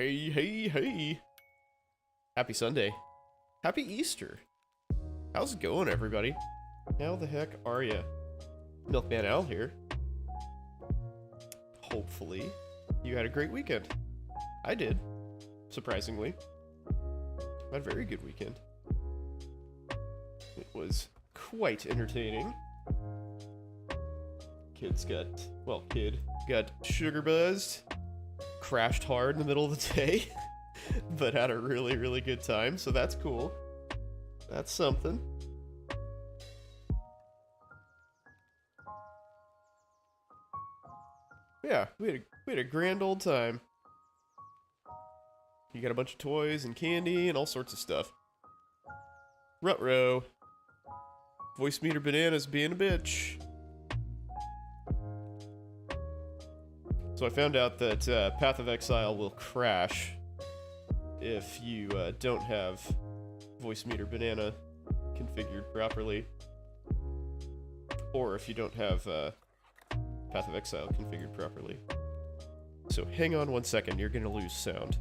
Hey, hey, hey. Happy Sunday. Happy Easter. How's it going, everybody? How the heck are ya? Milkman Al here. Hopefully, you had a great weekend. I did, surprisingly. I had a very good weekend. It was quite entertaining. Kid got sugar buzzed, crashed hard in the middle of the day, but had a really, really good time, so that's cool. That's something. Yeah, we had a grand old time. You got a bunch of toys and candy and all sorts of stuff. Ruh-roh. Voice meter bananas being a bitch. So I found out that Path of Exile will crash if you don't have voice meter banana configured properly, or if you don't have Path of Exile configured properly. So hang on one second, you're gonna lose sound.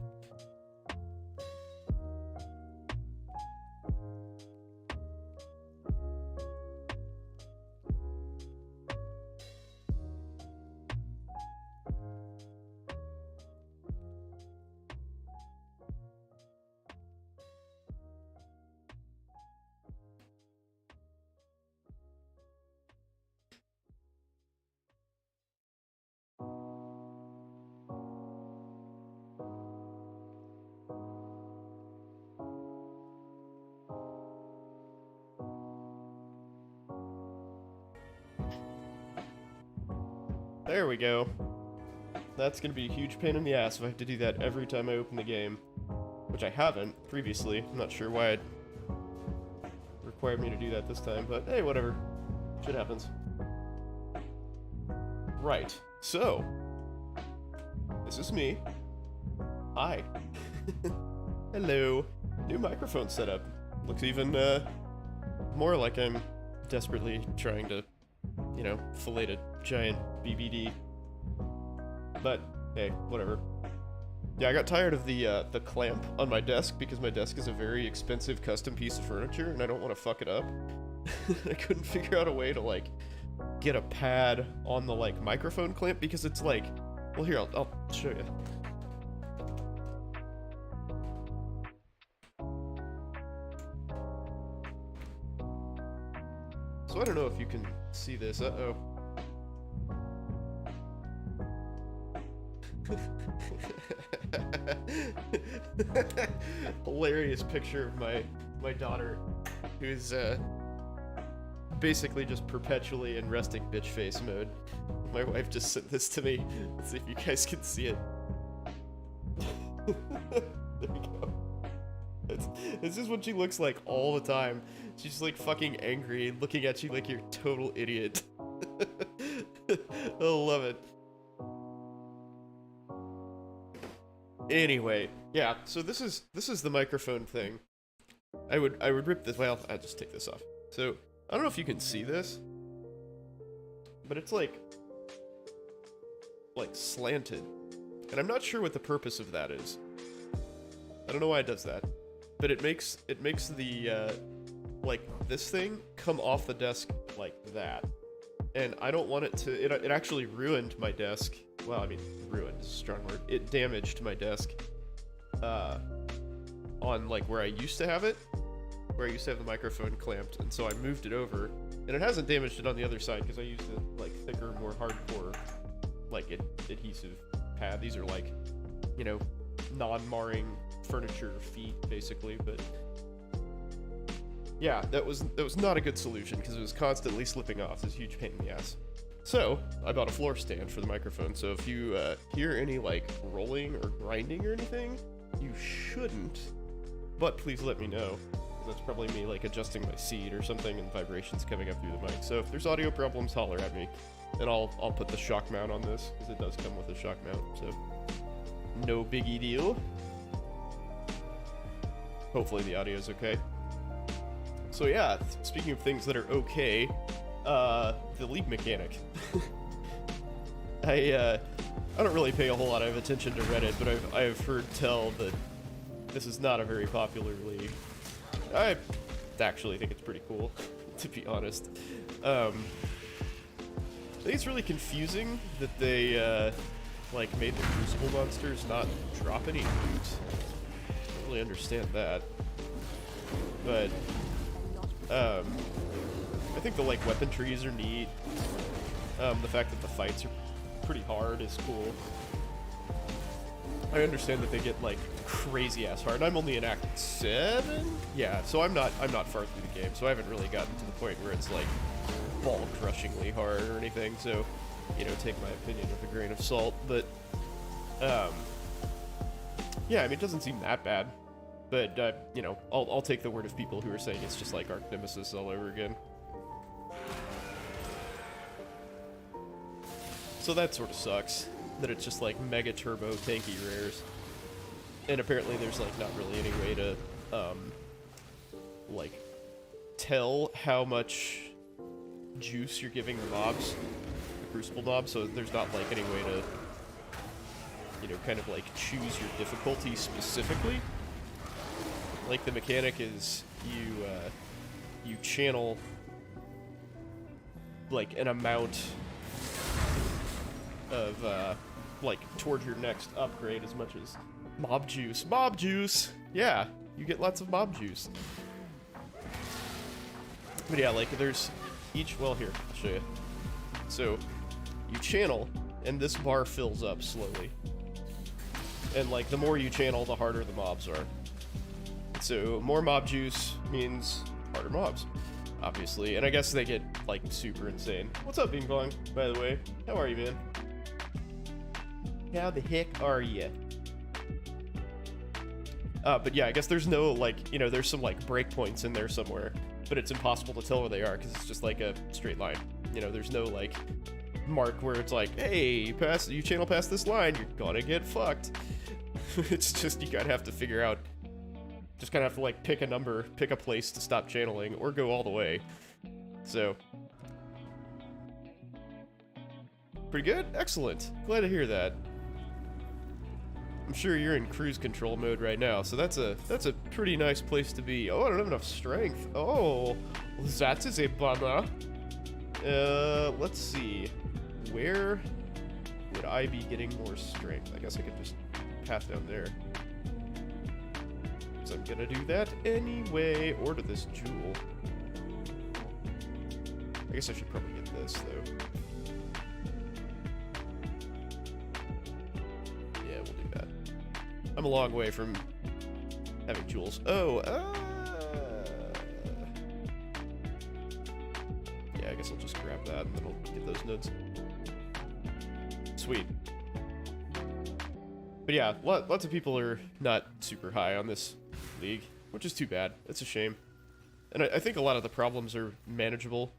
There we go. That's gonna be a huge pain in the ass if I have to do that every time I open the game. Which I haven't previously. I'm not sure why it required me to do that this time, but hey, whatever. Shit happens. Right. So, this is me. Hi. Hello. New microphone setup. Looks even more like I'm desperately trying to, you know, fillet a giant BBD. But hey, whatever. Yeah, I got tired of the clamp on my desk because my desk is a very expensive custom piece of furniture and I don't want to fuck it up. I couldn't figure out a way to like get a pad on the like microphone clamp because it's like, well, here I'll show you. So I don't know if you can see this. Uh-oh. Hilarious picture of my daughter, who's basically just perpetually in resting bitch face mode. My wife just sent this to me. Let's see if you guys can see it. There we go. This is what she looks like all the time. She's like fucking angry, looking at you like you're a total idiot. I love it. Anyway, yeah, so this is the microphone thing. I would rip this, well, I'll just take this off. So, I don't know if you can see this, but it's like slanted. And I'm not sure what the purpose of that is. I don't know why it does that. But it makes the like this thing come off the desk like that. And I don't want it to, it actually ruined my desk. Well, I mean, ruined is a strong word. It damaged my desk on like where I used to have it, where I used to have the microphone clamped, and so I moved it over. And it hasn't damaged it on the other side because I used a like thicker, more hardcore like adhesive pad. These are like, you know, non-marring furniture feet basically, but yeah, that was not a good solution because it was constantly slipping off. It's a huge pain in the ass. So I bought a floor stand for the microphone, so if you hear any like rolling or grinding or anything, you shouldn't, but please let me know. That's probably me like adjusting my seat or something and vibrations coming up through the mic. So if there's audio problems, holler at me and I'll put the shock mount on this because it does come with a shock mount, so no biggie deal. Hopefully the audio's okay. So yeah, speaking of things that are okay, the lead mechanic. I don't really pay a whole lot of attention to Reddit, but I've heard tell that this is not a very popular league. I actually think it's pretty cool, to be honest. I think it's really confusing that they like made the Crucible monsters not drop any loot. I don't really understand that, but I think the like weapon trees are neat. The fact that the fights are pretty hard is cool. I understand that they get like crazy ass hard. I'm only in Act 7, yeah, so I'm not far through the game, so I haven't really gotten to the point where it's like ball crushingly hard or anything. So, you know, take my opinion with a grain of salt. But yeah, I mean, it doesn't seem that bad. But you know, I'll take the word of people who are saying it's just like Arch Nemesis all over again. So that sort of sucks, that it's just like mega turbo tanky rares. And apparently there's like not really any way to like tell how much juice you're giving the mobs, the Crucible mobs, so there's not like any way to, you know, kind of like choose your difficulty specifically. Like the mechanic is you channel like an amount of like towards your next upgrade as much as mob juice. Mob juice! Yeah, you get lots of mob juice. But yeah, like there's each, well here, I'll show you. So you channel and this bar fills up slowly. And like the more you channel, the harder the mobs are. So more mob juice means harder mobs, obviously. And I guess they get like super insane. What's up, Bing Bong, by the way? How are you, man? How the heck are you? But yeah, I guess there's no, like, you know, there's some, like, breakpoints in there somewhere, but it's impossible to tell where they are, because it's just, like, a straight line. You know, there's no, like, mark where it's like, hey, you channel past this line, you're gonna get fucked. It's just, you kind of have to figure out, just kind of have to, like, pick a number, pick a place to stop channeling, or go all the way. So. Pretty good? Excellent. Glad to hear that. I'm sure you're in cruise control mode right now, so that's a pretty nice place to be. Oh, I don't have enough strength. Oh, that is a bummer. Let's see. Where would I be getting more strength? I guess I could just path down there. So I'm gonna do that anyway. Order this jewel. I guess I should probably get this, though. I'm a long way from having jewels. Oh, yeah, I guess I'll just grab that and then I'll get those nodes. Sweet. But yeah, lots of people are not super high on this league, which is too bad. It's a shame. And I think a lot of the problems are manageable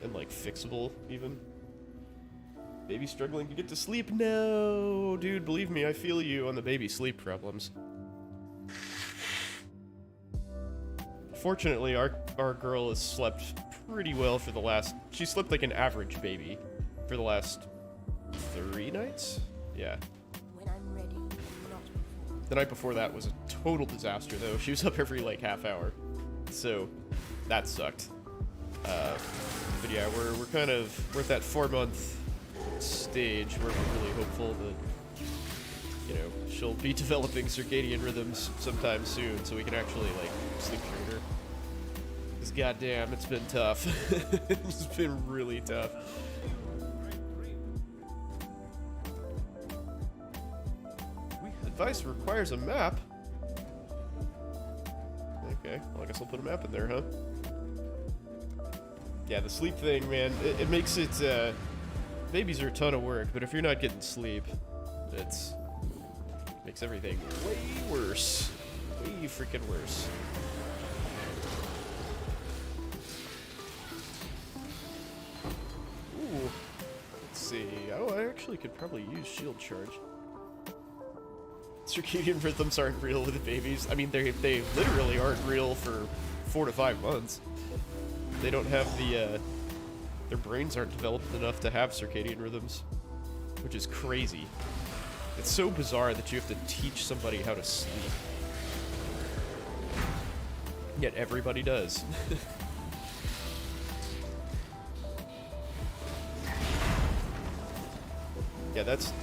and, like, fixable, even. Baby struggling to get to sleep? No! Dude, believe me, I feel you on the baby sleep problems. Fortunately, our girl has slept pretty well for the last... She slept like an average baby for the last 3 nights? Yeah. When I'm ready, not before. The night before that was a total disaster, though. She was up every, like, half hour. So, that sucked. But yeah, we're at that 4-month... stage where we're really hopeful that, you know, she'll be developing circadian rhythms sometime soon so we can actually, like, sleep train her. Because goddamn, it's been tough. It's been really tough. Advice requires a map. Okay, well, I guess I'll put a map in there, huh? Yeah, the sleep thing, man, it makes it, babies are a ton of work, but if you're not getting sleep, it makes everything way worse. Way freaking worse. Ooh. Let's see. Oh, I actually could probably use shield charge. Circadian rhythms aren't real with the babies. I mean, they literally aren't real for 4 to 5 months. They don't have the Their brains aren't developed enough to have circadian rhythms, which is crazy. It's so bizarre that you have to teach somebody how to sleep. Yet everybody does. Yeah, that's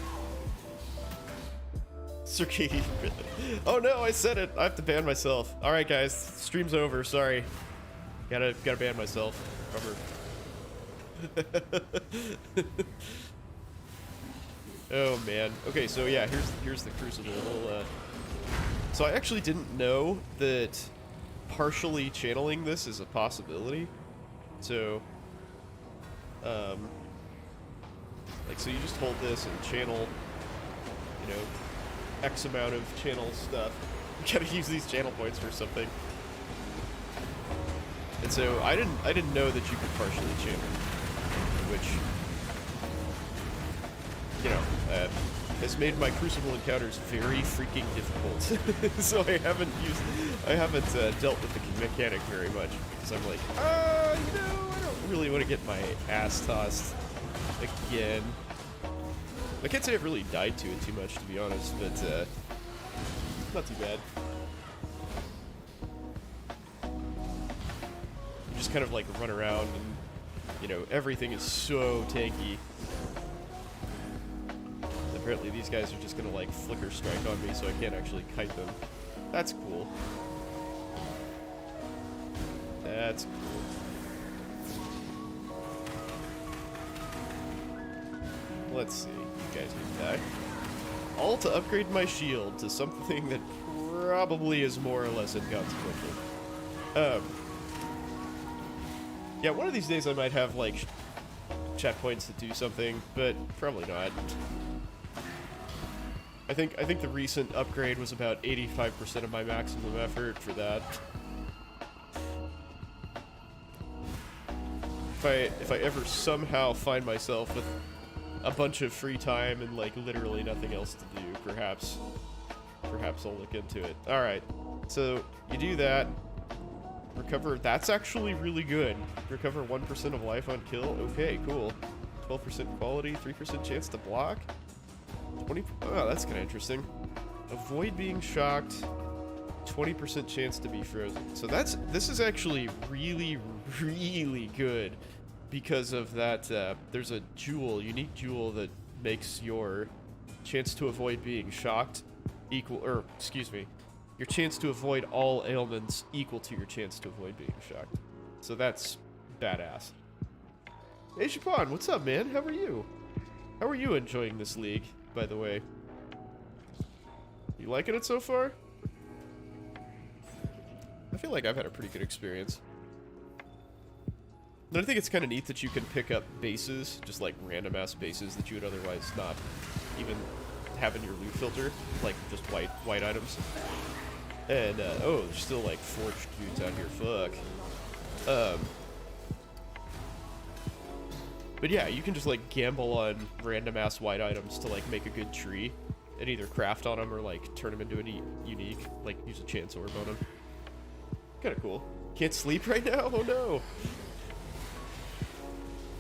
circadian rhythm. Oh no, I said it. I have to ban myself. All right, guys, stream's over. Sorry, gotta ban myself. Bummer. Oh man. Okay, so yeah, here's the Crucible. So I actually didn't know that partially channeling this is a possibility. So, like, so you just hold this and channel, you know, X amount of channel stuff. You gotta use these channel points for something. And so I didn't know that you could partially channel, which, you know, has made my Crucible encounters very freaking difficult. So I haven't dealt with the mechanic very much because I'm like, you know, I don't really want to get my ass tossed again. I can't say I've really died to it too much, to be honest, but not too bad. You just kind of like run around and, you know, everything is so tanky. Apparently these guys are just gonna like flicker strike on me, so I can't actually kite them. That's cool. That's cool. Let's see. You guys need to die. All to upgrade my shield to something that probably is more or less inconsequential. Yeah, one of these days I might have like checkpoints to do something, but probably not. I think the recent upgrade was about 85% of my maximum effort for that. If I ever somehow find myself with a bunch of free time and like literally nothing else to do, perhaps I'll look into it. All right, so you do that. Recover. That's actually really good. Recover 1% of life on kill. Okay, cool. 12% quality, 3% chance to block. 20. Oh, that's kind of interesting. Avoid being shocked. 20% chance to be frozen. So this is actually really, really good because of that. There's a jewel, unique jewel that makes your chance to avoid being shocked equal, or excuse me, your chance to avoid all ailments equal to your chance to avoid being shocked. So that's badass. Hey Chapon, what's up, man? How are you? How are you enjoying this league, by the way? You liking it so far? I feel like I've had a pretty good experience. And I think it's kind of neat that you can pick up bases, just like random ass bases that you would otherwise not even have in your loot filter, like just white items. And oh, there's still like forged dudes out here. Fuck. But yeah, you can just like gamble on random ass white items to like make a good tree, and either craft on them or like turn them into a unique, like use a chance orb on them. Kind of cool. Can't sleep right now? Oh no.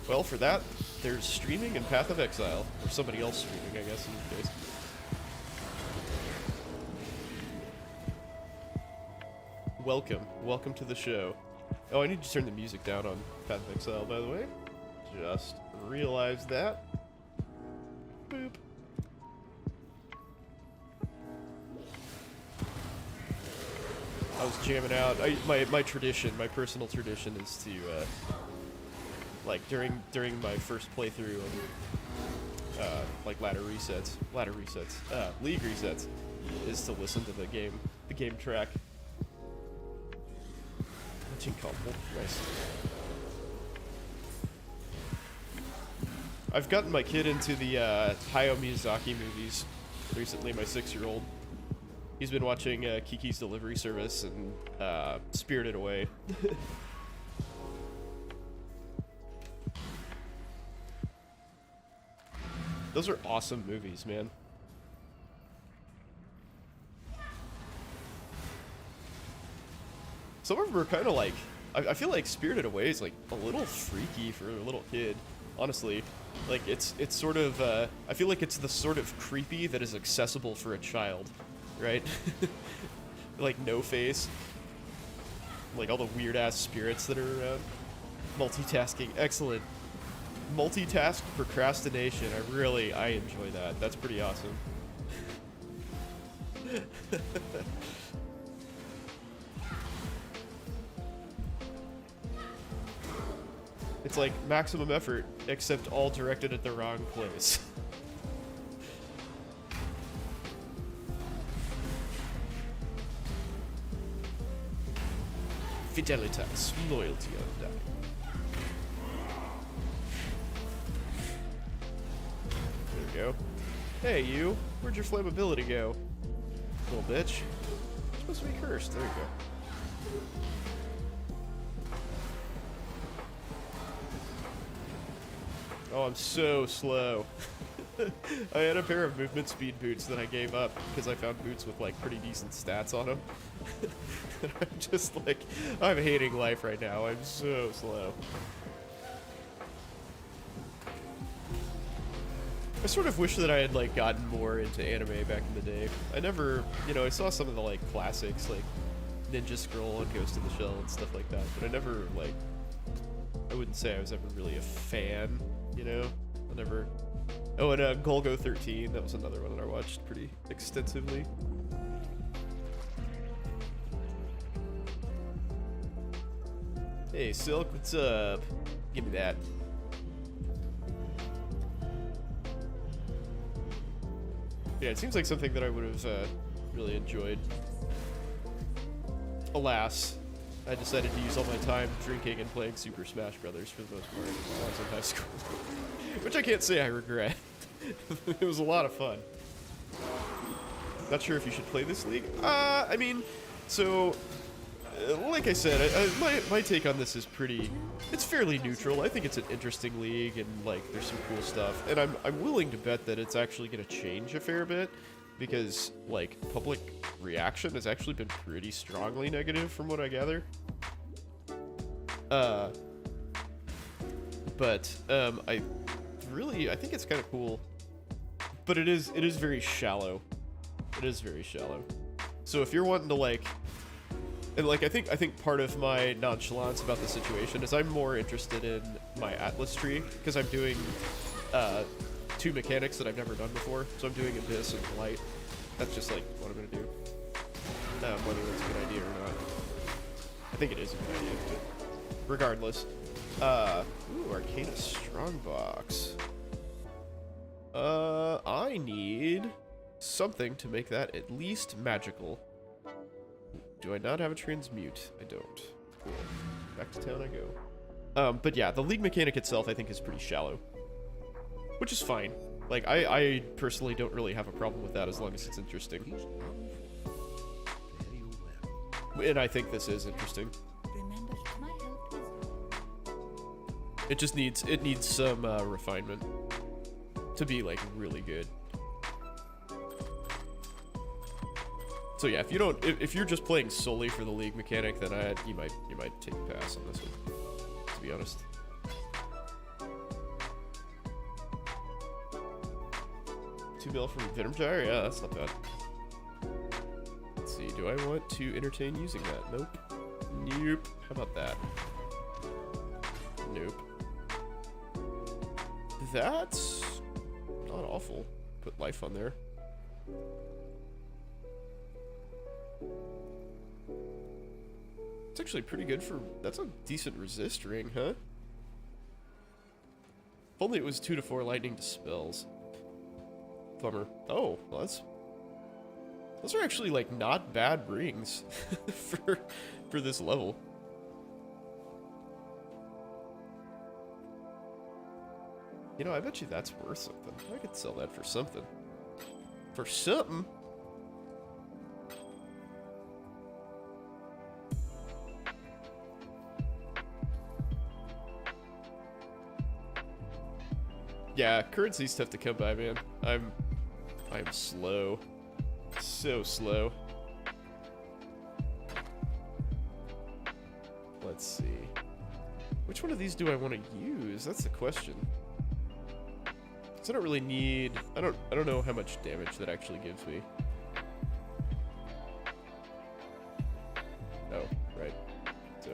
Well, for that, there's streaming and Path of Exile, or somebody else streaming, I guess in this case. Welcome to the show. Oh, I need to turn the music down on Path of Exile, by the way. Just realized that. Boop. I was jamming out. My tradition, my personal tradition is to, like during my first playthrough of, like league resets, is to listen to the game track. Nice. I've gotten my kid into the Hayao Miyazaki movies recently, my 6-year-old. He's been watching Kiki's Delivery Service and Spirited Away. Those are awesome movies, man. Some of them are kind of like I feel like Spirited Away is like a little freaky for a little kid, honestly. Like it's sort of I feel like it's the sort of creepy that is accessible for a child, right? Like No Face, like all the weird ass spirits that are around. Multitasking, excellent. Multitask procrastination. I enjoy that. That's pretty awesome. It's like maximum effort, except all directed at the wrong place. Fidelitas, loyalty undying. There we go. Hey, you. Where'd your flammability go? Little bitch. You're supposed to be cursed. There you go. Oh, I'm so slow. I had a pair of movement speed boots that I gave up because I found boots with like pretty decent stats on them. And I'm just like, I'm hating life right now. I'm so slow. I sort of wish that I had like gotten more into anime back in the day. I never, you know, I saw some of the like classics like Ninja Scroll and Ghost in the Shell and stuff like that, but I never like, I wouldn't say I was ever really a fan, you know? I never. Oh, and Golgo 13, that was another one that I watched pretty extensively. Hey, Silk, what's up? Give me that. Yeah, it seems like something that I would have really enjoyed. Alas, I decided to use all my time drinking and playing Super Smash Brothers for the most part while I was in high school. Which I can't say I regret. It was a lot of fun. Not sure if you should play this league. I mean, so, like I said, my take on this is it's fairly neutral. I think it's an interesting league, and like there's some cool stuff. And I'm willing to bet that it's actually going to change a fair bit, because like public reaction has actually been pretty strongly negative from what I gather. I think it's kind of cool, but it is very shallow. It is very shallow. So if you're wanting to like, and like I think part of my nonchalance about the situation is I'm more interested in my Atlas tree, because I'm doing two mechanics that I've never done before. So I'm doing Abyss and Light. That's just like what I'm gonna do. Whether that's a good idea or not. I think it is a good idea, but regardless. Ooh, Arcana Strongbox. I need something to make that at least magical. Do I not have a transmute? I don't. Cool. Back to town I go. But yeah, the league mechanic itself I think is pretty shallow. Which is fine. Like, I personally don't really have a problem with that as long as it's interesting. And I think this is interesting. It just needs some refinement to be like really good. So yeah, if you're just playing solely for the league mechanic, then you might take a pass on this one, to be honest. $2 mil from Venomgyre? Yeah, that's not bad. Let's see, do I want to entertain using that? Nope. Nope. How about that? Nope. That's not awful. Put life on there. It's actually pretty good for... That's a decent resist ring, huh? If only it was 2 to 4 lightning dispels. Bummer. Oh, well those are actually like not bad rings for this level. You know, I bet you that's worth something. I could sell that for something. For something? Yeah, currency's tough to come by, man. I'm slow. So slow. Let's see. Which one of these do I want to use? That's the question. Because I don't really need... I don't know how much damage that actually gives me. Oh, right. So,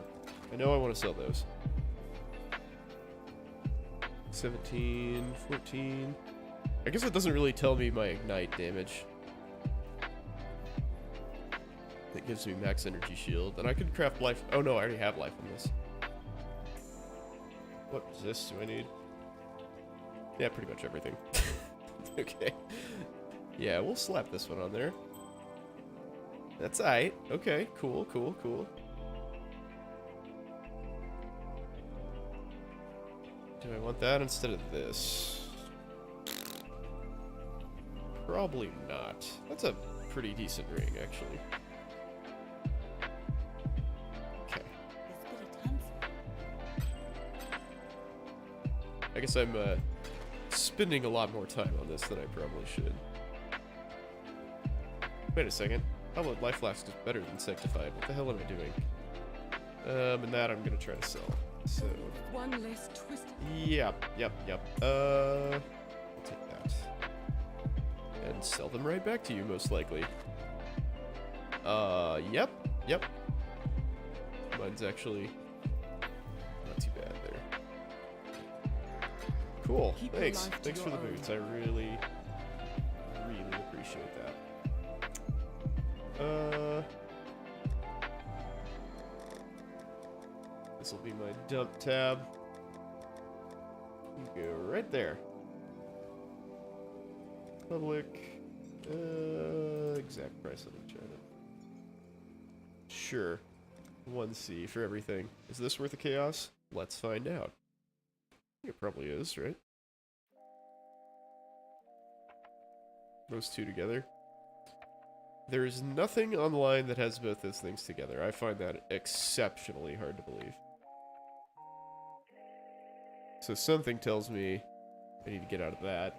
I know I want to sell those. 17, 14... I guess it doesn't really tell me my ignite damage. That gives me max energy shield. And I could craft life... Oh no, I already have life on this. What resist do I need? Yeah, pretty much everything. Okay. Yeah, we'll slap this one on there. That's aight. Okay, cool, cool, cool. Do I want that instead of this? Probably not. That's a pretty decent ring, actually. Okay. I guess I'm spending a lot more time on this than I probably should. Wait a second. Hallowed Life Flask is better than Sanctified. What the hell am I doing? And that I'm gonna try to sell. So. One less twist. Yep. I'll take that. And sell them right back to you, most likely. Yep. Mine's actually not too bad there. Cool. Thanks for the boots. I really appreciate that. This will be my dump tab. You go right there. Public. Exact price of each item. Sure. 1C for everything. Is this worth the chaos? Let's find out. I think it probably is, right? Those two together. There is nothing online that has both those things together. I find that exceptionally hard to believe. So something tells me I need to get out of that.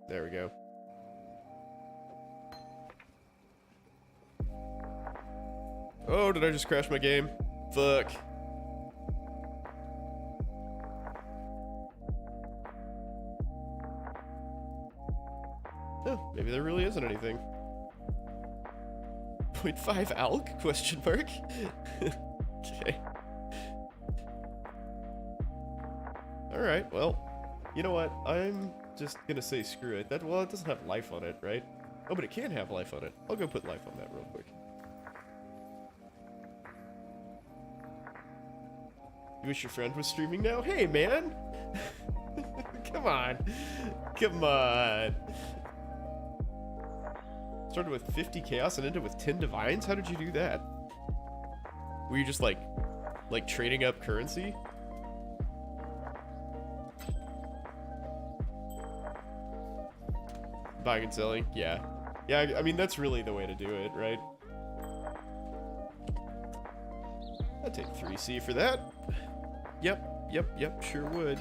There we go. Oh, did I just crash my game? Fuck. Oh, maybe there really isn't anything. 0.5 ALK? Question mark? Okay. Alright, well, you know what? I'm just gonna say screw it. Well, it doesn't have life on it, right? Oh, but it can have life on it. I'll go put life on that real quick. You wish your friend was streaming now? Hey, man! Come on. Come on. Started with 50 chaos and ended with 10 divines? How did you do that? Were you just like trading up currency? Buying and selling? Yeah. Yeah, I mean, that's really the way to do it, right? I'd take 3C for that. Yep, sure would.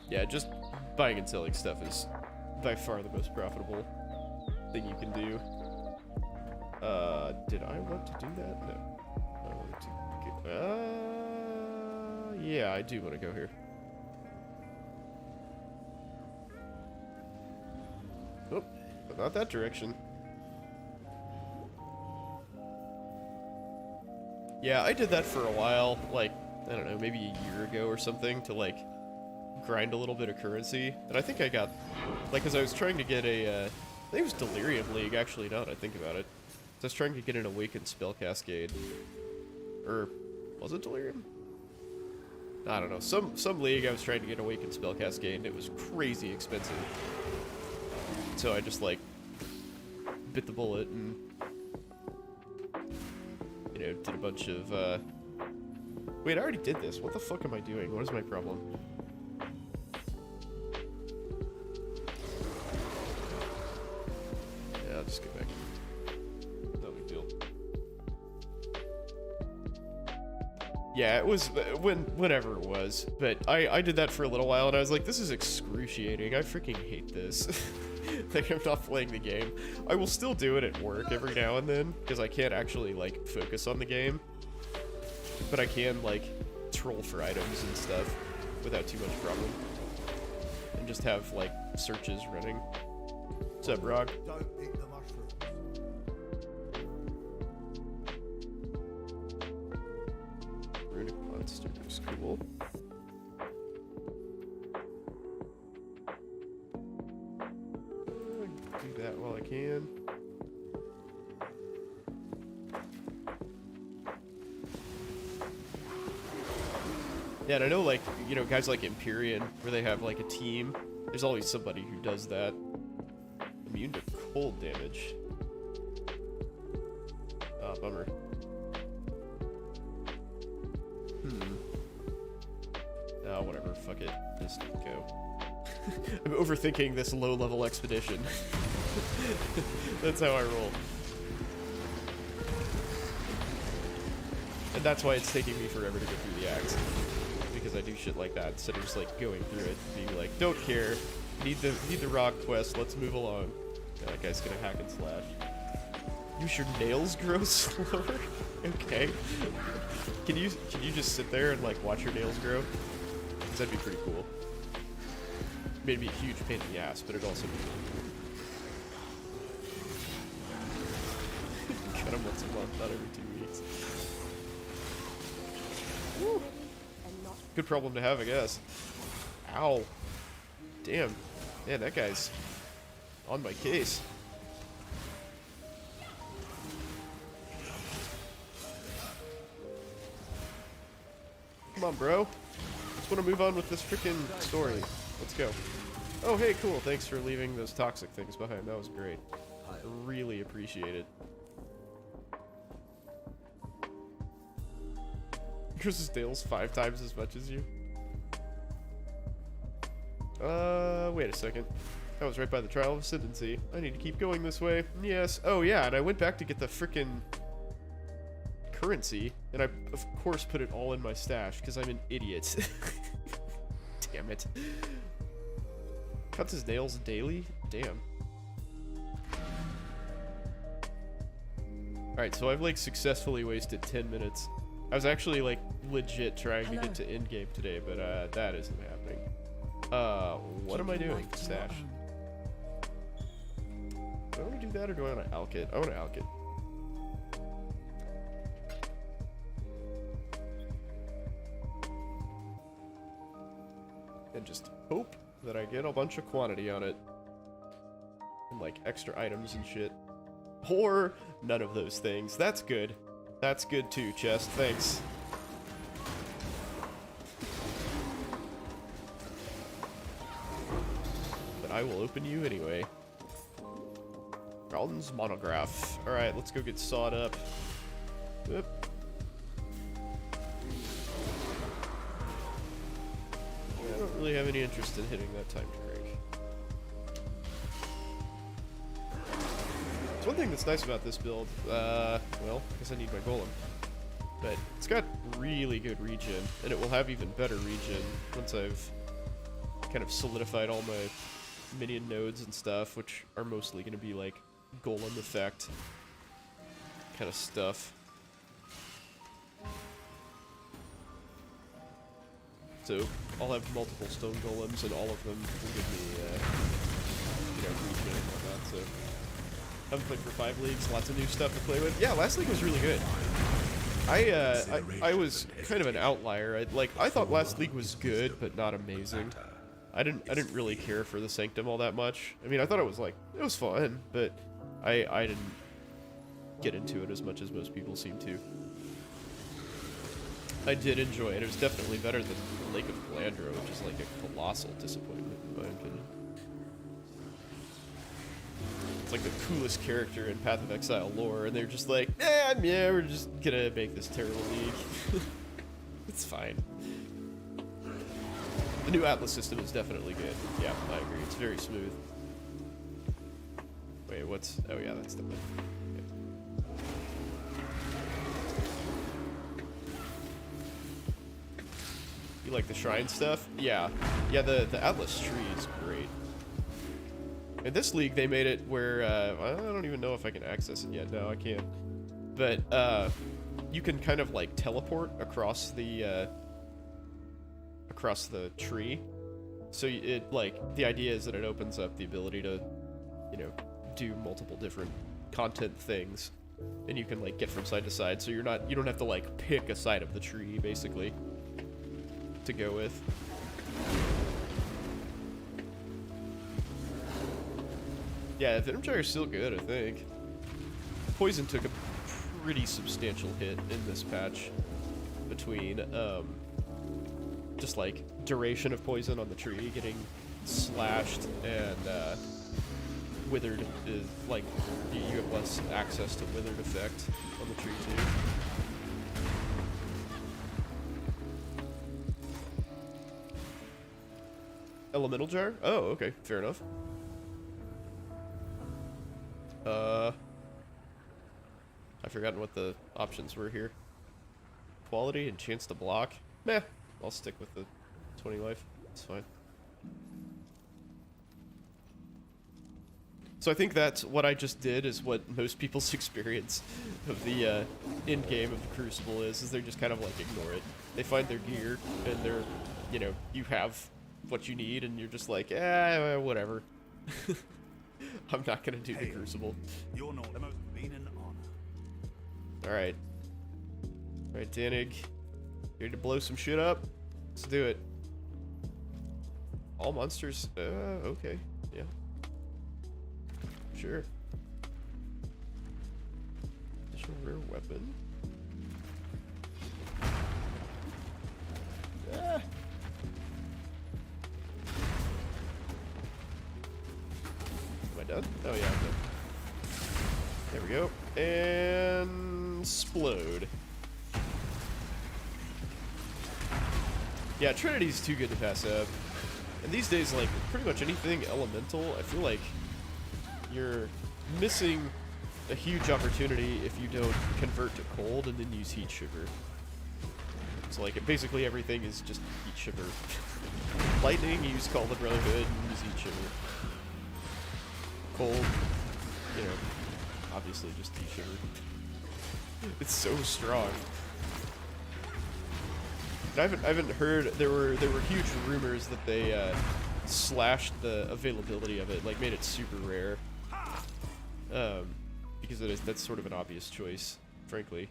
Yeah, just buying and selling stuff is by far the most profitable thing you can do. Did I want to do that? No. I wanted to get, yeah, I do want to go here. Oh, but not that direction. Yeah, I did that for a while, like, I don't know, maybe a year ago or something, to, like, grind a little bit of currency. And I think I got, like, because I was trying to get a, I think it was Delirium League, actually, now that I think about it. So I was trying to get an Awakened Spell Cascade. Or, was it Delirium? I don't know, some league I was trying to get Awakened Spell Cascade, and it was crazy expensive. So I just, like, bit the bullet and, you know, did a bunch of, wait, I already did this. What the fuck am I doing? What is my problem? Yeah, I'll just get back. No big deal. Yeah, it was whenever it was, but I did that for a little while and I was like, this is excruciating. I freaking hate this. Like, I'm not playing the game. I will still do it at work every now and then because I can't actually like focus on the game, but I can like troll for items and stuff without too much problem, and just have like searches running. What's up, Rog? Don't eat the mushrooms. Runic monsters, cool. Do that while I can. Yeah, and I know, like, you know, guys like Empyrean, where they have like a team, there's always somebody who does that. Immune to cold damage. Ah, bummer. Oh, whatever, fuck it. Just go. I'm overthinking this low-level expedition. That's how I roll. And that's why it's taking me forever to go through the axe. Because I do shit like that instead of just like going through it, being like, don't care. Need the rock quest, let's move along. Yeah, that guy's gonna hack and slash. Use your nails grow slower? Okay. Can you just sit there and like watch your nails grow? 'Cause that'd be pretty cool. It'd be a huge pain in the ass, but it'd also be cut them once a month, not every 2 weeks. Woo. And not Good problem to have, I guess. Ow. Damn. Man, that guy's on my case. Come on, bro. Just want to move on with this freaking story. Let's go. Oh, hey, cool. Thanks for leaving those toxic things behind. That was great. I really appreciate it. Chris's Dale's 5 times as much as you. Wait a second. That was right by the Trial of Ascendancy. I need to keep going this way. Yes. Oh, yeah, and I went back to get the frickin' currency, and I, of course, put it all in my stash, because I'm an idiot. Damn it. Cuts his nails daily? Damn. Alright, so I've, like, successfully wasted 10 minutes. I was actually, like, legit trying to get to endgame today, but, that isn't happening. What am I doing? Stash. Do I want to do that, or do I want to alk it? I want to alk it. And just hope that I get a bunch of quantity on it. And, like, extra items and shit. Or none of those things. That's good. That's good too, Chest. Thanks. But I will open you anyway. Ralden's monograph. Alright, let's go get sawed up. Whoop. I don't really have any interest in hitting that time drink. It's one thing that's nice about this build, well, I guess I need my golem. But it's got really good regen, and it will have even better regen once I've kind of solidified all my minion nodes and stuff, which are mostly going to be like golem effect kind of stuff. So I'll have multiple stone golems, and all of them will give me, you know, regen and whatnot. So haven't played for 5 leagues, lots of new stuff to play with. Yeah, last league was really good. I was kind of an outlier. I thought last league was good, but not amazing. I didn't really care for the Sanctum all that much. I mean, I thought it was fun, but I didn't get into it as much as most people seem to. I did enjoy it. It was definitely better than Lake of Glandro, which is like a colossal disappointment in my opinion. It's like the coolest character in Path of Exile lore, and they're just like, yeah, we're just gonna make this terrible league. It's fine. The new Atlas system is definitely good. Yeah, I agree. It's very smooth. Wait, what's... Oh yeah, that's the one. Okay. You like the shrine stuff? Yeah. Yeah, the Atlas tree is great. In this league, they made it where, I don't even know if I can access it yet. No, I can't. But, you can kind of, like, teleport across the tree. So it, like, the idea is that it opens up the ability to, you know, do multiple different content things. And you can, like, get from side to side, so you don't have to, like, pick a side of the tree, basically, to go with. Yeah, the Venom is still good, I think. Poison took a pretty substantial hit in this patch between, just, like, duration of poison on the tree getting slashed and, withered is, like, you have less access to withered effect on the tree, too. Elemental jar? Oh, okay, fair enough. I've forgotten what the options were here. Quality and chance to block? Meh, I'll stick with the 20 life. It's fine. So I think that's what I just did is what most people's experience of the end game of the Crucible is they just kind of like ignore it. They find their gear and they're, you know, you have what you need and you're just like, whatever. I'm not gonna do the Crucible. You're not the most been an honor. Alright. Alright, Danig. You ready to blow some shit up? Let's do it. All monsters? Okay. Yeah. Sure. Additional rare weapon. Ah. Am I done? Oh yeah, I'm done. There we go. And explode. Yeah, Trinity's too good to pass up. And these days, like, pretty much anything elemental, I feel like you're missing a huge opportunity if you don't convert to cold and then use heat shiver. So, like, basically everything is just heat shiver. Lightning, you use Call the Brotherhood and use heat shiver. Cold, you know, obviously just heat shiver. It's so strong. I haven't heard, there were huge rumors that they slashed the availability of it, like made it super rare. Because that's sort of an obvious choice, frankly.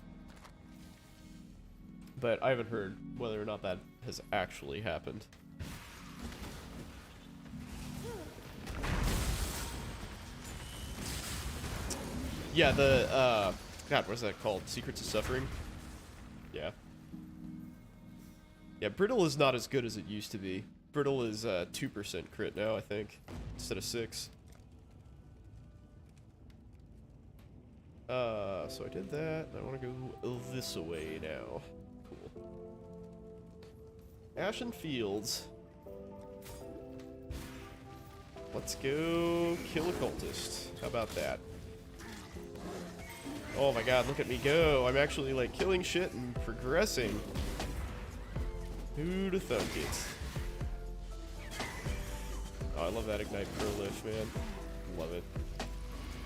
But I haven't heard whether or not that has actually happened. Yeah, the, God, what is that called? Secrets of Suffering? Yeah. Yeah, Brittle is not as good as it used to be. Brittle is 2% crit now, I think, instead of 6. So I did that. I want to go this way now. Cool. Ashen Fields. Let's go kill a cultist. How about that? Oh my god, look at me go. I'm actually, like, killing shit and progressing. Who'd have thunk it? Oh, I love that Ignite Pro Lift, man. Love it.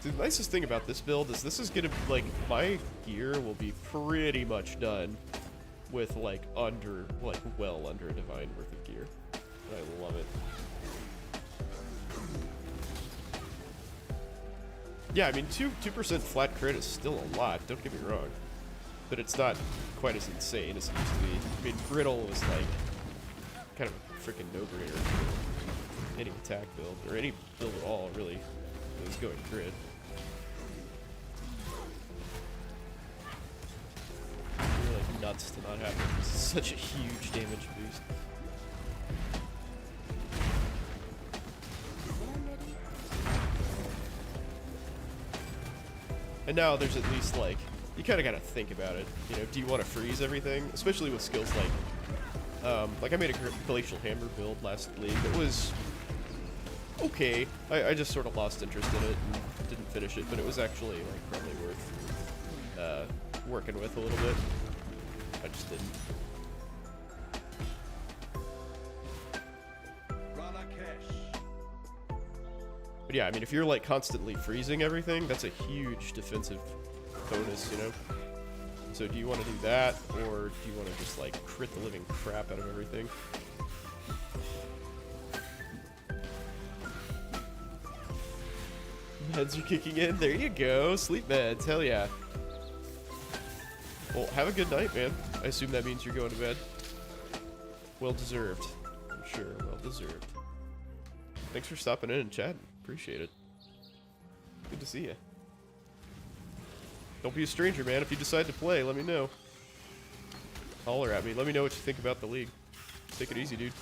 The nicest thing about this build is this is gonna, like, my gear will be pretty much done with, like, well under a Divine worth of gear. And I love it. Yeah, I mean, 2% flat crit is still a lot, don't get me wrong. But it's not quite as insane as it used to be. I mean, Brittle is, like, kind of a freaking no-brainer for any attack build, or any build at all, really, that is going crit. You're, like, nuts to not have it. It's such a huge damage boost. And now there's at least, like, you kind of got to think about it. You know, do you want to freeze everything? Especially with skills like I made a Glacial Hammer build last league. It was okay. I just sort of lost interest in it and didn't finish it, but it was actually, like, probably worth working with a little bit. I just didn't. But yeah, I mean, if you're like constantly freezing everything, that's a huge defensive bonus, you know? So do you want to do that, or do you want to just like crit the living crap out of everything? Meds are kicking in. There you go. Sleep meds. Hell yeah. Well, have a good night, man. I assume that means you're going to bed. Well deserved. I'm sure. Well deserved. Thanks for stopping in and chatting. Appreciate it. Good to see you. Don't be a stranger, man. If you decide to play, let me know. Holler at me. Let me know what you think about the league. Take it easy, dude.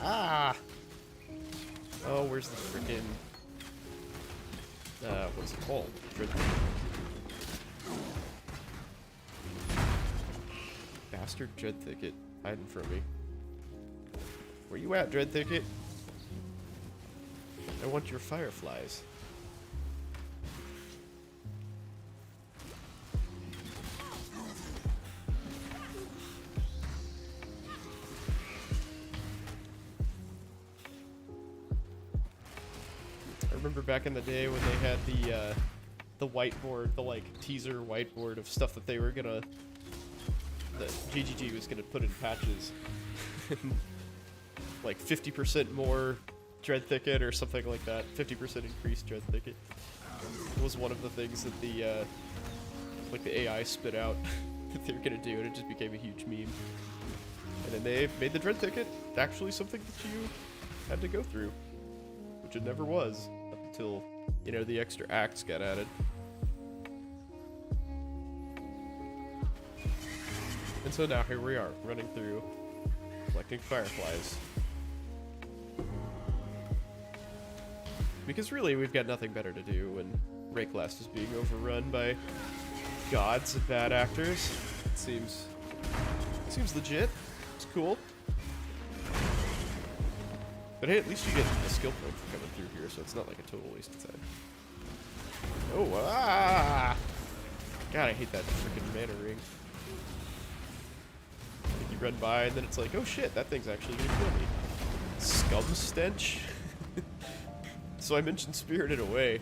Ah! Oh, where's the freaking... what's it called? Bastard Dread Thicket hiding from me. Where you at, Dread Thicket? I want your fireflies. I remember back in the day when they had the whiteboard, the like teaser whiteboard of stuff that they were gonna, that GGG was gonna put in patches. Like 50% more Dread Thicket or something like that. 50% increased Dread Thicket was one of the things that the like the AI spit out that they were gonna do, and it just became a huge meme. And then they made the Dread Thicket actually something that you had to go through, which it never was up until, you know, the extra acts got added. And so now here we are, running through, collecting fireflies. Because really, we've got nothing better to do when Rayclast is being overrun by gods and bad actors. It seems legit. It's cool. But hey, at least you get a skill point for coming through here, so it's not like a total waste of time. Oh, ah! God, I hate that freaking mana ring. Like you run by, and then it's like, oh shit, that thing's actually gonna kill me. Scum stench. So I mentioned Spirited Away.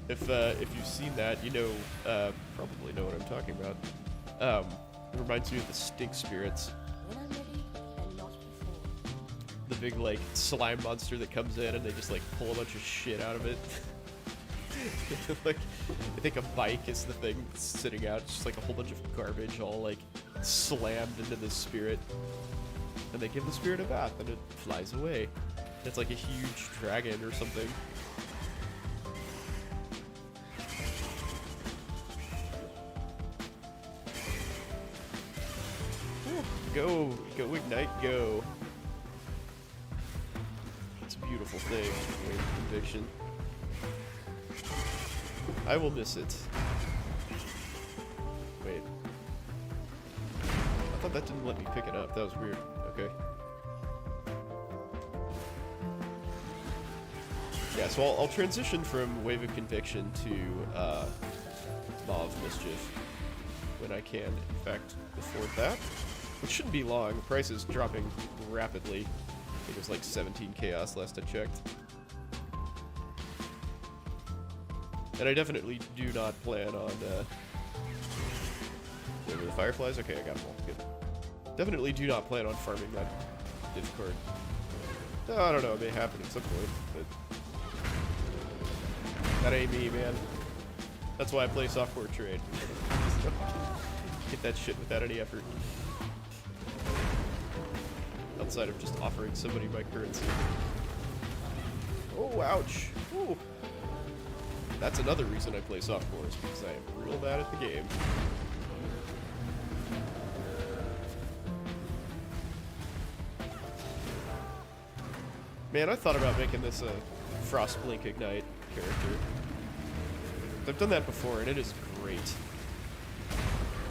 If you've seen that, you know, probably know what I'm talking about. It reminds me of the Stink Spirits. When I'm ready and not before. The big, like, slime monster that comes in and they just, like, pull a bunch of shit out of it. Like, I think a bike is the thing that's sitting out. It's just, like, a whole bunch of garbage all, like, slammed into the spirit. And they give the spirit a bath and it flies away. It's like a huge dragon or something. Go, go ignite, go. It's a beautiful thing. Wave of Conviction. I will miss it. Wait. I thought that didn't let me pick it up. That was weird. Okay. Yeah, so I'll transition from Wave of Conviction to Mauve Mischief when I can, in fact, afford that. Which shouldn't be long. The price is dropping rapidly. I think it was like 17 chaos last I checked. And I definitely do not plan on, over the fireflies? Okay, I got them all. Good. Definitely do not plan on farming that div card. I don't know, it may happen at some point, but that ain't me, man. That's why I play software trade. Get that shit without any effort. Outside of just offering somebody my currency. Oh, ouch. Ooh. That's another reason I play softcore, is because I am real bad at the game. Man, I thought about making this a Frostblink Ignite character. I've done that before, and it is great.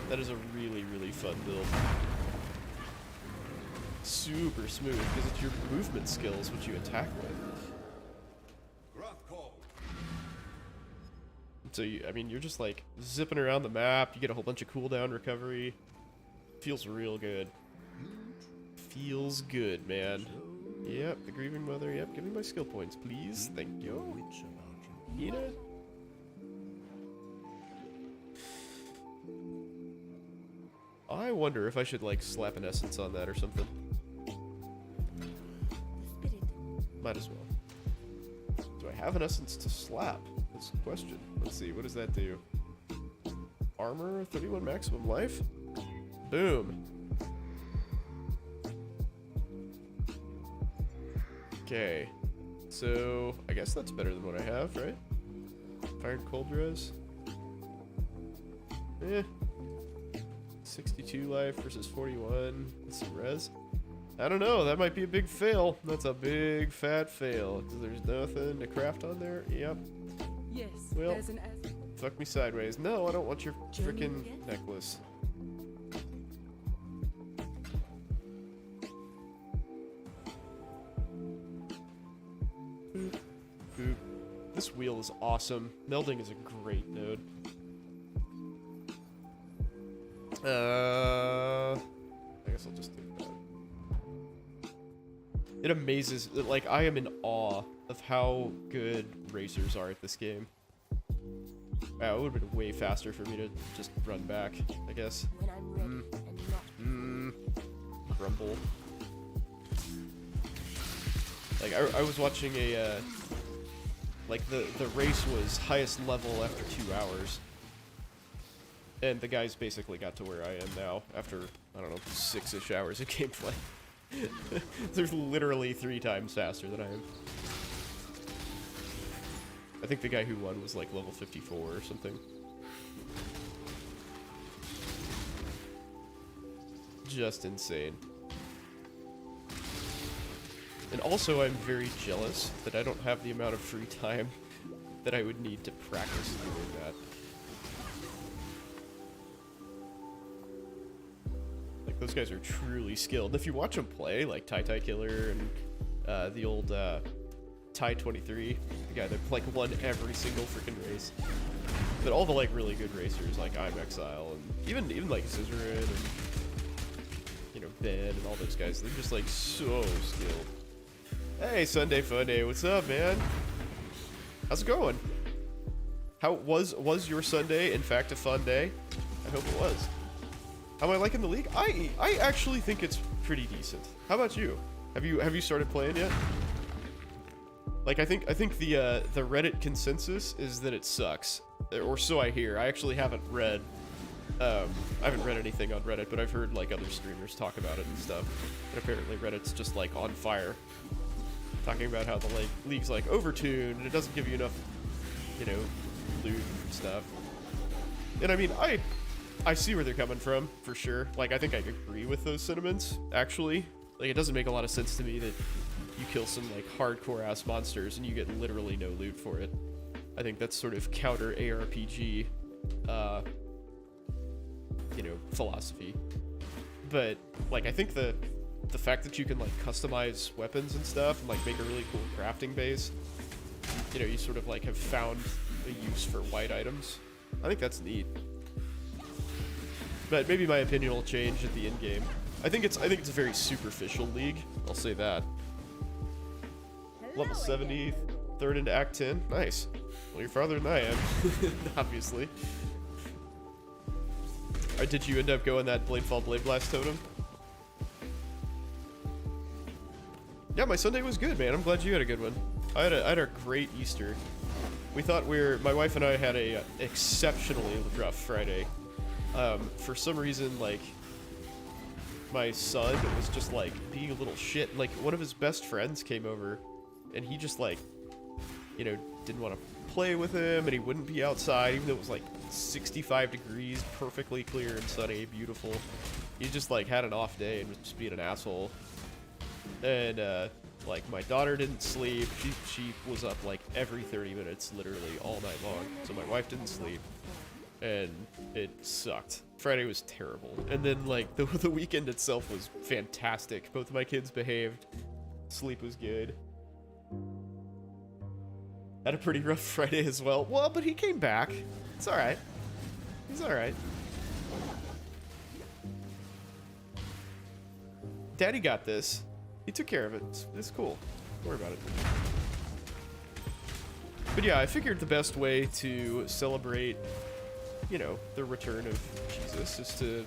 That is a really, really fun build. Super smooth, because it's your movement skills which you attack with. So, I mean, you're just like zipping around the map, you get a whole bunch of cooldown recovery. Feels real good. feels good, man. Yep, the grieving mother. Yep, give me my skill points, please. Thank you. Nina? I wonder if I should, like, slap an essence on that or something. The spirit. Might as well. Do I have an essence to slap? That's the question. Let's see, what does that do? Armor, 31 maximum life? Boom. Okay. So, I guess that's better than what I have, right? Fire and cold res. Eh. 62 life versus 41. That's some res. I don't know, that might be a big fail. That's a big fat fail. There's nothing to craft on there. Yep. Yes, Well, there's an fuck me sideways. No, I don't want your German freaking again? necklace. Boop, boop. This wheel is awesome. Melding is a great node. I guess I'll just do that. It amazes, like, I am in awe of how good racers are at this game. Wow, it would have been way faster for me to just run back, I guess. When I'm ready and not Grumble. Like, I was watching a, like, the race was highest level after 2 hours. And the guys basically got to where I am now after, I don't know, 6-ish hours of gameplay. They're literally 3 times faster than I am. I think the guy who won was like level 54 or something. Just insane. And also I'm very jealous that I don't have the amount of free time that I would need to practice doing that. Like, those guys are truly skilled. If you watch them play, like Tai Killer and the old Tai 23, the guy that like won every single freaking race. But all the like really good racers, like I'm Exile and even like Scissorin and you know Ben and all those guys, they're just like so skilled. Hey, Sunday Funday, what's up, man? How's it going? How was your Sunday in fact a fun day? I hope it was. How am I liking the league? I actually think it's pretty decent. How about you? Have you started playing yet? Like I think the Reddit consensus is that it sucks, or so I hear. I actually haven't read. I haven't read anything on Reddit, but I've heard like other streamers talk about it and stuff. And apparently Reddit's just like on fire, talking about how the like league's like overtuned and it doesn't give you enough, you know, loot and stuff. And I mean, I see where they're coming from, for sure. Like, I think I agree with those sentiments, actually. Like, it doesn't make a lot of sense to me that you kill some, like, hardcore-ass monsters and you get literally no loot for it. I think that's sort of counter-ARPG, you know, philosophy. But, like, I think the fact that you can, like, customize weapons and stuff and, like, make a really cool crafting base, you know, you sort of, like, have found a use for white items. I think that's neat. But maybe my opinion will change at the end game. I think it's a very superficial league. I'll say that. Level 70, third into Act 10. Nice. Well, you're farther than I am, obviously. Did you end up going that Bladefall Blade Blast totem? Yeah, my Sunday was good, man. I'm glad you had a good one. I had a great Easter. We thought my wife and I had a exceptionally rough Friday. For some reason, like, my son was just, like, being a little shit. Like, one of his best friends came over, and he just, like, you know, didn't want to play with him, and he wouldn't be outside, even though it was, like, 65 degrees, perfectly clear and sunny, beautiful. He just, like, had an off day and was just being an asshole. And, like, my daughter didn't sleep. She was up, like, every 30 minutes, literally, all night long. So my wife didn't sleep. And it sucked. Friday was terrible. And then, like, the weekend itself was fantastic. Both of my kids behaved. Sleep was good. Had a pretty rough Friday as well. Well, but he came back. It's alright. He's alright. Daddy got this. He took care of it. It's cool. Don't worry about it. But yeah, I figured the best way to celebrate, you know, the return of Jesus is to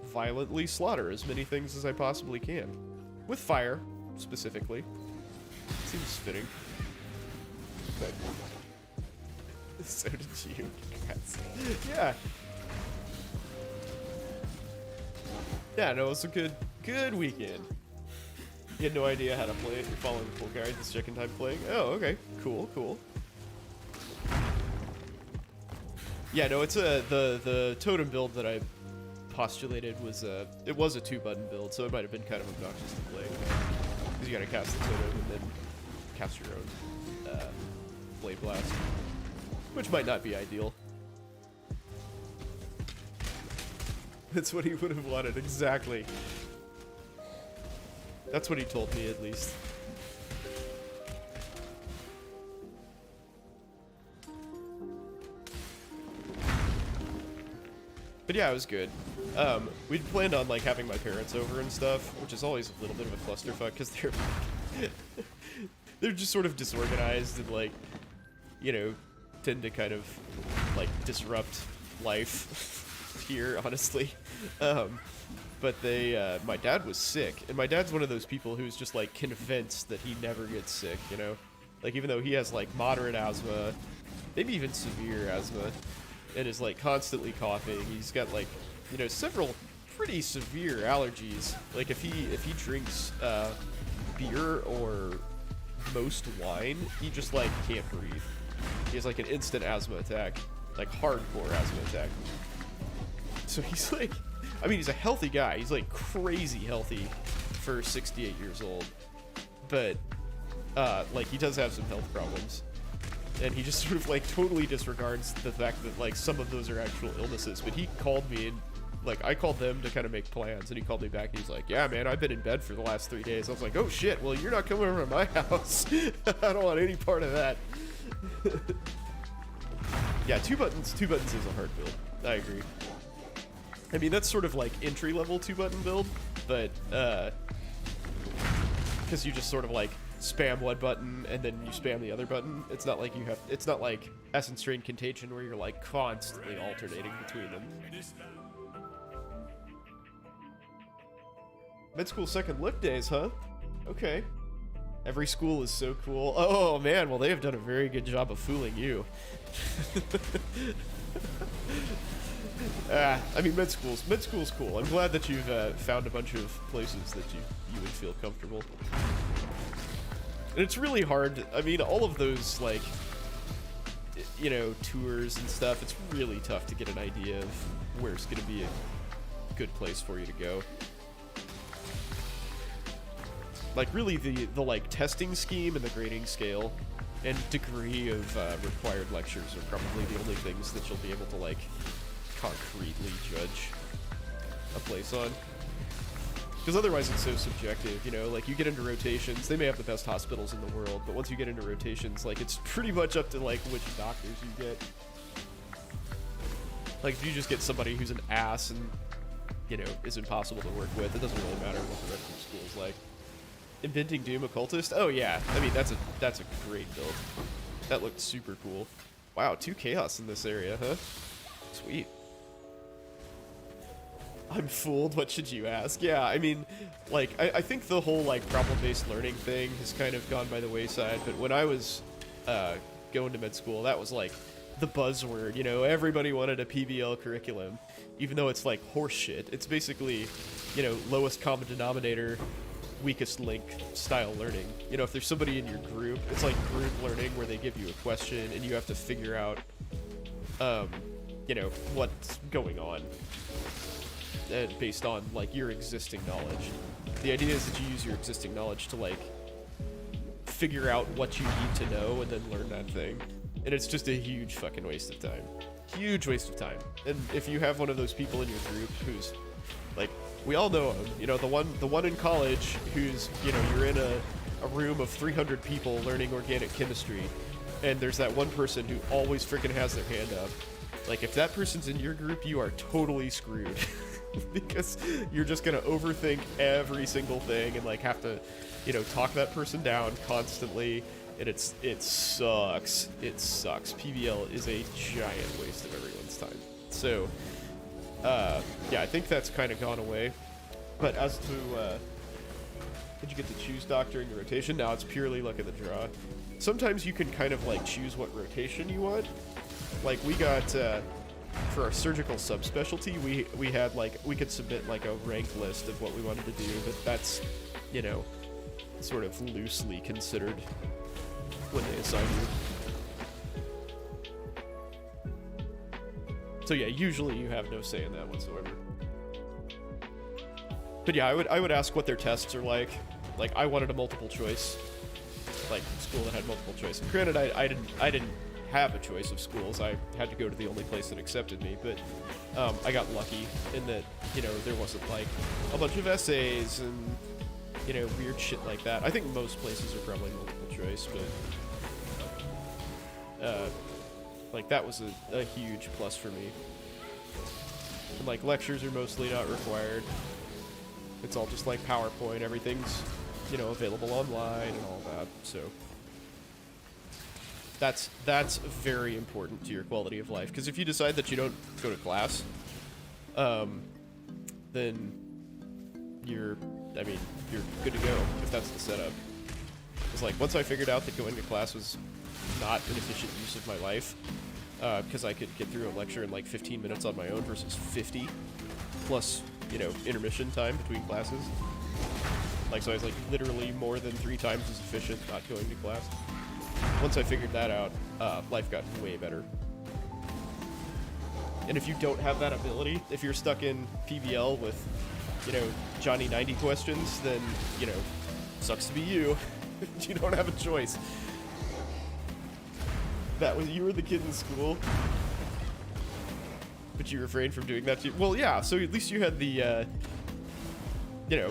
violently slaughter as many things as I possibly can. With fire, specifically. Seems fitting. But so did you. Congrats. Yeah. Yeah, no, it was a good weekend. You had no idea how to play it. You're following the full guide the second time playing. Oh, okay. Cool, cool. Yeah, no, it's the totem build that I postulated was it was a 2-button build, so it might have been kind of obnoxious to play. Because you gotta cast the totem and then cast your own blade blast, which might not be ideal. That's what he would have wanted, exactly. That's what he told me, at least. But yeah, it was good. We'd planned on like having my parents over and stuff, which is always a little bit of a clusterfuck because they're just sort of disorganized and like, you know, tend to kind of like disrupt life here, honestly. But my dad was sick, and my dad's one of those people who's just like convinced that he never gets sick, you know? Like even though he has like moderate asthma, maybe even severe asthma, and is like constantly coughing, he's got like, you know, several pretty severe allergies. Like if he drinks beer or most wine, he just like can't breathe. He has like an instant asthma attack, like hardcore asthma attack. So he's like, I mean, he's a healthy guy. He's like crazy healthy for 68 years old. But, like, he does have some health problems. And he just sort of like totally disregards the fact that like some of those are actual illnesses. But he called me and like I called them to kind of make plans. And he called me back and he's like, yeah, man, I've been in bed for the last 3 days. I was like, oh shit, well, you're not coming over to my house. I don't want any part of that. Yeah, two buttons is a hard build. I agree. I mean, that's sort of like entry-level 2-button build, but, because you just sort of like spam one button and then you spam the other button. It's not like it's not like Essence Drain Contagion where you're like constantly alternating between them. Mid-school second lift days, huh? Okay. Every school is so cool. Oh man, well they have done a very good job of fooling you. I mean, med school's cool. I'm glad that you've found a bunch of places that you would feel comfortable. And it's really hard. I mean, all of those, like, you know, tours and stuff, it's really tough to get an idea of where's going to be a good place for you to go. Like, really, the like, testing scheme and the grading scale and degree of required lectures are probably the only things that you'll be able to, like, concretely judge a place on. Because otherwise it's so subjective, you know, like you get into rotations, they may have the best hospitals in the world, but once you get into rotations, like it's pretty much up to like which doctors you get. Like if you just get somebody who's an ass and, you know, is impossible to work with, it doesn't really matter what the rest of the school's like. Inventing Doom Occultist? Oh yeah, I mean that's a great build. That looked super cool. Wow, 2 chaos in this area, huh? Sweet. I'm fooled, what should you ask? Yeah, I mean, like, I think the whole, like, problem-based learning thing has kind of gone by the wayside, but when I was going to med school, that was, like, the buzzword, you know? Everybody wanted a PBL curriculum, even though it's, like, horse shit. It's basically, you know, lowest common denominator, weakest link style learning. You know, if there's somebody in your group, it's like group learning where they give you a question and you have to figure out, you know, what's going on. Based on like your existing knowledge. The idea is that you use your existing knowledge to like figure out what you need to know and then learn that thing. And it's just a huge fucking waste of time. Huge waste of time. And if you have one of those people in your group who's like, we all know him, you know, the one in college who's, you know, you're in a room of 300 people learning organic chemistry, and there's that one person who always freaking has their hand up. Like, if that person's in your group, you are totally screwed. because you're just gonna overthink every single thing and like have to, you know, talk that person down constantly, and it sucks. It sucks. PBL is a giant waste of everyone's time. So, yeah, I think that's kind of gone away. But as to, did you get to choose doc during the rotation? Now it's purely luck of the draw. Sometimes you can kind of like choose what rotation you want. Like we got, for our surgical subspecialty, we had like, we could submit like a rank list of what we wanted to do, but that's, you know, sort of loosely considered when they assign you. So yeah, usually you have no say in that whatsoever. But yeah, I would ask what their tests are like. Like I wanted a multiple choice, like school that had multiple choice. And granted, I didn't have a choice of schools. I had to go to the only place that accepted me. But I got lucky in that, you know, there wasn't like a bunch of essays and, you know, weird shit like that. I think most places are probably multiple choice, but like that was a huge plus for me. And like lectures are mostly not required. It's all just like PowerPoint. Everything's, you know, available online and all that. So that's very important to your quality of life. Because if you decide that you don't go to class, then you're good to go if that's the setup. It's like once I figured out that going to class was not an efficient use of my life, because I could get through a lecture in like 15 minutes on my own versus 50, plus, you know, intermission time between classes. Like, so I was like literally more than 3 times as efficient not going to class. Once I figured that out, life got way better. And if you don't have that ability, if you're stuck in PBL with, you know, Johnny 90 questions, then, you know, sucks to be you. You don't have a choice. You were the kid in school, but you refrained from doing that to you. Well, yeah, so at least you had the, you know,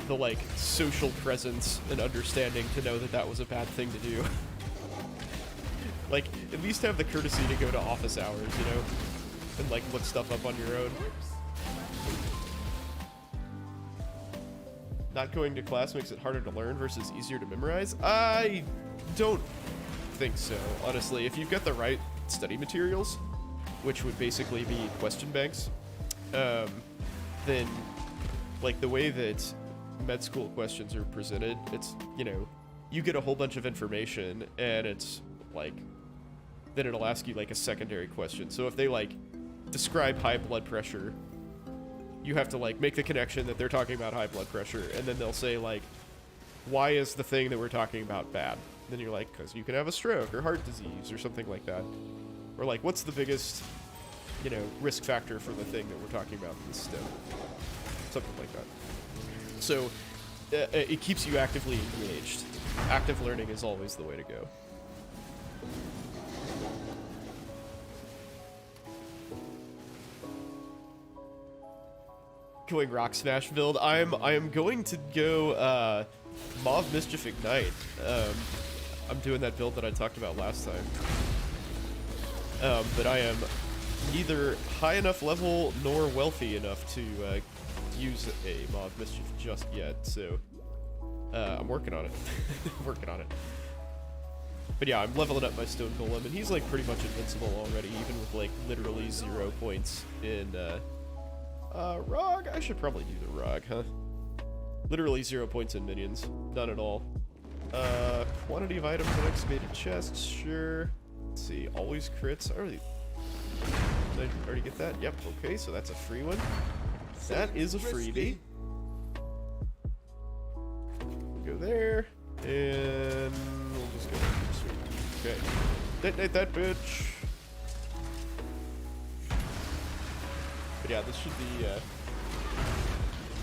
the like social presence and understanding to know that that was a bad thing to do. Like, at least have the courtesy to go to office hours, you know, and like look stuff up on your own. Not going to class makes it harder to learn versus easier to memorize? I don't think so, honestly. If you've got the right study materials, which would basically be question banks, then like the way that med school questions are presented, it's, you know, you get a whole bunch of information and it's like, then it'll ask you like a secondary question. So if they like describe high blood pressure, you have to like make the connection that they're talking about high blood pressure, and then they'll say like, why is the thing that we're talking about bad? Then you're like, because you can have a stroke or heart disease or something like that. Or like, what's the biggest, you know, risk factor for the thing that we're talking about in this STEM? Something like that. So it keeps you actively engaged. Active learning is always the way to go. Going Rock Smash build. I am going to go Mauve Mischief Ignite. I'm doing that build that I talked about last time. But I am neither high enough level nor wealthy enough to use a Mauve Mischief just yet, so I'm working on it. Working on it. But yeah, I'm leveling up my Stone Golem, and he's like pretty much invincible already, even with like literally 0 points in Rog? I should probably do the Rog, huh? Literally 0 points in minions. None at all. Quantity of items in excavated chests, sure. Let's see, always crits. Did I already get that? Yep, okay, so that's a free one. That is a freebie. We'll go there, and we'll just go there. Okay. Detonate that bitch. But yeah, this should be,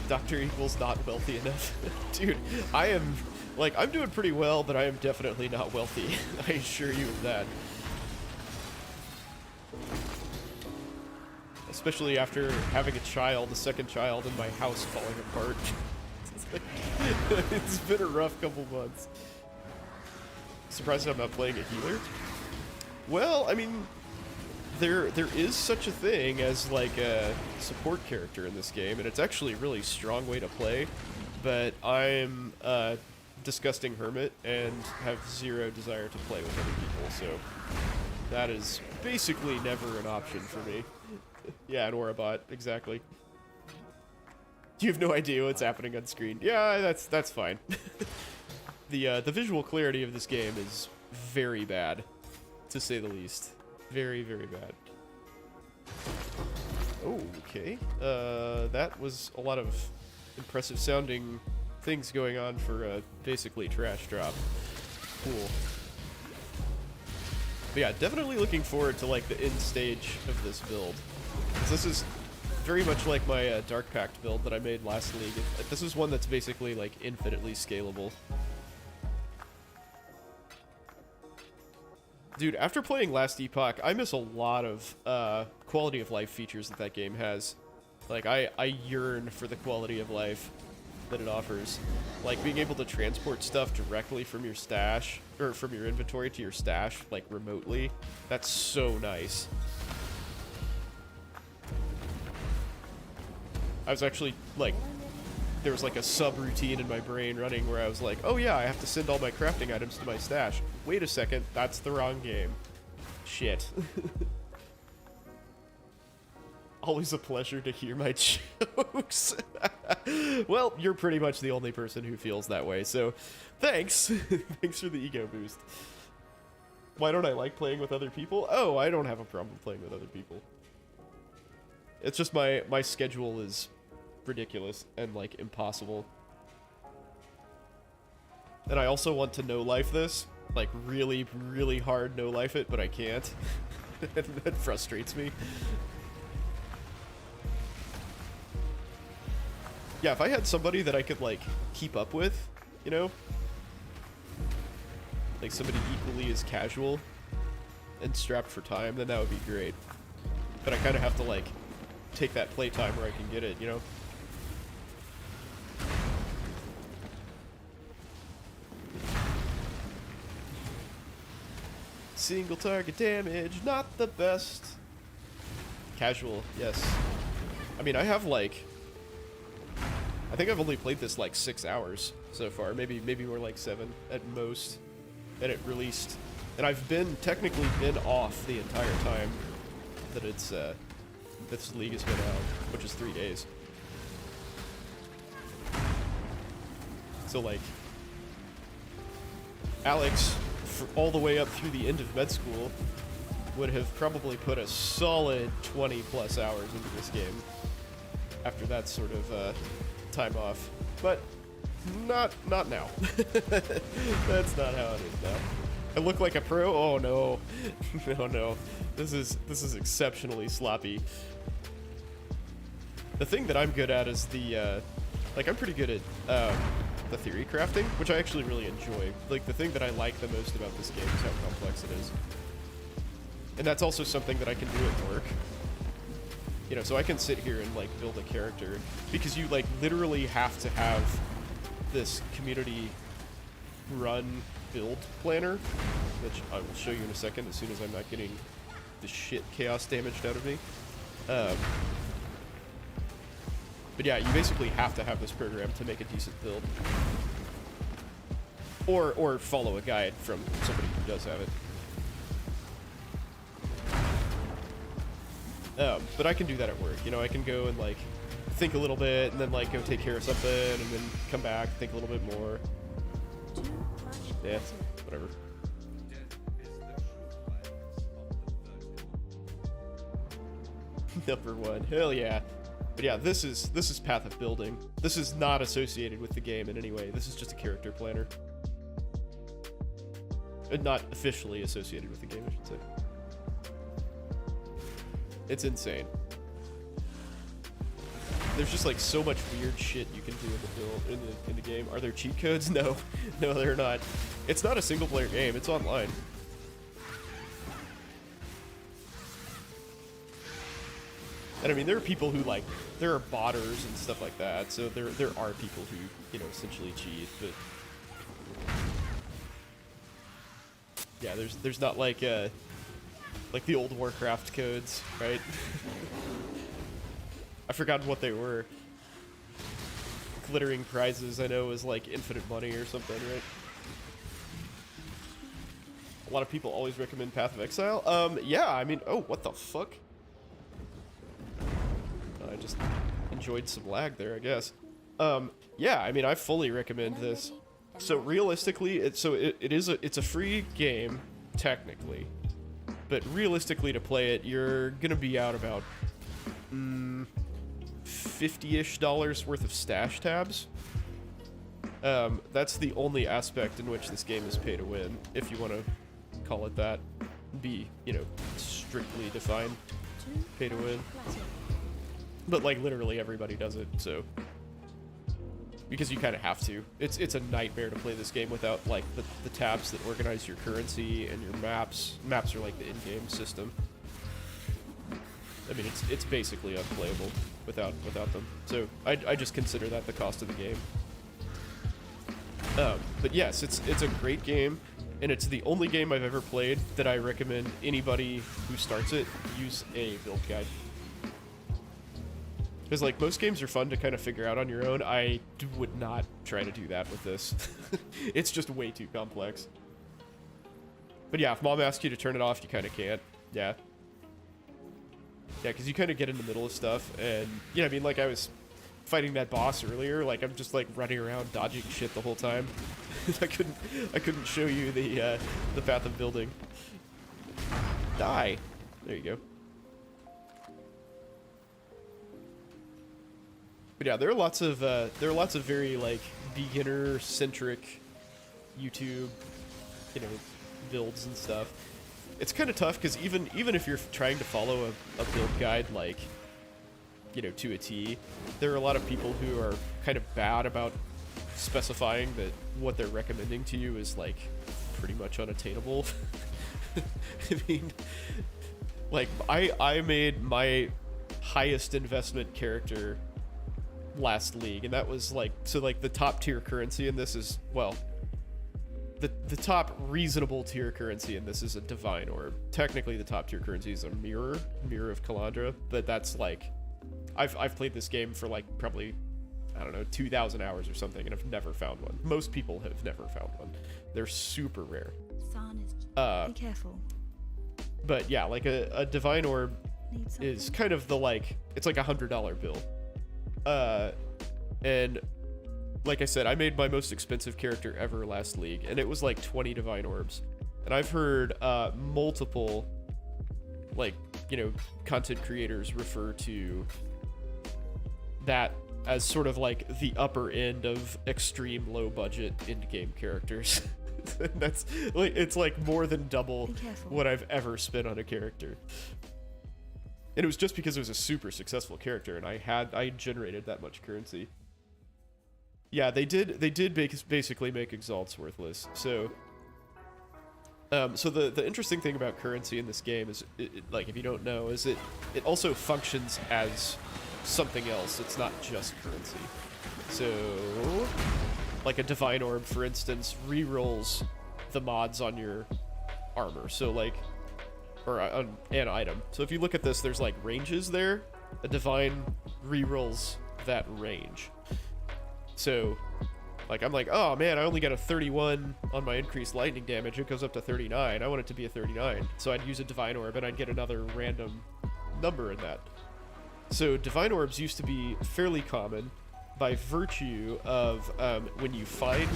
Doctor equals not wealthy enough. Dude, I am, like, I'm doing pretty well, but I am definitely not wealthy. I assure you of that. Especially after having a child, a second child, and my house falling apart. It's been a rough couple months. Surprised I'm not playing a healer? Well, I mean, there is such a thing as like a support character in this game, and it's actually a really strong way to play. But I'm a disgusting hermit and have zero desire to play with other people, so that is basically never an option for me. Yeah, an Aurabot, exactly. You have no idea what's happening on screen. Yeah, that's fine. The visual clarity of this game is very bad, to say the least. Very, very bad. Okay. That was a lot of impressive sounding things going on for a basically trash drop. Cool. But yeah, definitely looking forward to like the end stage of this build. 'Cause this is very much like my Dark Pact build that I made last league. This is one that's basically like infinitely scalable. Dude, after playing Last Epoch, I miss a lot of quality of life features that game has. Like, I yearn for the quality of life that it offers. Like, being able to transport stuff directly from your stash, or from your inventory to your stash, like, remotely. That's so nice. I was actually, like, there was like a subroutine in my brain running where I was like, oh yeah, I have to send all my crafting items to my stash. Wait a second, that's the wrong game. Shit. Always a pleasure to hear my jokes. Well, you're pretty much the only person who feels that way, so thanks. Thanks for the ego boost. Why don't I like playing with other people? Oh, I don't have a problem playing with other people. It's just my schedule is ridiculous and like impossible. And I also want to no life this, like really, really hard no life it, but I can't. That frustrates me. Yeah, if I had somebody that I could like keep up with, you know, like somebody equally as casual and strapped for time, then that would be great. But I kind of have to like take that playtime where I can get it, you know. Single target damage, not the best. Casual, yes. I mean, I have like, I think I've only played this like 6 hours so far, maybe more like 7 at most, and it released. And I've technically been off the entire time that this league has been out, which is 3 days. So like, Alex, all the way up through the end of med school, would have probably put a solid 20 plus hours into this game after that sort of time off. But not now. That's not how it is now. I look like a pro? Oh no. No. This is exceptionally sloppy. The thing that I'm good at is the like I'm pretty good at the theory crafting, which I actually really enjoy. Like the thing that I like the most about this game is how complex it is. And that's also something that I can do at work. You know, so I can sit here and like build a character because you like literally have to have this community run build planner, which I will show you in a second as soon as I'm not getting the shit chaos damaged out of me. But yeah, you basically have to have this program to make a decent build. Or follow a guide from somebody who does have it. But I can do that at work. You know, I can go and like think a little bit and then like go take care of something and then come back, think a little bit more. Yeah, whatever. Number 1, hell yeah. But yeah, this is Path of Building. This is not associated with the game in any way. This is just a character planner. Not officially associated with the game, I should say. It's insane. There's just like so much weird shit you can do in the game. Are there cheat codes? No, they're not. It's not a single player game. It's online. And I mean, there are people who like, there are botters and stuff like that. So there are people who, you know, essentially cheat. But yeah, there's not like Like the old Warcraft codes, right? I forgot what they were. Glittering prizes, I know, is like infinite money or something, right? A lot of people always recommend Path of Exile. Yeah, I mean, oh, what the fuck? I just enjoyed some lag there, I guess. Yeah, I mean, I fully recommend this. So realistically, it's a free game, technically. But realistically, to play it, you're gonna be out about $50-ish worth of stash tabs. That's the only aspect in which this game is pay to win, if you want to call it that. Be, you know, strictly defined pay to win. But like literally everybody does it, so because you kind of have to. It's a nightmare to play this game without like the tabs that organize your currency and your maps. Maps are like the in-game system. I mean, it's basically unplayable without them. So I just consider that the cost of the game. But yes, it's a great game, and it's the only game I've ever played that I recommend anybody who starts it use a build guide. Because like most games are fun to kind of figure out on your own. I would not try to do that with this. It's just way too complex. But yeah, if mom asks you to turn it off, you kind of can't. Yeah. Yeah, because you kind of get in the middle of stuff, and yeah, I mean, like I was fighting that boss earlier, like I'm just like running around dodging shit the whole time. I couldn't show you the path of building. Die. There you go. But yeah, there are lots of very like beginner centric YouTube, you know, builds and stuff. It's kind of tough because even if you're trying to follow a build guide like, you know, to a T, there are a lot of people who are kind of bad about specifying that what they're recommending to you is like pretty much unattainable. I mean, like I made my highest investment character last league, and that was like, so like the top tier currency in this is, well, the top reasonable tier currency in this is a divine orb. Technically the top tier currency is a mirror of Kalandra, but that's like, I've played this game for like probably, I don't know, 2,000 hours or something, and I've never found one. Most people have never found one. They're super rare. Be careful. But yeah, like a divine orb is kind of the like, it's like $100 bill. And like I said, I made my most expensive character ever last league, and it was like 20 divine orbs. And I've heard multiple, like, you know, content creators refer to that as sort of like the upper end of extreme low budget in-game characters. That's like, it's like more than double what I've ever spent on a character. And it was just because it was a super successful character, and I generated that much currency. Yeah, they did basically make exalts worthless. So, so the interesting thing about currency in this game is, like, if you don't know, is it also functions as something else. It's not just currency. So, like a divine orb, for instance, rerolls the mods on your armor. So like, or on an item. So if you look at this, there's like ranges there. A divine rerolls that range. So, like, I'm like, oh man, I only got a 31 on my increased lightning damage. It goes up to 39. I want it to be a 39. So I'd use a divine orb, and I'd get another random number in that. So divine orbs used to be fairly common by virtue of when you find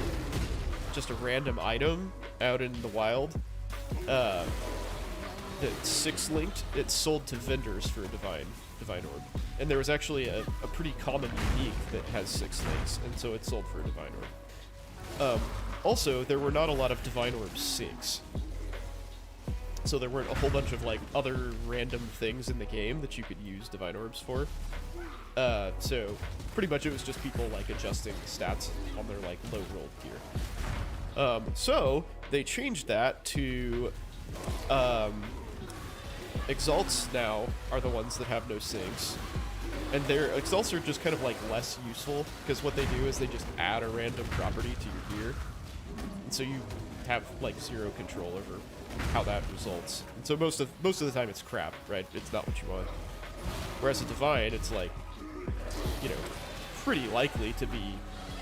just a random item out in the wild, that's 6-linked, it's sold to vendors for a divine orb. And there was actually a pretty common unique that has 6 links, and so it's sold for a divine orb. Also, there were not a lot of divine orb sinks. So there weren't a whole bunch of like other random things in the game that you could use divine orbs for. So pretty much it was just people like adjusting the stats on their like low roll tier. So they changed that to exalts now are the ones that have no sinks. And their exalts are just kind of like less useful, because what they do is they just add a random property to your gear. And so you have like zero control over how that results. And so most of the time it's crap, right? It's not what you want. Whereas a divine, it's like, you know, pretty likely to be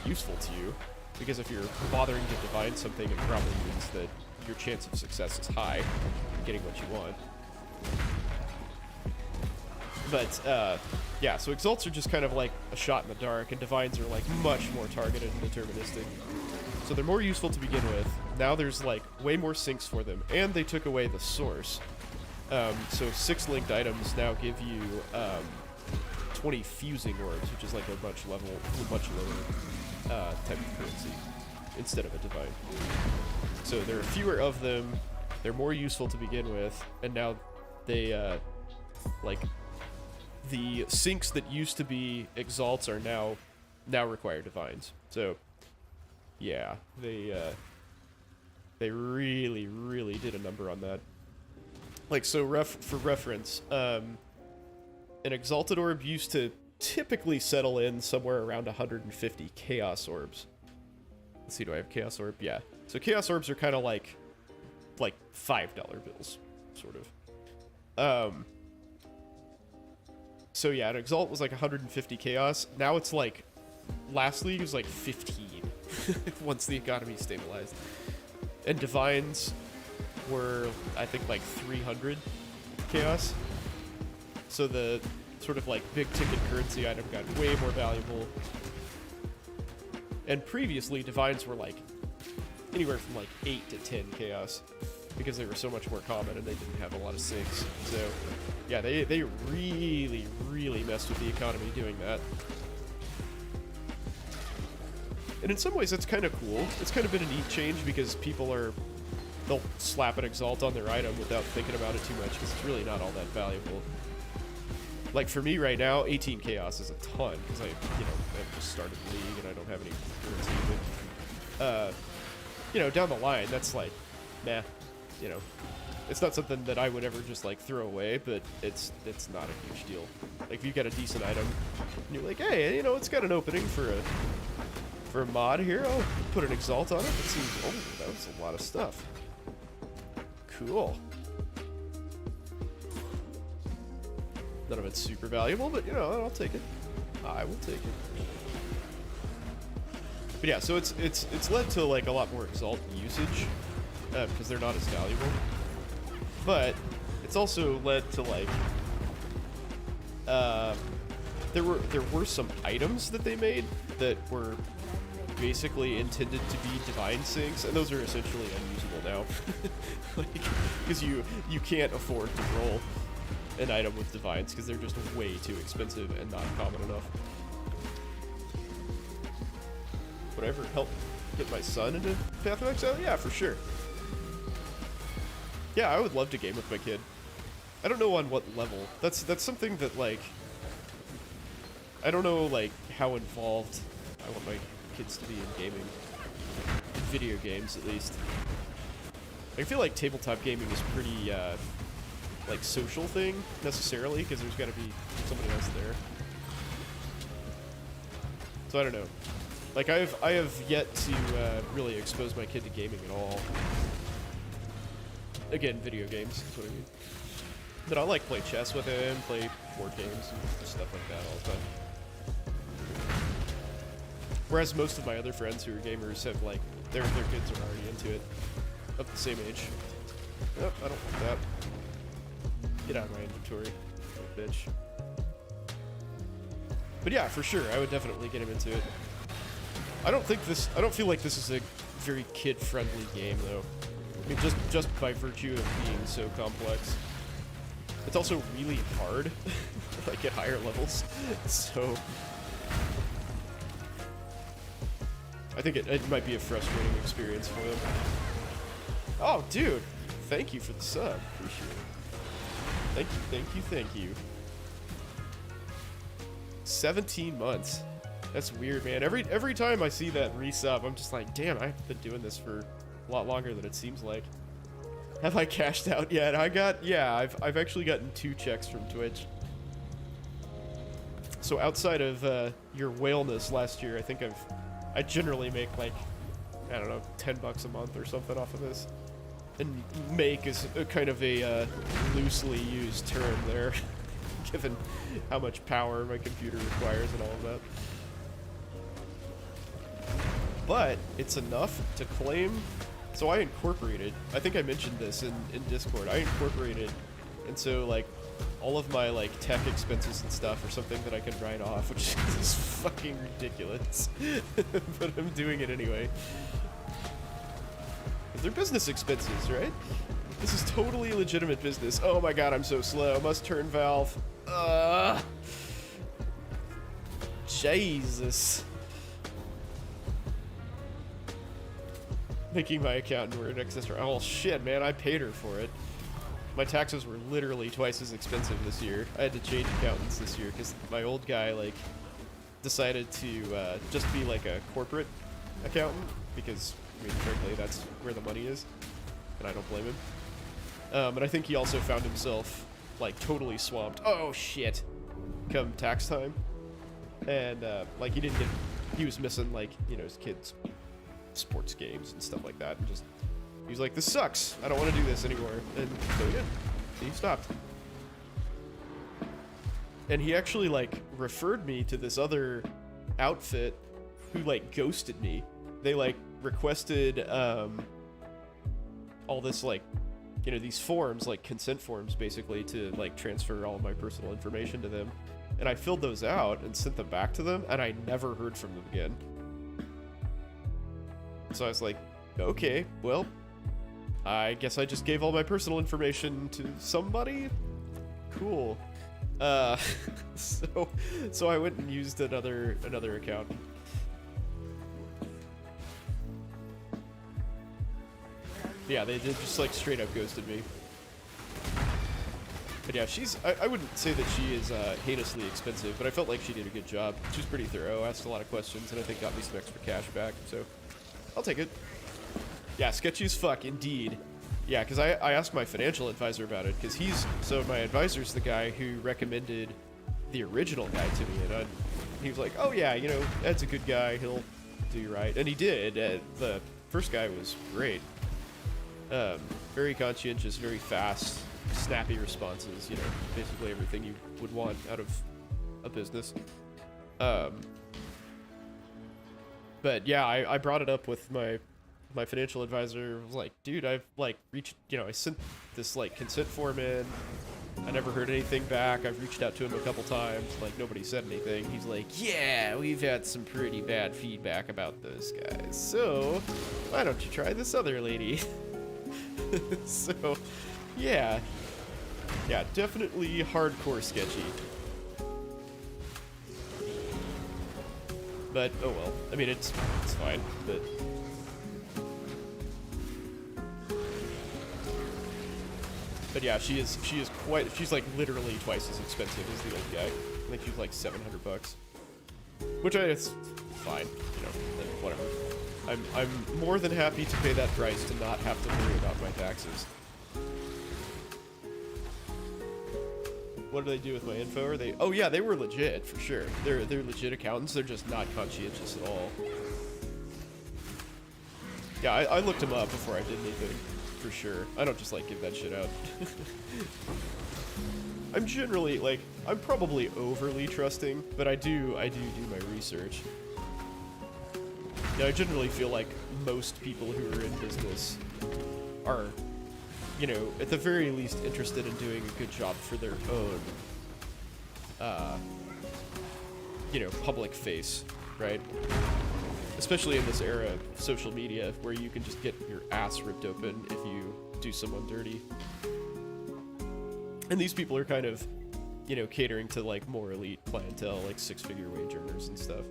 useful to you, because if you're bothering to divine something, it probably means that your chance of success is high in getting what you want. But yeah, so exalts are just kind of like a shot in the dark, and divines are like much more targeted and deterministic. So they're more useful to begin with. Now there's like way more syncs for them, and they took away the source. So 6 linked items now give you 20 fusing orbs, which is like a much lower type of currency instead of a divine. So there are fewer of them. They're more useful to begin with, and now they like the syncs that used to be exalts are now require divines. So yeah, they really did a number on that. Like, so for reference, an exalted orb used to typically settle in somewhere around 150 chaos orbs. Let's see, do I have chaos orb? Yeah. So chaos orbs are kind of like $5 bills, sort of. So yeah, an exalt was like 150 chaos. Now it's like, last league was like 15 once the economy stabilized. And divines were, I think, like 300 chaos. So the sort of like big ticket currency item got way more valuable. And previously, divines were like anywhere from like 8 to 10 chaos, because they were so much more common and they didn't have a lot of sinks. So yeah, they really messed with the economy doing that. And in some ways that's kind of cool. It's kind of been a neat change, because they'll slap an exalt on their item without thinking about it too much, because it's really not all that valuable. Like for me right now, 18 chaos is a ton, because I've just started the league and I don't have any currency. But down the line, that's like, nah, it's not something that I would ever just like throw away, but it's not a huge deal. Like if you get a decent item, and you're like, hey, it's got an opening for a mod here, I'll put an exalt on it. It seems, oh, that was a lot of stuff. Cool. None of it's super valuable, but I'll take it. I will take it. But yeah, so it's led to like a lot more exalt usage, because they're not as valuable. But it's also led to like there were some items that they made that were basically intended to be divine sinks, and those are essentially unusable now. Because you can't afford to roll an item with divines, because they're just way too expensive and not common enough. Would I ever help get my son into Path of Exile? Yeah, for sure. Yeah, I would love to game with my kid. I don't know on what level. That's something that, like, I don't know, like, how involved I want my kids to be in gaming. In video games, at least. I feel like tabletop gaming is pretty, like, social thing, necessarily, because there's gotta be somebody else there. So I don't know. Like, I have yet to really expose my kid to gaming at all. Again, video games, is what I mean. But I like play chess with him, play board games, and stuff like that all the time. Whereas most of my other friends who are gamers have, like, their kids are already into it, of the same age. Nope, I don't want that. Get out of my inventory, little bitch. But yeah, for sure, I would definitely get him into it. I don't feel like this is a very kid-friendly game, though. I mean, just by virtue of being so complex. It's also really hard, like at higher levels, so I think it might be a frustrating experience for them. Oh, dude, thank you for the sub. Appreciate it. Thank you. 17 months. That's weird, man. Every time I see that resub, I'm just like, damn, I've been doing this for a lot longer than it seems like. Have I cashed out yet? I've actually gotten 2 checks from Twitch. So outside of your whaleness last year, I think I generally make like, I don't know, $10 a month or something off of this. And make is a kind of a loosely used term there, given how much power my computer requires and all of that. But it's enough to claim. So I incorporated, I think I mentioned this in Discord, I incorporated, and so like all of my like tech expenses and stuff are something that I can write off, which is fucking ridiculous. But I'm doing it anyway. They're business expenses, right? This is totally legitimate business. Oh my god, I'm so slow. Must turn valve. Jesus. Making my accountant wear an accessory. Oh shit, man, I paid her for it. My taxes were literally twice as expensive this year. I had to change accountants this year because my old guy like decided to just be like a corporate accountant because, I mean, frankly, that's where the money is, and I don't blame him. And I think he also found himself like totally swamped. Oh shit! Come tax time, and like he was missing like, you know, his kids' sports games and stuff like that, and just he was like, this sucks, I don't want to do this anymore, and so he did. He stopped. And he actually like referred me to this other outfit who like ghosted me. They like requested all this like, you know, these forms, like consent forms basically, to like transfer all of my personal information to them, and I filled those out and sent them back to them, and I never heard from them again. So I was like, okay, well, I guess I just gave all my personal information to somebody? Cool. So I went and used another account. Yeah, they did just like straight up ghosted me. But yeah, I wouldn't say that she is heinously expensive, but I felt like she did a good job. She was pretty thorough, asked a lot of questions, and I think got me some extra cash back, so I'll take it. Yeah, sketchy as fuck, indeed. Yeah, because I asked my financial advisor about it, because so my advisor's the guy who recommended the original guy to me, and he was like, oh yeah, you know, Ed's a good guy, he'll do you right. And he did. The first guy was great. Very conscientious, very fast, snappy responses, you know, basically everything you would want out of a business. But yeah, I brought it up with my financial advisor. Was like, dude, I've like reached, you know, I sent this like consent form in, I never heard anything back. I've reached out to him a couple times, like nobody said anything. He's like, yeah, we've had some pretty bad feedback about those guys, so why don't you try this other lady? So yeah, definitely hardcore sketchy. But oh well, I mean, it's fine. But yeah, she's like literally twice as expensive as the old guy. I think she's like $700, which it's fine, you know, whatever. I'm more than happy to pay that price to not have to worry about my taxes. What do they do with my info? Are they? Oh yeah, they were legit for sure. They're legit accountants. They're just not conscientious at all. Yeah, I looked them up before I did anything, for sure. I don't just like give that shit out. I'm generally like, I'm probably overly trusting, but I do my research. Yeah, I generally feel like most people who are in business are, you know, at the very least interested in doing a good job for their own, you know, public face, right? Especially in this era of social media where you can just get your ass ripped open if you do someone dirty. And these people are kind of, you know, catering to like more elite clientele, like six-figure wage earners and stuff.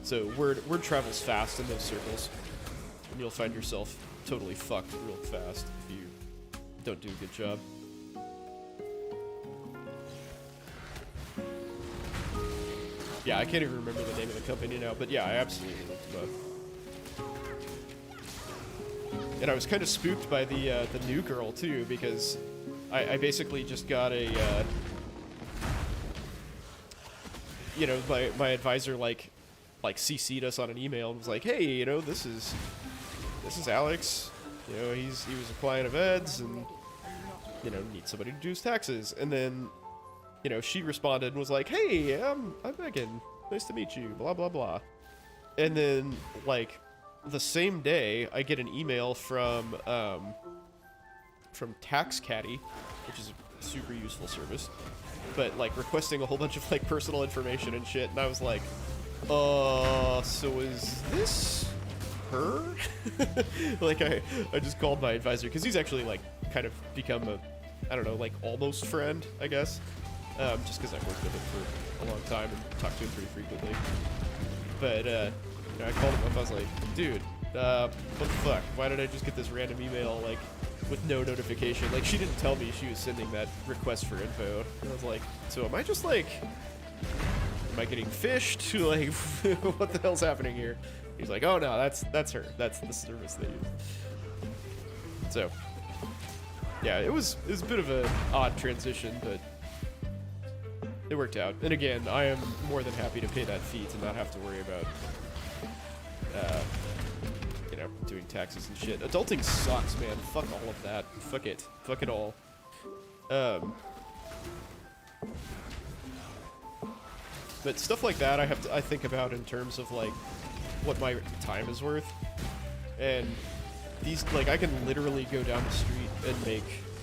So word travels fast in those circles, and you'll find yourself totally fucked real fast if you don't do a good job. Yeah, I can't even remember the name of the company now, but yeah, I absolutely looked them up. And I was kind of spooked by the new girl too, because I basically just got a, you know, my advisor like CC'd us on an email and was like, hey, you know, this is Alex. You know, he was a client of Ed's, and you know, needs somebody to do his taxes. And then, you know, she responded and was like, "Hey, I'm Megan. Nice to meet you. Blah blah blah." And then, like, the same day, I get an email from Tax Caddy, which is a super useful service, but like requesting a whole bunch of like personal information and shit. And I was like, so is this her? Like, I just called my advisor, because he's actually like kind of become a, I don't know, like almost friend, I guess, just because I've worked with him for a long time and talked to him pretty frequently. But you know, I called him up. I was like, dude, what the fuck? Why did I just get this random email like with no notification? Like, she didn't tell me she was sending that request for info. And I was like, so am I just like, am I getting fished? Like, what the hell's happening here? He's like, oh no, that's her. That's the service they use. So, yeah, it was a bit of an odd transition, but it worked out. And again, I am more than happy to pay that fee to not have to worry about, you know, doing taxes and shit. Adulting sucks, man. Fuck all of that. Fuck it. Fuck it all. But stuff like that, I think about in terms of like what my time is worth. And these, like, I can literally go down the street and make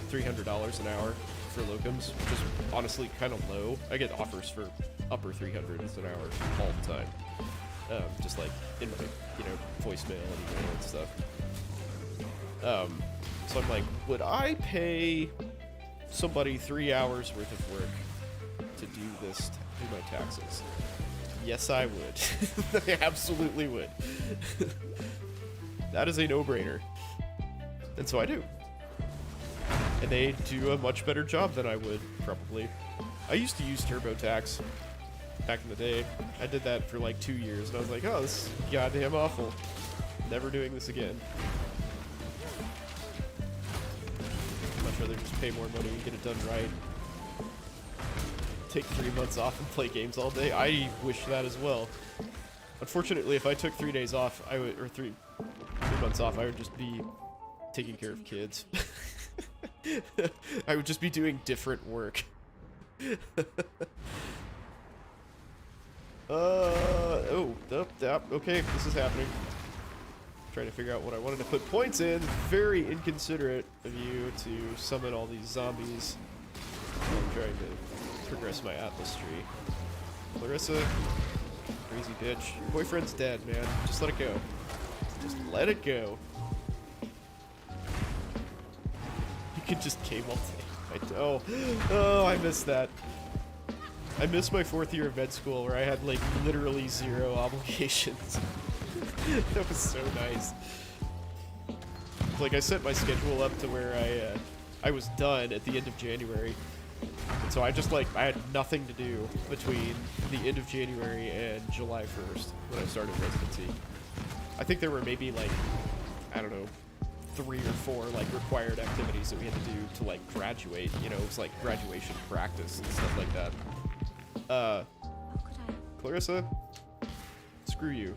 $300 an hour for locums, which is honestly kind of low. I get offers for upper 300s an hour all the time. Just like in my, you know, voicemail and email and stuff. So I'm like, would I pay somebody 3 hours worth of work to do this, do my taxes? Yes, I would. I absolutely would. That is a no-brainer. And so I do. And they do a much better job than I would, probably. I used to use TurboTax back in the day. I did that for like 2 years, and I was like, oh, this is goddamn awful. Never doing this again. I'd much rather just pay more money and get it done right. Take 3 months off and play games all day. I wish that as well. Unfortunately, if I took 3 days off, I would, or 3 months off, I would just be taking care of kids. I would just be doing different work. Okay, this is happening. Trying to figure out what I wanted to put points in. Very inconsiderate of you to summon all these zombies. I'm trying to progress my Atlas tree. Clarissa, crazy bitch. Your boyfriend's dead, man. Just let it go. Just let it go. You can just game all day. Oh, I missed that. I missed my 4th year of med school where I had like literally 0 obligations. That was so nice. Like, I set my schedule up to where I was done at the end of January. And so I just like, I had nothing to do between the end of January and July 1st when I started residency. I think there were maybe like, I don't know, 3 or 4 like required activities that we had to do to like graduate. You know, it was like graduation practice and stuff like that. Clarissa, screw you.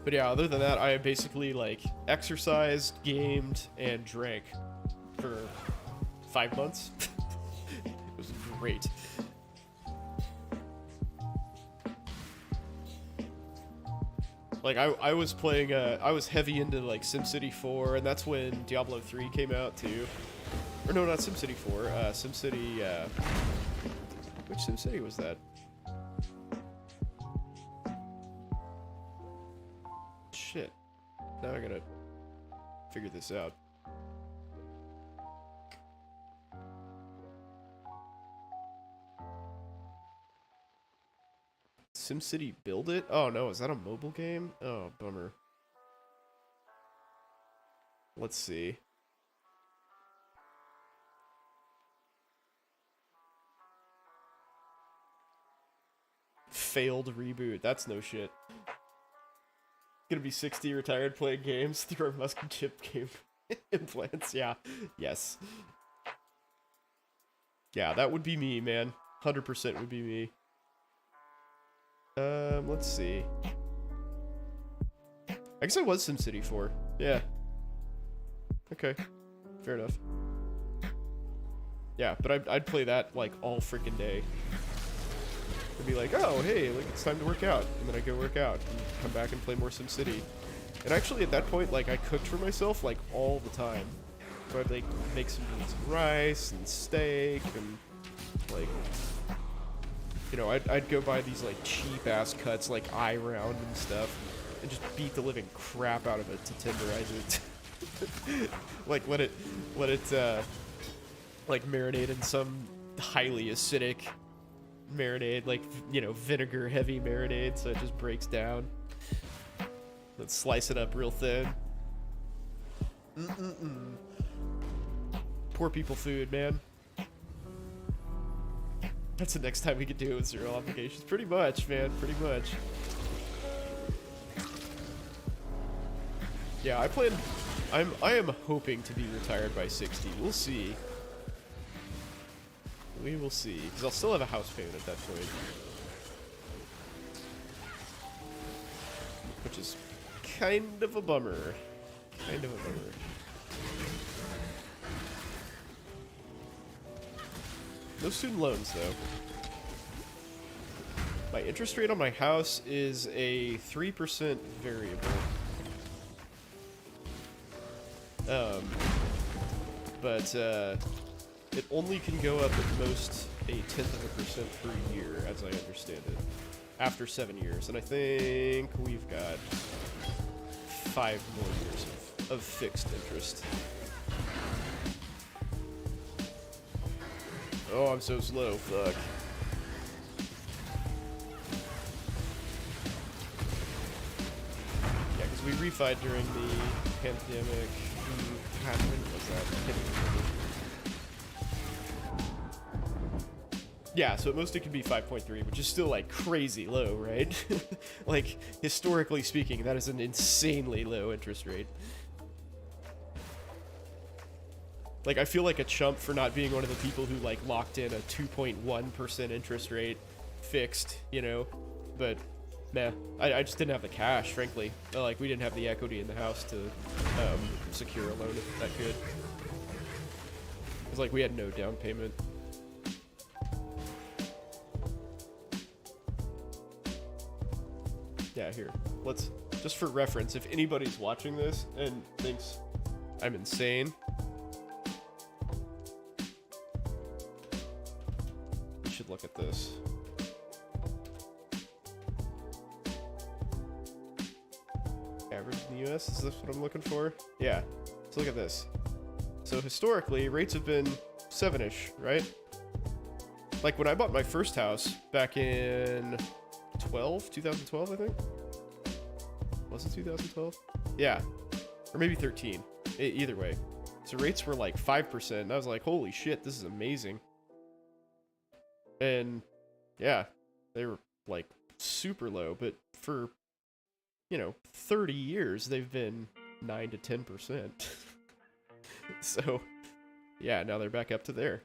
But yeah, other than that, I basically like exercised, gamed, and drank for 5 months. It was great. Like, I was playing, I was heavy into, like, SimCity 4, and that's when Diablo 3 came out, too. Or no, not SimCity 4, SimCity, which SimCity was that? Shit. Now I gotta figure this out. SimCity Build It? Oh no, is that a mobile game? Oh, bummer. Let's see. Failed reboot. That's no shit. Gonna be 60 retired playing games through our musket chip game implants. Yeah. Yes. Yeah, that would be me, man. 100% would be me. Let's see. I guess I was SimCity 4. Yeah. Okay. Fair enough. Yeah, but I'd play that, like, all freaking day. I'd be like, oh, hey, like, it's time to work out. And then I'd go work out and come back and play more SimCity. And actually, at that point, like, I cooked for myself, like, all the time. So I'd, like, make some rice and steak and, like, you know, I'd go buy these, like, cheap-ass cuts, like, eye round and stuff, and just beat the living crap out of it to tenderize it. Like, let it, like, marinate in some highly acidic marinade, like, you know, vinegar-heavy marinade, so it just breaks down. Then slice it up real thin. Poor people food, man. That's the next time we could do it with zero obligations. Pretty much, man. Pretty much. Yeah, I am hoping to be retired by 60. We'll see. We will see. Because I'll still have a house payment at that point. Which is kind of a bummer. Kind of a bummer. No student loans, though. My interest rate on my house is a 3% variable. But it only can go up at most a 0.1% per year, as I understand it, after 7 years. And I think we've got 5 more years of fixed interest. Oh, I'm so slow. Fuck. Yeah, because we refied during the pandemic. God, when was that? I can't remember. Yeah, so at most it could be 5.3, which is still, like, crazy low, right? Like, historically speaking, that is an insanely low interest rate. Like, I feel like a chump for not being one of the people who, like, locked in a 2.1% interest rate fixed, you know? But, nah, I just didn't have the cash, frankly. Like, we didn't have the equity in the house to secure a loan that good. It was like we had no down payment. Yeah, here. Let's, just for reference, if anybody's watching this and thinks I'm insane, you should look at this. Average in the US, is this what I'm looking for? Yeah, so look at this. So historically, rates have been 7-ish, right? Like when I bought my first house back in 2012, I think? Was it 2012? Yeah, or maybe 13, either way. So rates were like 5%, and I was like, holy shit, this is amazing. And yeah, they were like super low, but for, you know, 30 years, they've been 9 to 10%. So, yeah, now they're back up to there.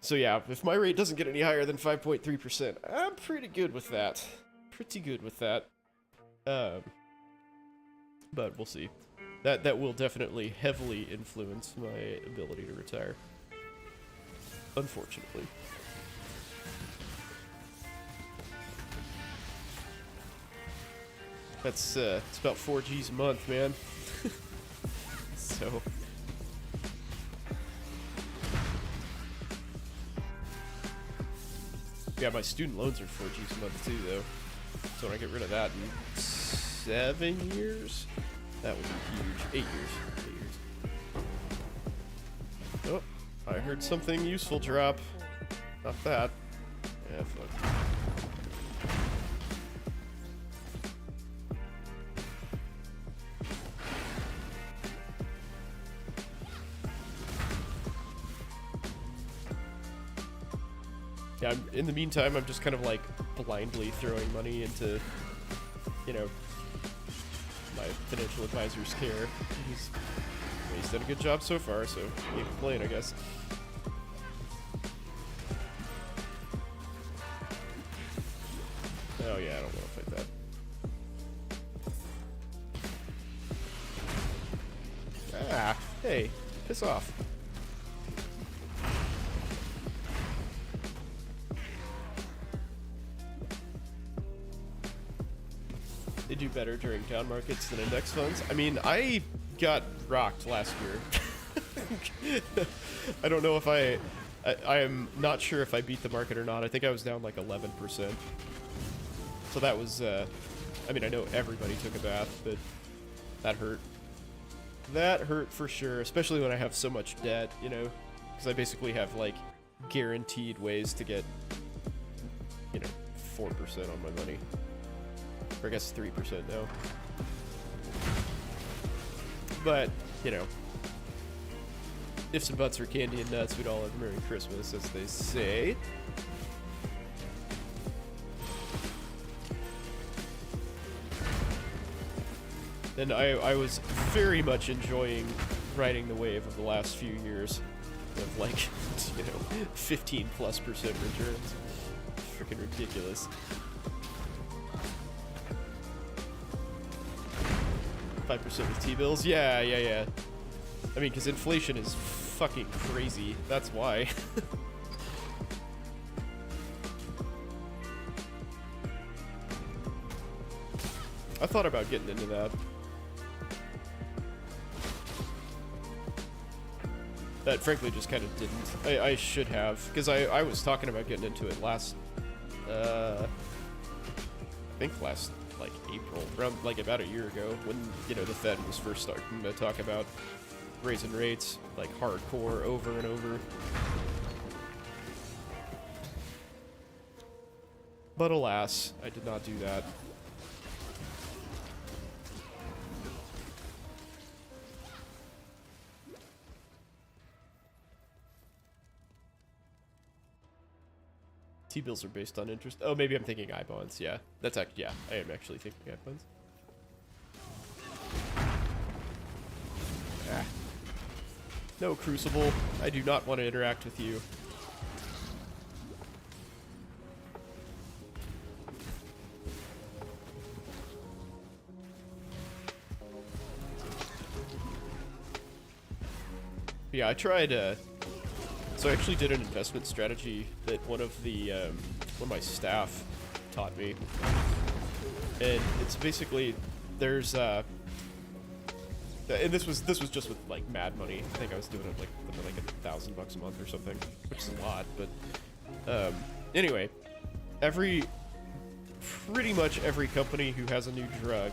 So yeah, if my rate doesn't get any higher than 5.3%, I'm pretty good with that. Pretty good with that. But we'll see. That will definitely heavily influence my ability to retire. Unfortunately. That's it's about 4 G's a month, man. So yeah, my student loans are 4 G's a month too, though. So when I get rid of that in 7 years, that would be huge. 8 years. 8 years. Oh, I heard something useful drop. Not that. Yeah, fuck. Yeah, in the meantime, I'm just kind of like blindly throwing money into, you know, my financial advisor's care. He's done a good job so far, so can't complain, I guess. Oh yeah, I don't want to fight that. Ah, hey, piss off. They do better during down markets than index funds. I mean, I got rocked last year. I don't know if I am not sure if I beat the market or not. I think I was down like 11%. So that was, I mean, I know everybody took a bath, but that hurt. That hurt for sure, especially when I have so much debt, you know, because I basically have like guaranteed ways to get, you know, 4% on my money. Or I guess 3% now. But, you know, ifs and buts are candy and nuts, we'd all have a Merry Christmas, as they say. And I was very much enjoying riding the wave of the last few years of like, you know, 15+% returns. Freaking ridiculous. 5% with T-bills? Yeah. I mean, because inflation is fucking crazy. That's why. I thought about getting into that. That frankly just kind of didn't. I should have, because I was talking about getting into it last, I think last, like, April, around, like, about a year ago, when, you know, the Fed was first starting to talk about raising rates, like, hardcore over and over. But alas, I did not do that. T-bills are based on interest. Oh, maybe I'm thinking I-bonds. Yeah, that's actually, yeah, I am actually thinking I-bonds. Ah. No, Crucible. I do not want to interact with you. Yeah, I tried, so I actually did an investment strategy that one of my staff taught me. And it's basically, there's, and this was just with, like, mad money. I think I was doing it, like, something like $1,000 a month or something, which is a lot, but, anyway, pretty much every company who has a new drug,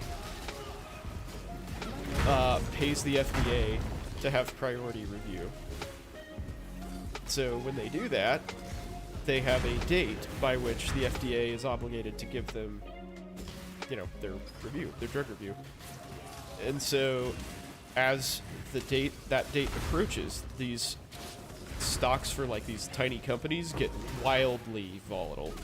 pays the FDA to have priority review. So when they do that, they have a date by which the FDA is obligated to give them, you know, their review, their drug review. And so as that date approaches, these stocks for like these tiny companies get wildly volatile.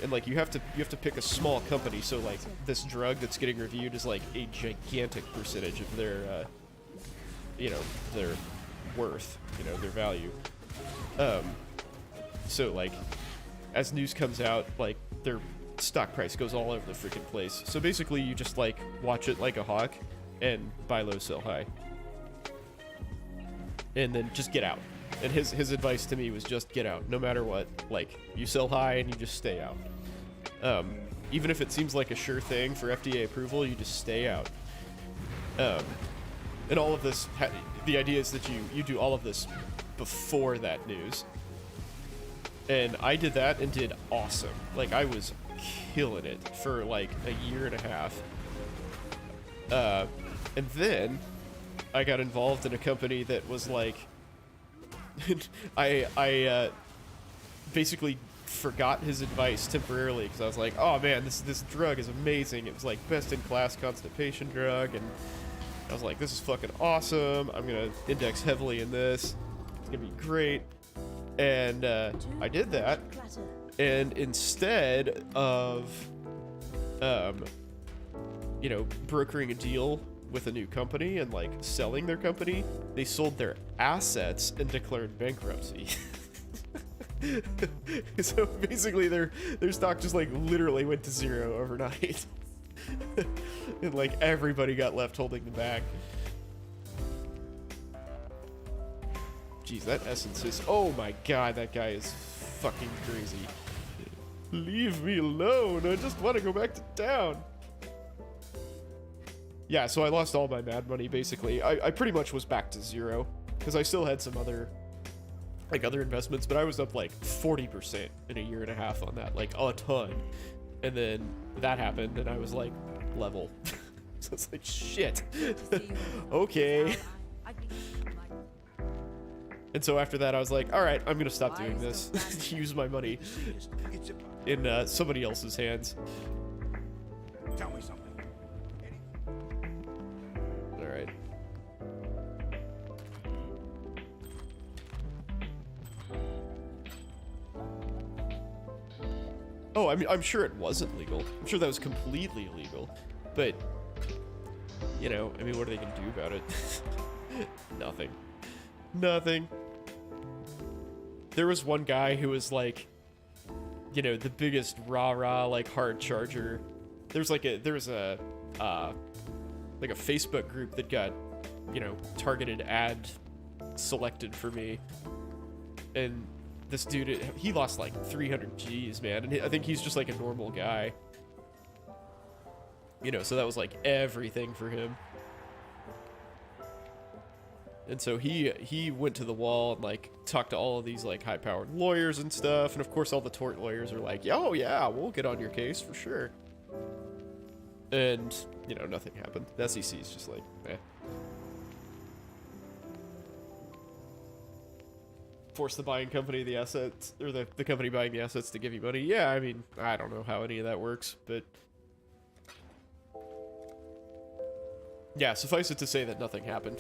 And like you have to pick a small company, so like this drug that's getting reviewed is like a gigantic percentage of their you know, their worth, you know, their value. So like, as news comes out, like, their stock price goes all over the freaking place. So basically, you just, like, watch it like a hawk, and buy low, sell high. And then just get out. And his advice to me was just get out, no matter what. Like, you sell high and you just stay out. Even if it seems like a sure thing for FDA approval, you just stay out. And all of this, the idea is that you do all of this before that news. And I did that and did awesome. Like, I was killing it for like a year and a half. And then I got involved in a company that was like, I basically forgot his advice temporarily because I was like, oh man, this drug is amazing. It was like best in class constipation drug, and I was like, this is fucking awesome. I'm gonna index heavily in this. It's gonna be great. And I did that, and instead of, you know, brokering a deal with a new company and like selling their company, they sold their assets and declared bankruptcy. So basically their stock just like literally went to zero overnight. And like everybody got left holding the bag. Jeez, that essence is, oh my god, that guy is fucking crazy. Leave me alone, I just want to go back to town. Yeah, so I lost all my mad money basically. I pretty much was back to zero because I still had some other investments, but I was up like 40% in a year and a half on that, like a ton. And then that happened and I was like level. So it's like shit. Okay. And so after that I was like, all right, I'm gonna stop doing this. Use my money in somebody else's hands. Tell me something. All right. Oh, I mean, I'm sure it wasn't legal. I'm sure that was completely illegal. But, you know, I mean, what are they gonna do about it? Nothing. Nothing. There was one guy who was like, you know, the biggest rah-rah, like, hard charger. There was a Facebook group that got, you know, targeted ad selected for me. And this dude, he lost like 300 G's, man. And I think he's just like a normal guy. You know, so that was like everything for him. And so he went to the wall and like talked to all of these like high-powered lawyers and stuff. And of course all the tort lawyers are like, oh yeah, we'll get on your case for sure. And, you know, nothing happened. The SEC is just like, eh. Force the buying company the assets, or the company buying the assets to give you money. Yeah, I mean, I don't know how any of that works, but yeah, suffice it to say that nothing happened.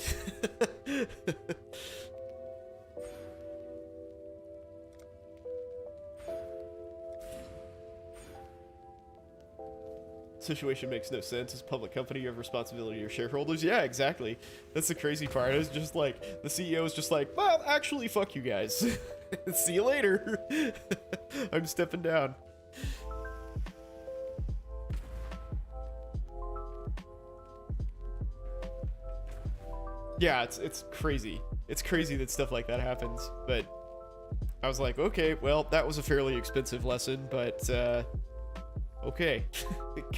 Situation makes no sense. As a public company, you have responsibility to your shareholders. Yeah, exactly. That's the crazy part. It was just like, the CEO is just like, well, actually, fuck you guys. See you later. I'm stepping down. Yeah, it's crazy. It's crazy that stuff like that happens. But I was like, okay, well, that was a fairly expensive lesson, but okay.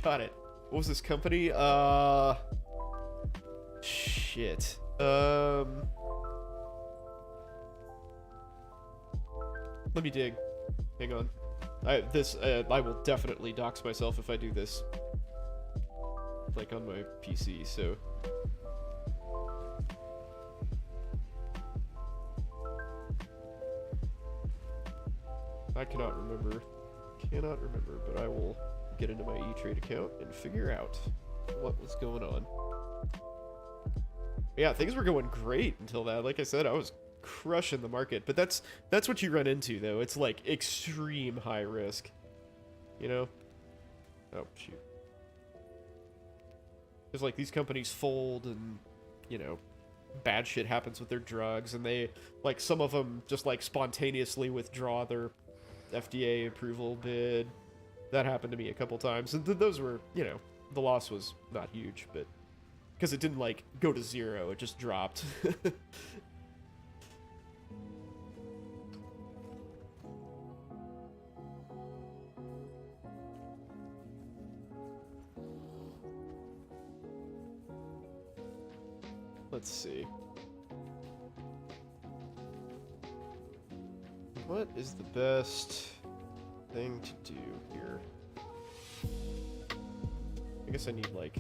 Got it. What was this company? Shit. Let me dig. Hang on. I will definitely dox myself if I do this. Like on my PC, so. I cannot remember, but I will get into my E-Trade account and figure out what was going on. Yeah, things were going great until that. Like I said, I was crushing the market, but that's what you run into, though. It's like extreme high risk, you know? Oh, shoot. There's like these companies fold and, you know, bad shit happens with their drugs, and they, like, some of them just like spontaneously withdraw their FDA approval bid. That happened to me a couple times, and those were, you know, the loss was not huge, but because it didn't like go to zero, it just dropped. Let's see. What is the best thing to do here? I guess I need, like,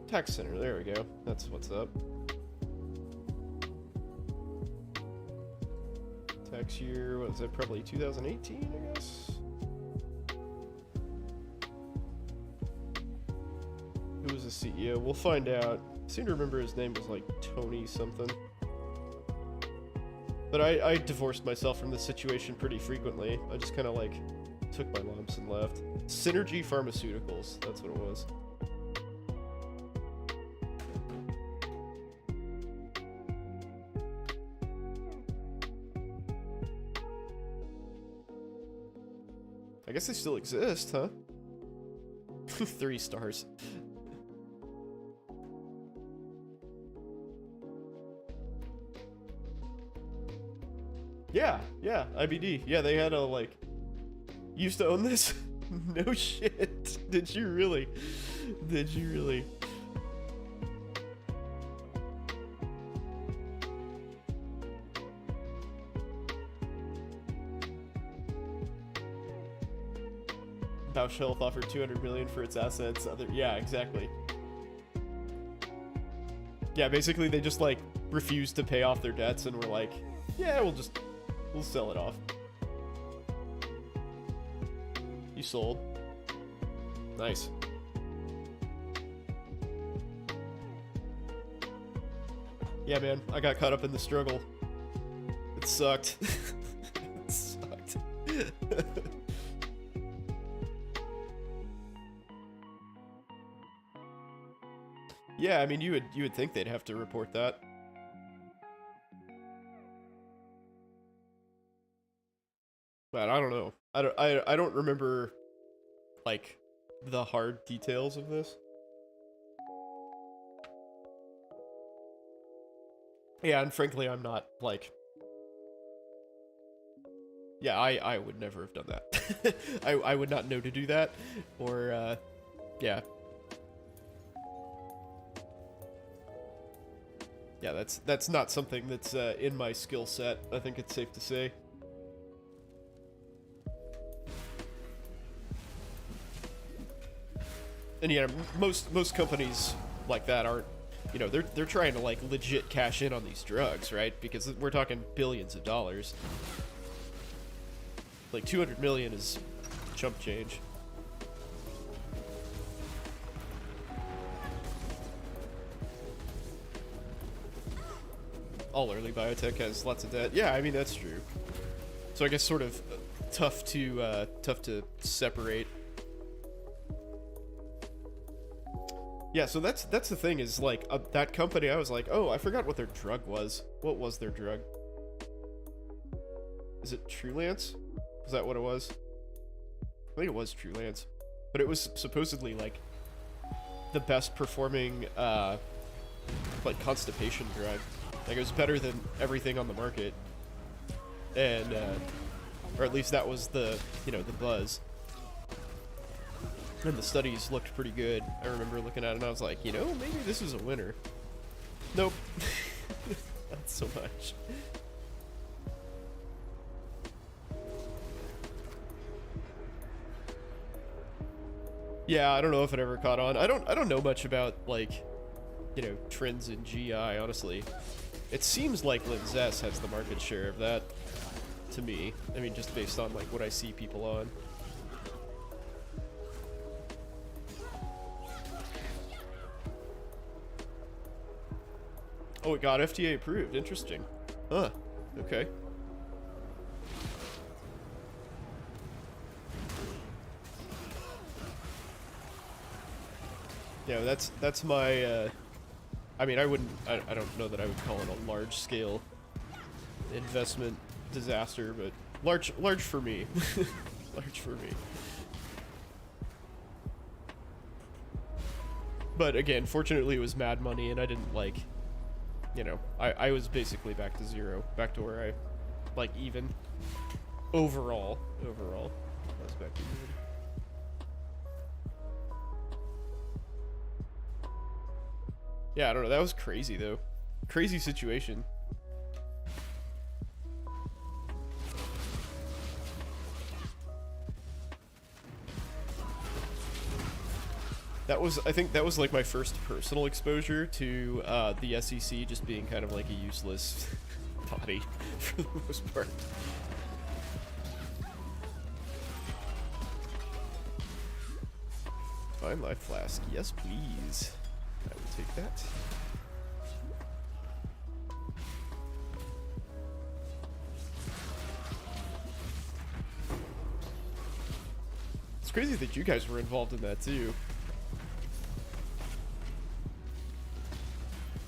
tax center. There we go. That's what's up. Tax year, what was that? Probably 2018, I guess? Who was the CEO? We'll find out. I seem to remember his name was, like, Tony something. But I divorced myself from this situation pretty frequently. I just kind of, like, took my lumps and left. Synergy Pharmaceuticals, that's what it was. I guess they still exist, huh? 3 stars. Yeah, IBD. Yeah, they had a, like... Used to own this? No shit. Did you really? Did you really? Bausch Health offered 200 million for its assets. Yeah, exactly. Yeah, basically they just like refused to pay off their debts and were like, yeah, we'll sell it off. You sold. Nice. Yeah, man, I got caught up in the struggle. It sucked. It sucked. Yeah, I mean, you would think they'd have to report that. But I don't know. I don't remember like the hard details of this. Yeah, and frankly, I'm not like. Yeah, I would never have done that. I would not know to do that, or yeah. Yeah, that's not something that's in my skill set. I think it's safe to say. And yeah, most companies like that aren't, you know, they're trying to like legit cash in on these drugs, right? Because we're talking billions of dollars. Like 200 million is chump change. All early biotech has lots of debt. Yeah, I mean that's true. So I guess sort of tough to separate. Yeah, so that's the thing is like that company. I was like, oh, I forgot what their drug was. What was their drug? Is it Trulance? Is that what it was? I think it was Trulance, but it was supposedly like the best performing like constipation drug. Like it was better than everything on the market, and or at least that was the the buzz. And the studies looked pretty good. I remember looking at it and I was like, maybe this is a winner. Nope. Not so much. Yeah, I don't know if it ever caught on. I don't know much about like, trends in GI, honestly. It seems like Linzess has the market share of that to me. I mean, just based on like what I see people on. Oh, it got FDA approved. Interesting. Huh. Okay. Yeah, that's my, I mean, I don't know that I would call it a large-scale investment disaster, but large for me. Large for me. But again, fortunately it was mad money, and I didn't, like, I was basically back to zero. Back to where I, like, even. Overall. I was back to even. Yeah, I don't know. That was crazy, though. Crazy situation. I think that was like my first personal exposure to the SEC just being kind of like a useless body for the most part. Fine life flask. Yes, please. I will take that. It's crazy that you guys were involved in that too.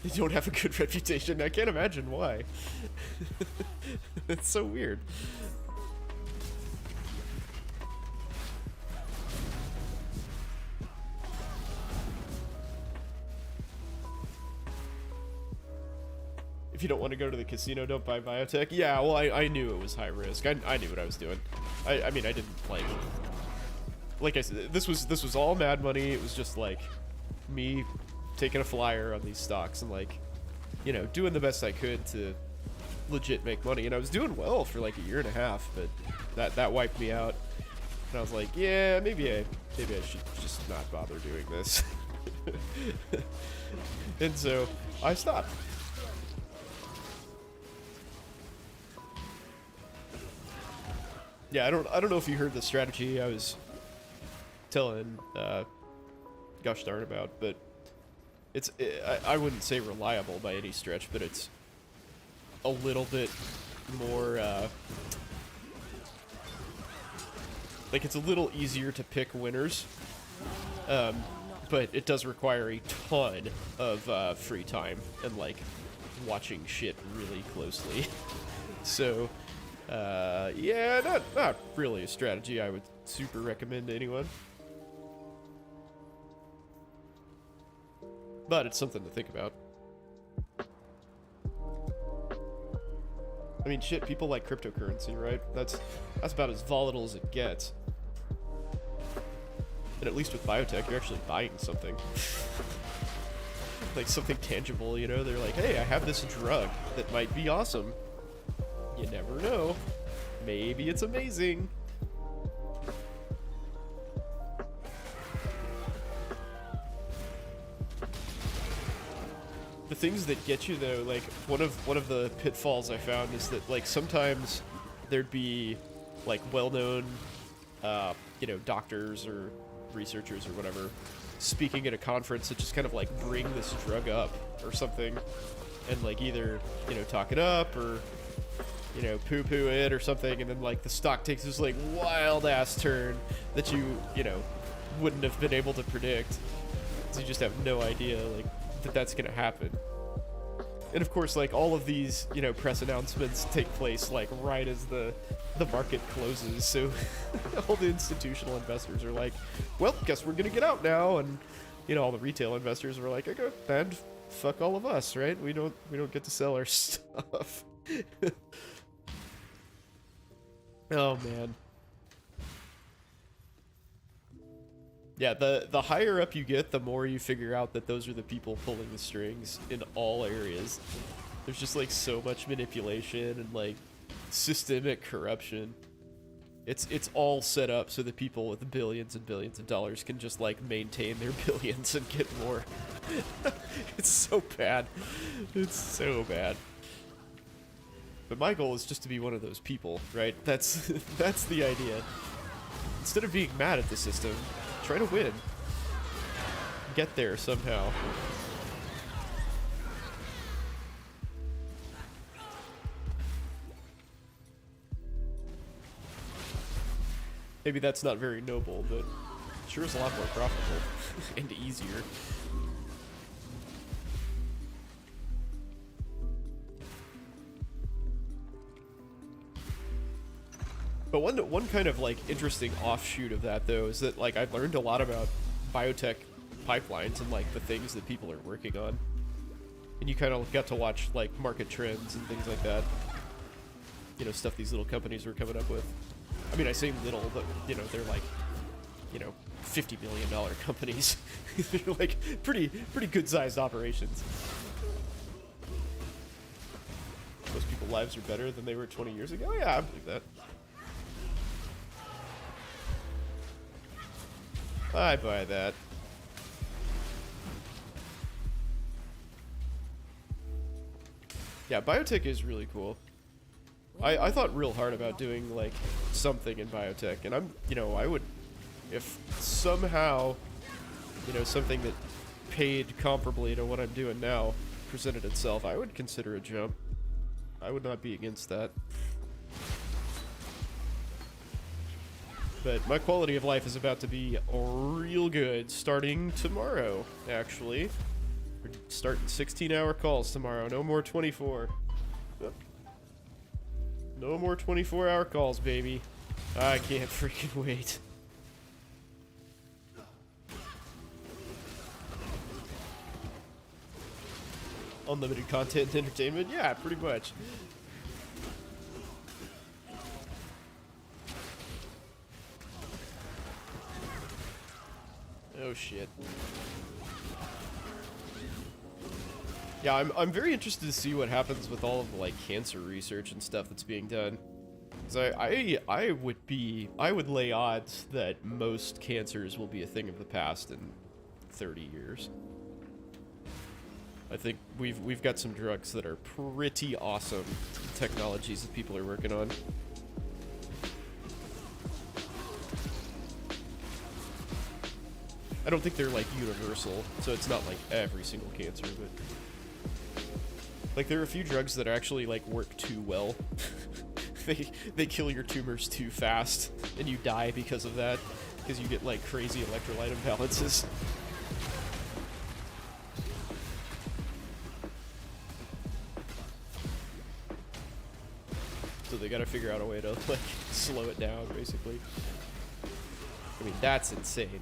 You don't have a good reputation. I can't imagine why. It's so weird. if you don't want to go to the casino, don't buy biotech. Yeah, well, I knew it was high risk. I knew what I was doing. I mean, I didn't like I said, this was all mad money. It was just like me taking a flyer on these stocks and like, you know, doing the best I could to legit make money. And I was doing well for like a year and a half, but that wiped me out. And I was like, yeah, maybe I should just not bother doing this. And so I stopped. Yeah, I don't know if you heard the strategy I was telling gosh darn about, but I wouldn't say reliable by any stretch, but it's a little bit more like it's a little easier to pick winners, but it does require a ton of free time and like watching shit really closely. So yeah, not really a strategy I would super recommend to anyone, but it's something to think about. I mean, shit, people like cryptocurrency, right? That's about as volatile as it gets. And at least with biotech, you're actually buying something. Like something tangible, you know? They're like, hey, I have this drug that might be awesome. You never know. Maybe it's amazing. The things that get you though, like one of the pitfalls I found is that like sometimes there'd be like well-known you know, doctors or researchers or whatever speaking at a conference that just kind of like bring this drug up or something and like either, you know, talk it up or, you know, poo-poo it or something, and then like the stock takes this like wild ass turn that you know, wouldn't have been able to predict. So you just have no idea like that's gonna happen. And of course, like all of these, you know, press announcements take place like right as the market closes, so all the institutional investors are like, well, guess we're gonna get out now, and you know, all the retail investors were like, okay, and fuck all of us, right? We don't get to sell our stuff. Oh man. Yeah, the higher up you get, the more you figure out that those are the people pulling the strings in all areas. There's just like so much manipulation and like systemic corruption. It's all set up so that people with billions and billions of dollars can just like maintain their billions and get more. It's so bad. It's so bad. But my goal is just to be one of those people, right? That's the idea. Instead of being mad at the system, try to win. Get there somehow. Maybe that's not very noble, but sure is a lot more profitable and easier. But one kind of like interesting offshoot of that though is that like I've learned a lot about biotech pipelines and like the things that people are working on, and you kind of got to watch like market trends and things like that. You know, stuff these little companies were coming up with. I mean, I say little, but you know, they're like, you know, $50 million companies. They're like pretty good sized operations. Most people's lives are better than they were 20 years ago. Yeah, I believe that. I buy that. Yeah, biotech is really cool. I thought real hard about doing like something in biotech, and I'm, you know, I would, if somehow, you know, something that paid comparably to what I'm doing now presented itself, I would consider a jump. I would not be against that. But my quality of life is about to be real good starting tomorrow, actually. We're starting 16-hour calls tomorrow. No more 24. Yep. No more 24-hour calls, baby. I can't freaking wait. unlimited content and entertainment. Yeah, pretty much. Oh shit. Yeah, I'm very interested to see what happens with all of the like cancer research and stuff that's being done. Cause I would lay odds that most cancers will be a thing of the past in 30 years. I think we've got some drugs that are pretty awesome technologies that people are working on. I don't think they're like universal, so it's not like every single cancer, but like there are a few drugs that actually like work too well. They kill your tumors too fast, and you die because of that, because you get like crazy electrolyte imbalances. So they gotta figure out a way to like slow it down, basically. I mean, that's insane.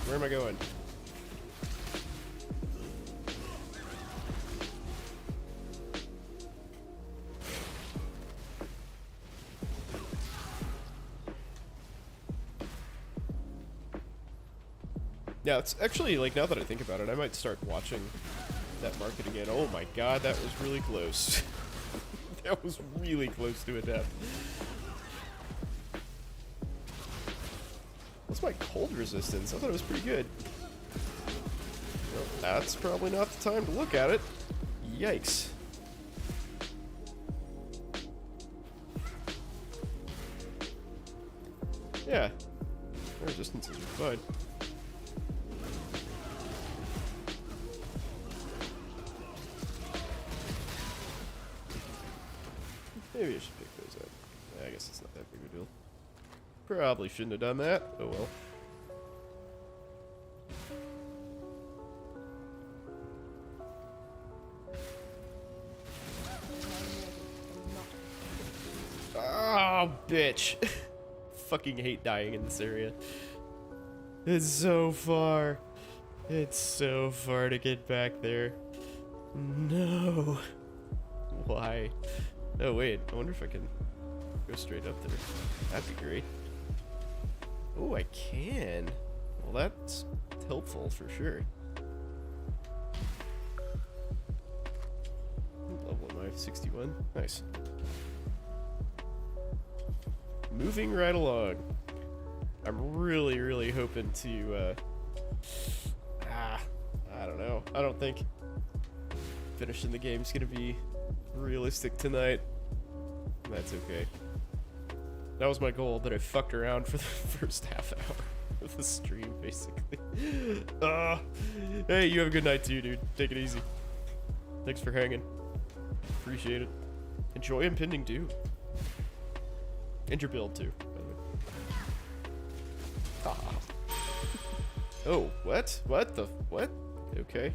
Where am I going? Yeah, it's actually, like, now that I think about it, I might start watching that market again. Oh my god, that was really close. That was really close to a death. What's my cold resistance? I thought it was pretty good. Well, that's probably not the time to look at it. Yikes. Yeah. My resistances are fine. Maybe I should pick those up. I guess it's not that big of a deal. Probably shouldn't have done that. Oh well. Oh, bitch. Fucking hate dying in this area. It's so far. It's so far to get back there. No. Why? Oh, wait. I wonder if I can go straight up there. That'd be great. Oh, I can. Well, that's helpful for sure. What level am I? 61? Nice. Moving right along. I'm really, really hoping to, I don't know. I don't think finishing the game's gonna be realistic tonight. That's okay. That was my goal, but I fucked around for the first half hour of the stream, basically. Hey, you have a good night too, dude. Take it easy. Thanks for hanging. Appreciate it. Enjoy Impending Doom. And your build too, by the way. Ah. Oh, what? What the? What? Okay.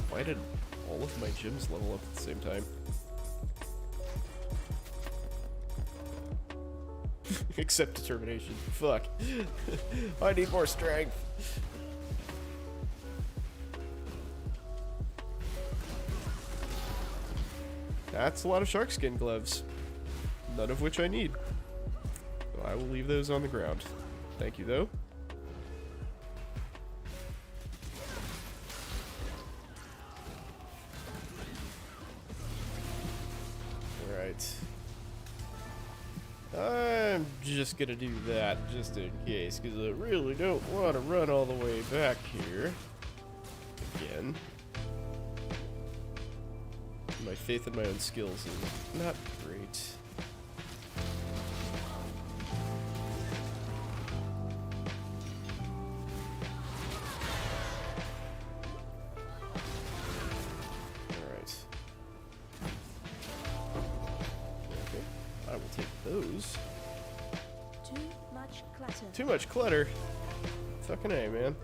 Why did all of my gyms level up at the same time? Except determination. Fuck. I need more strength. That's a lot of shark skin gloves. None of which I need. So I will leave those on the ground. Thank you, though. Alright. I'm just gonna do that just in case, because I really don't want to run all the way back here again. My faith in my own skills is not great. Alright. Okay. I will take those. Too much much clutter. Too much clutter. Fucking A, man.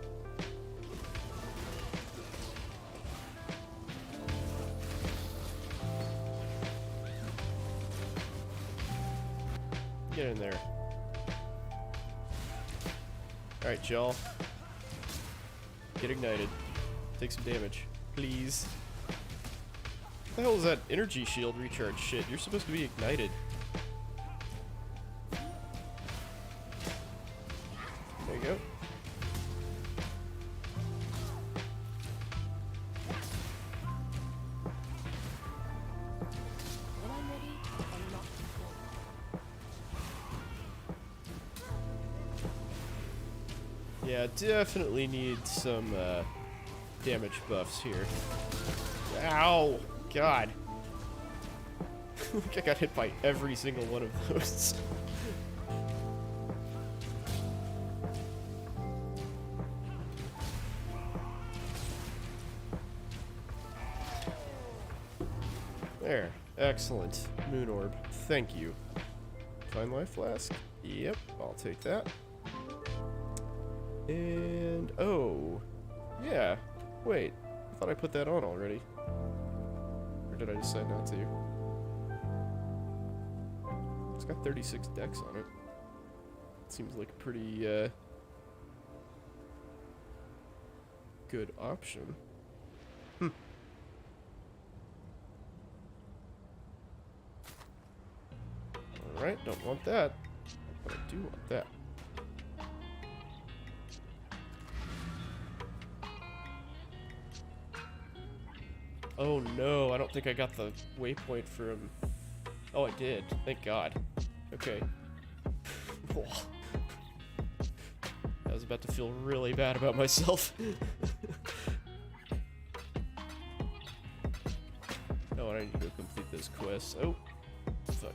Get in there. Alright, y'all. Get ignited. Take some damage. Please. What the hell is that energy shield recharge shit? You're supposed to be ignited. There you go. When I'm ready, unlock the door. Yeah, definitely need some damage buffs here. Ow! God. I got hit by every single one of those. There. Excellent. Moon orb. Thank you. Fine life flask. Yep, I'll take that. And oh, yeah. Wait, I thought I put that on already. Or did I decide not to? It's got 36 decks on it. Seems like a pretty good option. Alright, don't want that. But I do want that. Oh no, I don't think I got the waypoint from... Oh, I did. Thank God. Okay. I was about to feel really bad about myself. Oh, and I need to go complete this quest. Oh, fuck.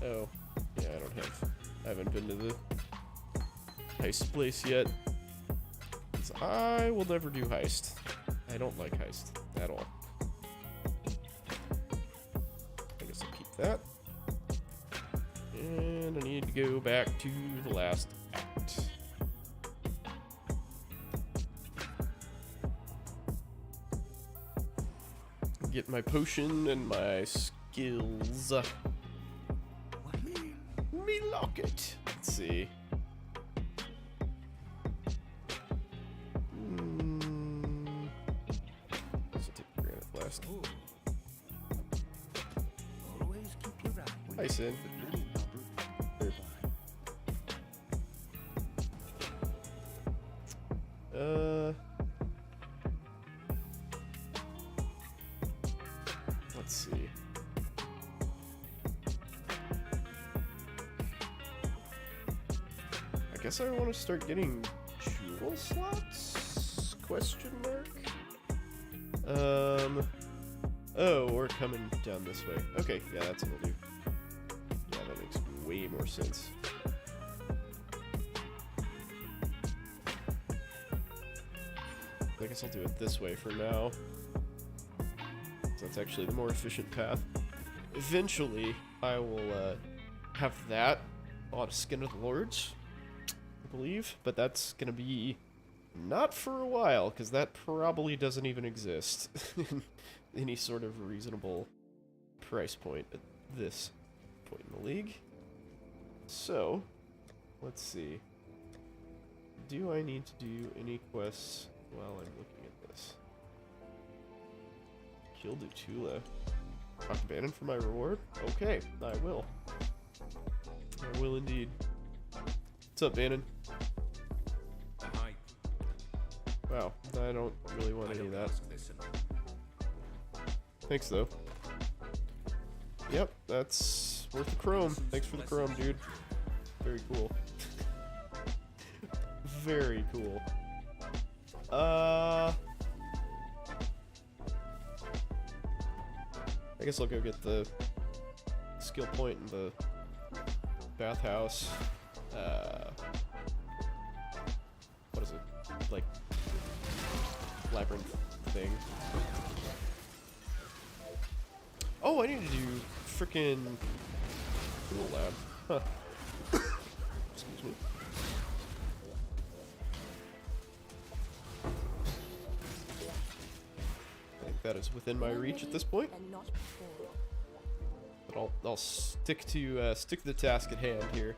Oh, yeah, I haven't been to the heist place yet. 'Cause I will never do heist. I don't like heist at all. I guess I'll keep that. And I need to go back to the last act. Get my potion and my skills. Me lock it. Let's see. Let's take the granite blast. Always keep your eye. Hi, Sin. Let's see. I guess I want to start getting jewel slots? Question mark? Oh, we're coming down this way. Okay, yeah, that's what we'll do. Yeah, that makes way more sense. I guess I'll do it this way for now. So that's actually the more efficient path. Eventually, I will have that on Skin of the Lords, I believe, but that's gonna be not for a while, because that probably doesn't even exist in any sort of reasonable price point at this point in the league. So, let's see. Do I need to do any quests while I'm looking at this? Kill Dutula. Talk to Bannon for my reward? Okay, I will. I will indeed. What's up, Bannon? Hi. Wow, I don't really want any of that. Thanks, though. Yep, that's worth the chrome. Thanks for the chrome, dude. Very cool. Very cool. I guess I'll go get the skill point in the bathhouse. What is it? like, labyrinth thing. Oh, I need to do frickin' tool lab. Huh. Excuse me. I think that is within my reach at this point. And not before. But I'll stick to the task at hand here.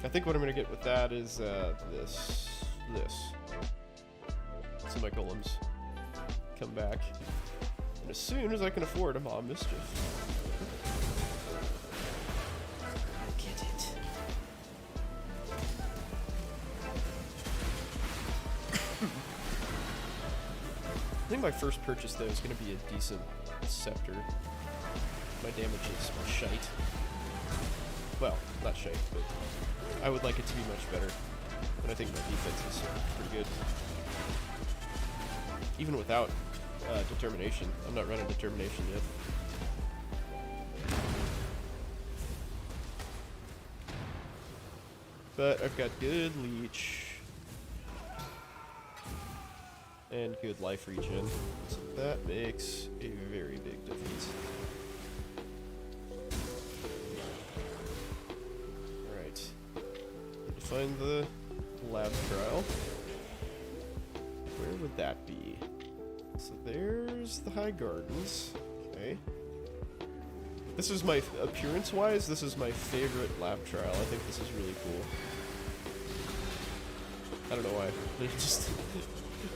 I think what I'm gonna get with that is this. So my golems come back, and as soon as I can afford a Mom Mischief, get it. I think my first purchase though is gonna be a decent scepter. My damage is shite. Well, not shite, but I would like it to be much better. And I think my defense is pretty good. Even without determination. I'm not running determination yet. But I've got good leech. And good life regen. So that makes a very big difference. Alright. Need to find the lab trial. Where would that be? So there's the High Gardens. Okay. This is my, appearance-wise, this is my favorite lab trial. I think this is really cool. I don't know why. It's just,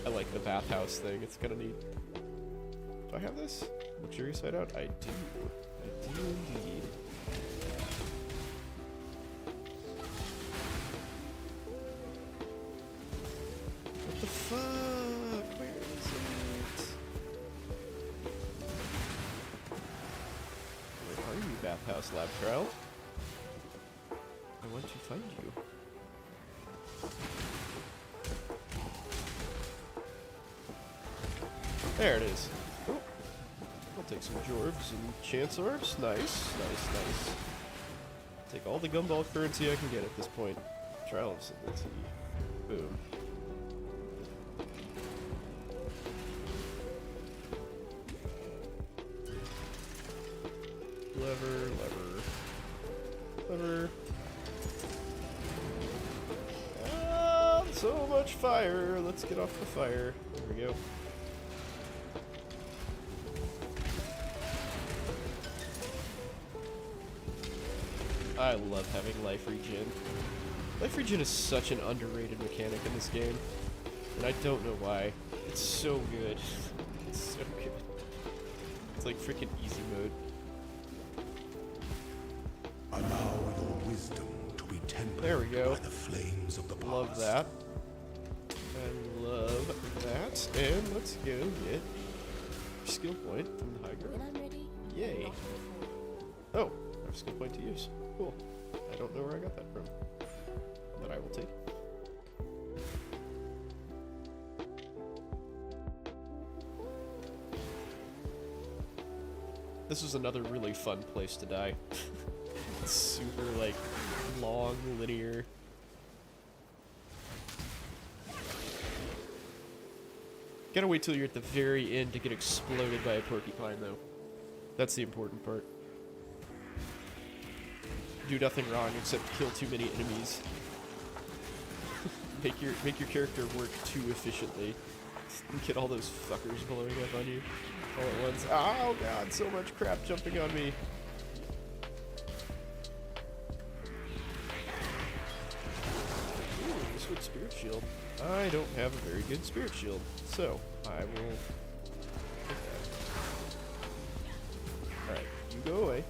I like the bathhouse thing. It's kind of neat. Do I have this? Luxurious hideout? I do. I do indeed. What the fuck? Where is it? Where are you, bathhouse lab trial? I want to find you. There it is. Oh. I'll take some Jorbs and Chance Orbs. Nice, nice, nice. Take all the gumball currency I can get at this point. Trial of Civility. Boom. Lever, lever, lever. Ah, so much fire. Let's get off the fire. There we go. I love having life regen. Life regen is such an underrated mechanic in this game, and I don't know why. It's so good. It's so good. It's like freaking easy mode. Allow your wisdom to be tempered There we go. by the flames of the past. Love that. I love that. And let's go get a skill point from the high When ground. I'm ready. Yay. Not before. Oh, I have a skill point to use. Cool. I don't know where I got that from, but I will take it. This is another really fun place to die. It's super, like, long, linear. Gotta wait till you're at the very end to get exploded by a porcupine, though. That's the important part. Do nothing wrong except kill too many enemies. make your character work too efficiently. Get all those fuckers blowing up on you all at once. Oh god, so much crap jumping on me. Ooh, this would spirit shield. I don't have a very good spirit shield, so I will take that. Alright, you go away.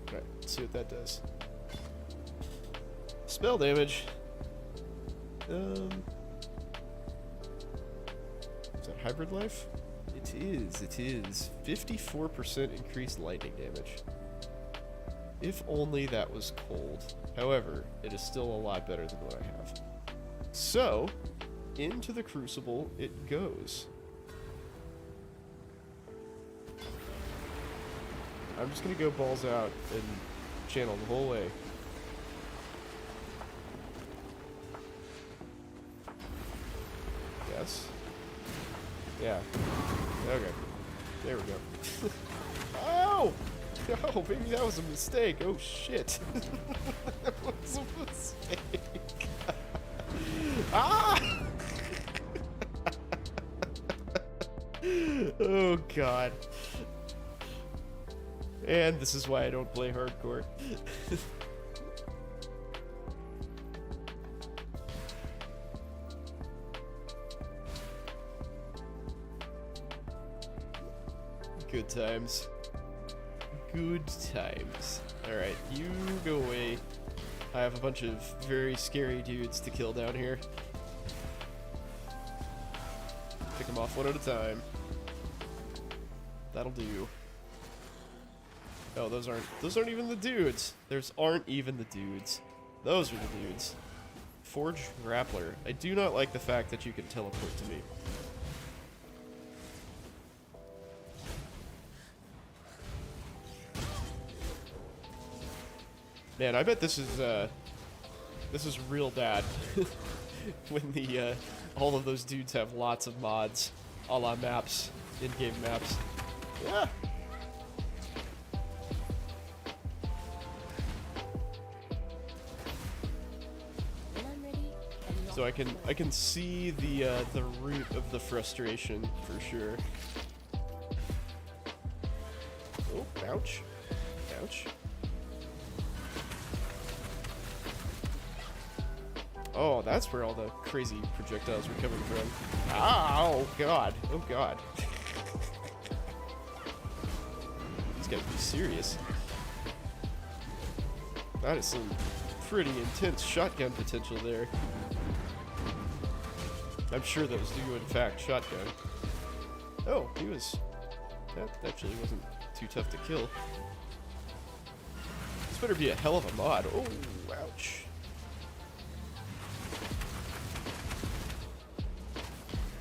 Alright, let's see what that does. Spell damage. Is that hybrid life? It is. 54% increased lightning damage. If only that was cold. However, it is still a lot better than what I have. So, into the crucible it goes. I'm just gonna go balls out and channel the whole way. Yeah. Okay. There we go. Oh! Oh, maybe that was a mistake. Oh, shit. That was a mistake. Ah! Oh, God. And this is why I don't play hardcore. Good times. Good times. Alright, you go away. I have a bunch of very scary dudes to kill down here. Pick them off one at a time. That'll do. Oh, those aren't even the dudes. Aren't even the dudes. Those are the dudes. Forge Grappler. I do not like the fact that you can teleport to me. Man, I bet this is real bad when the all of those dudes have lots of mods, a la maps, in-game maps. Yeah. When I'm ready, I'm not So I can see the root of the frustration for sure. Oh, ouch, ouch. Oh, that's where all the crazy projectiles were coming from. Oh, God. Oh, God. He's got to be serious. That is some pretty intense shotgun potential there. I'm sure those do, in fact, shotgun. Oh, that actually wasn't too tough to kill. This better be a hell of a mod. Oh, ouch.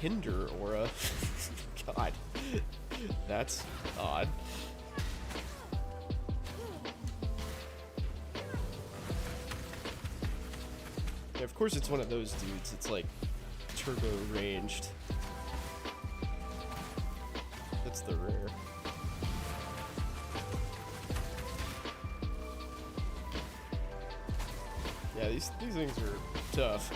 Hinder aura. God. That's odd. Yeah, of course it's one of those dudes. It's like turbo ranged. That's the rare. Yeah, these things are tough.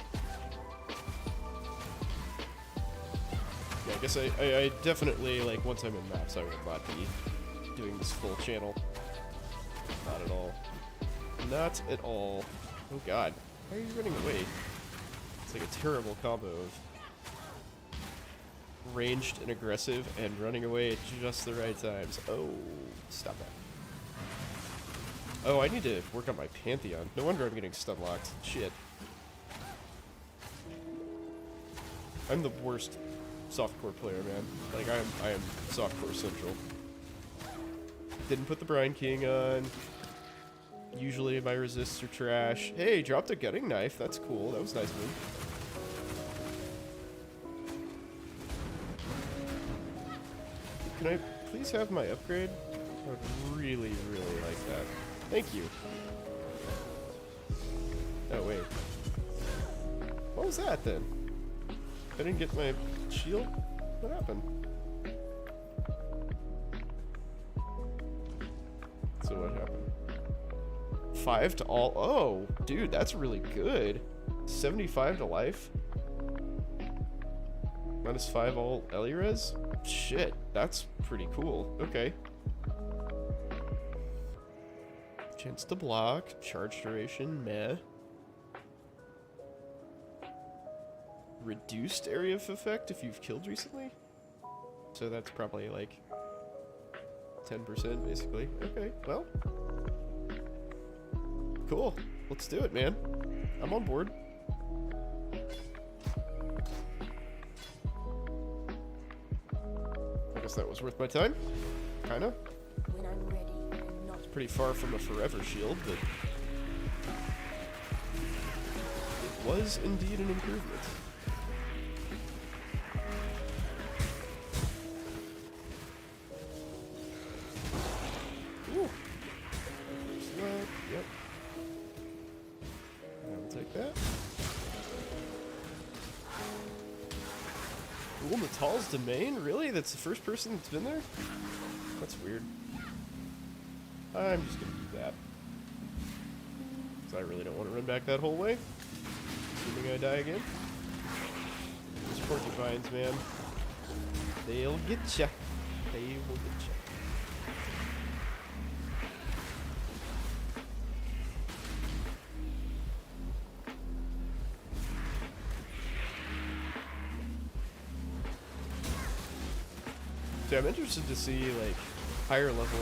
Yeah, I guess I definitely, like, once I'm in maps, I will not be doing this full channel. Not at all. Not at all. Oh, God. Why are you running away? It's like a terrible combo of ranged and aggressive and running away at just the right times. Oh, stop that. Oh, I need to work on my Pantheon. No wonder I'm getting stun locked. Shit. I'm the worst softcore player, man. Like, I am softcore central. Didn't put the Brine King on. Usually my resists are trash. Hey, dropped a gutting knife. That's cool. That was nice of him. Can I please have my upgrade? I would really, really like that. Thank you. Oh, wait. What was that, then? I didn't get my shield? What happened? So what happened? 5 to all. Oh, dude, that's really good. 75 to life. -5 all Elirez? Shit, that's pretty cool. Okay. Chance to block. Charge duration, meh. Reduced area of effect if you've killed recently? So that's probably like 10% basically. Okay, well. Cool. Let's do it, man. I'm on board. I guess that was worth my time. Kinda. when I'm ready, I'm not Pretty far from a forever shield, but it was indeed an improvement. Ooh. There's that. Yep. I will take that. Natal's domain? Really? That's the first person that's been there? That's weird. I'm just gonna do that. Because I really don't want to run back that whole way. Assuming I die again. These porcupines, man. They'll get ya. They will get ya. So I'm interested to see like higher level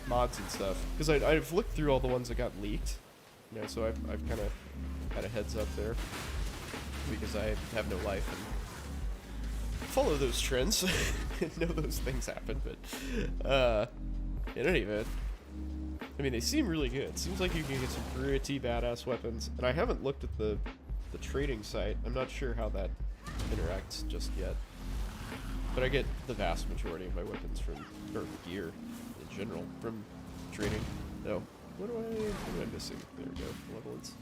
mods and stuff because I've looked through all the ones that got leaked, you know, so I've kind of had a heads up there because I have no life and follow those trends and know those things happen. But in any event, I mean they seem really good. It seems like you can get some pretty badass weapons, and I haven't looked at the trading site. I'm not sure how that interacts just yet. But I get the vast majority of my weapons from, or gear in general, from trading. No. What am I missing? There we go. Malevolence.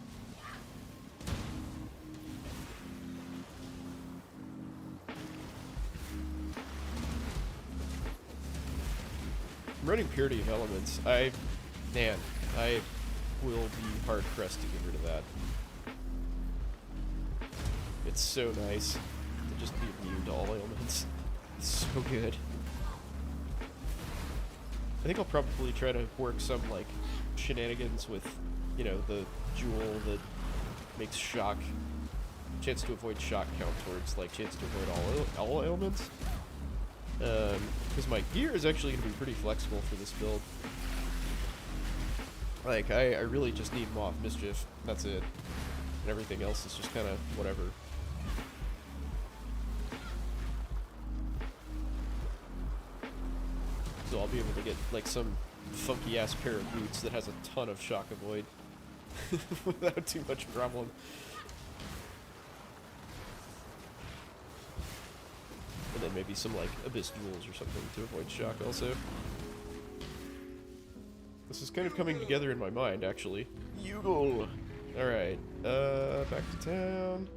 I'm running Purity of Elements. I will be hard pressed to get rid of that. It's so nice to just be immune to all elements. It's so good. I think I'll probably try to work some, like, shenanigans with, you know, the jewel that makes shock, chance to avoid shock count towards, like, chance to avoid all elements. Because my gear is actually going to be pretty flexible for this build. Like, I really just need Moth Mischief. That's it. And everything else is just kind of whatever. So I'll be able to get, like, some funky-ass pair of boots that has a ton of shock avoid without too much problem. And then maybe some, like, Abyss Jewels or something to avoid shock also. This is kind of coming together in my mind, actually. Yugle! Alright, back to town.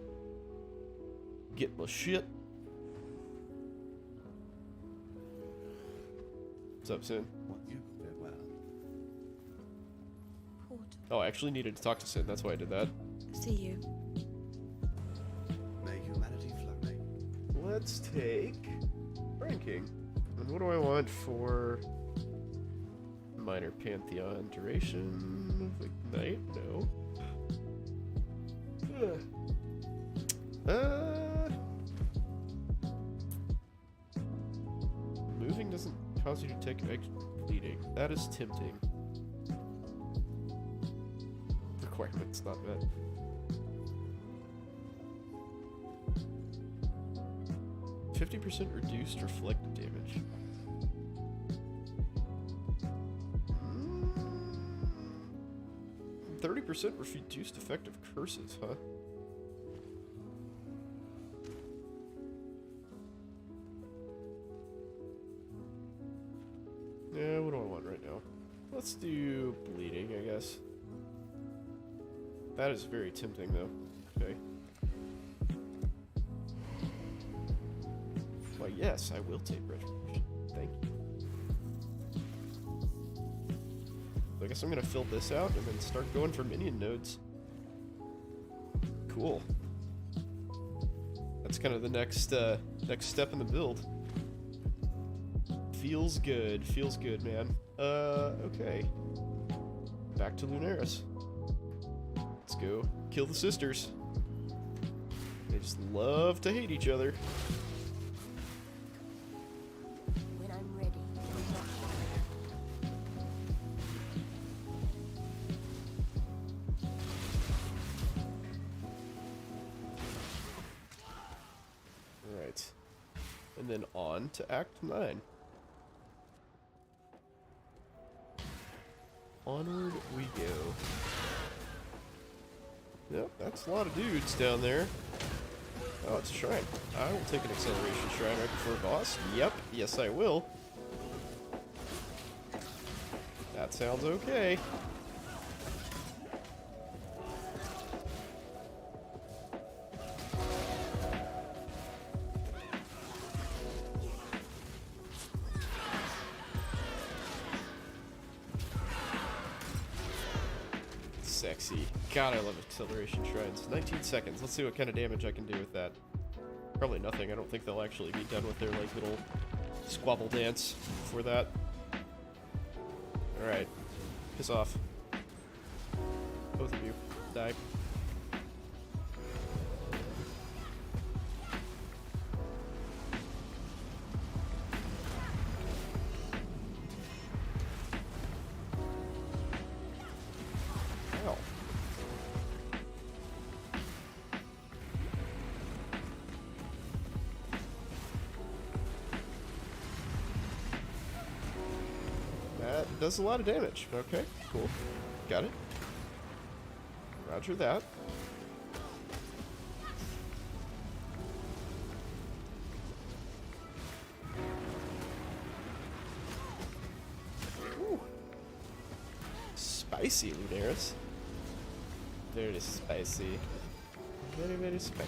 Get my shit. What's up, Sin? Oh, I actually needed to talk to Sin, that's why I did that. See you. May humanity flourish. Let's take ranking. And what do I want for minor Pantheon duration? Ignite? No. Moving doesn't cause you to take extra bleeding. That is tempting. Requirement's not met. %50 reduced reflective damage. 30% reduced effective curses, huh? Yeah, what do I want right now? Let's do bleeding, I guess. That is very tempting, though. Okay. Why, yes, I will take retribution. Thank you. So I guess I'm gonna fill this out and then start going for minion nodes. Cool. That's kind of the next step in the build. Feels good, man. Okay. Back to Lunaris. Let's go kill the sisters. They just love to hate each other. When I'm ready, I'm not Alright. And then on to Act 9. Onward we go. Yep, that's a lot of dudes down there. Oh, it's a shrine. I will take an acceleration shrine right before boss. Yep, yes I will. That sounds okay. sexy. God, I love acceleration shrines. 19 seconds. Let's see what kind of damage I can do with that. Probably nothing. I don't think they'll actually be done with their, like, little squabble dance for that. Alright. Piss off. Both of you. Die. Ow. That does a lot of damage. Okay, cool. Got it. Roger that. Ooh. Spicy, Lunaris. Very spicy. Very, very spicy.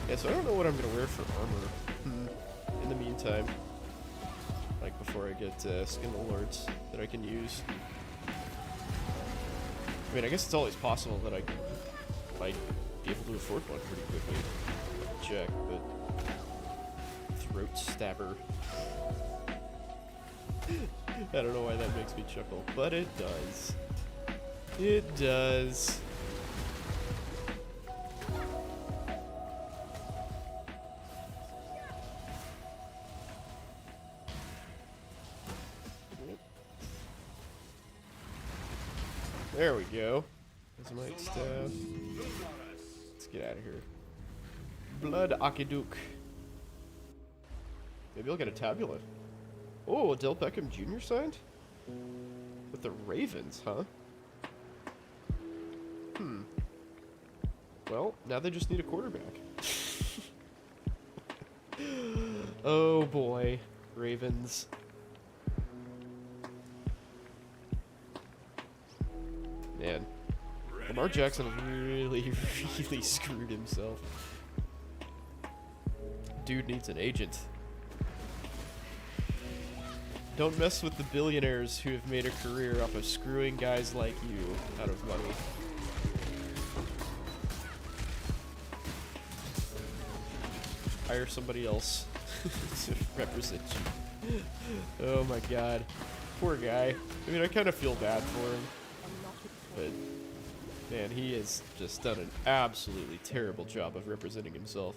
Yeah, so I don't know what I'm gonna wear for armor in the meantime. Like, before I get Skin of the Lords that I can use. I mean, I guess it's always possible that I might be able to afford one pretty quickly. Check, but... Throat stabber. I don't know why that makes me chuckle, but it does. It does. There we go. Cosmite staff. Let's get out of here. Blood Aqueduct. Maybe I'll get a tabula. Oh, Odell Beckham Jr. signed? With the Ravens, huh? Well, now they just need a quarterback. Oh boy. Ravens. Man. Lamar Jackson really, really screwed himself. Dude needs an agent. Don't mess with the billionaires who have made a career off of screwing guys like you out of money. Hire somebody else to represent you. Oh my god. Poor guy. I mean, I kind of feel bad for him. But, man, he has just done an absolutely terrible job of representing himself.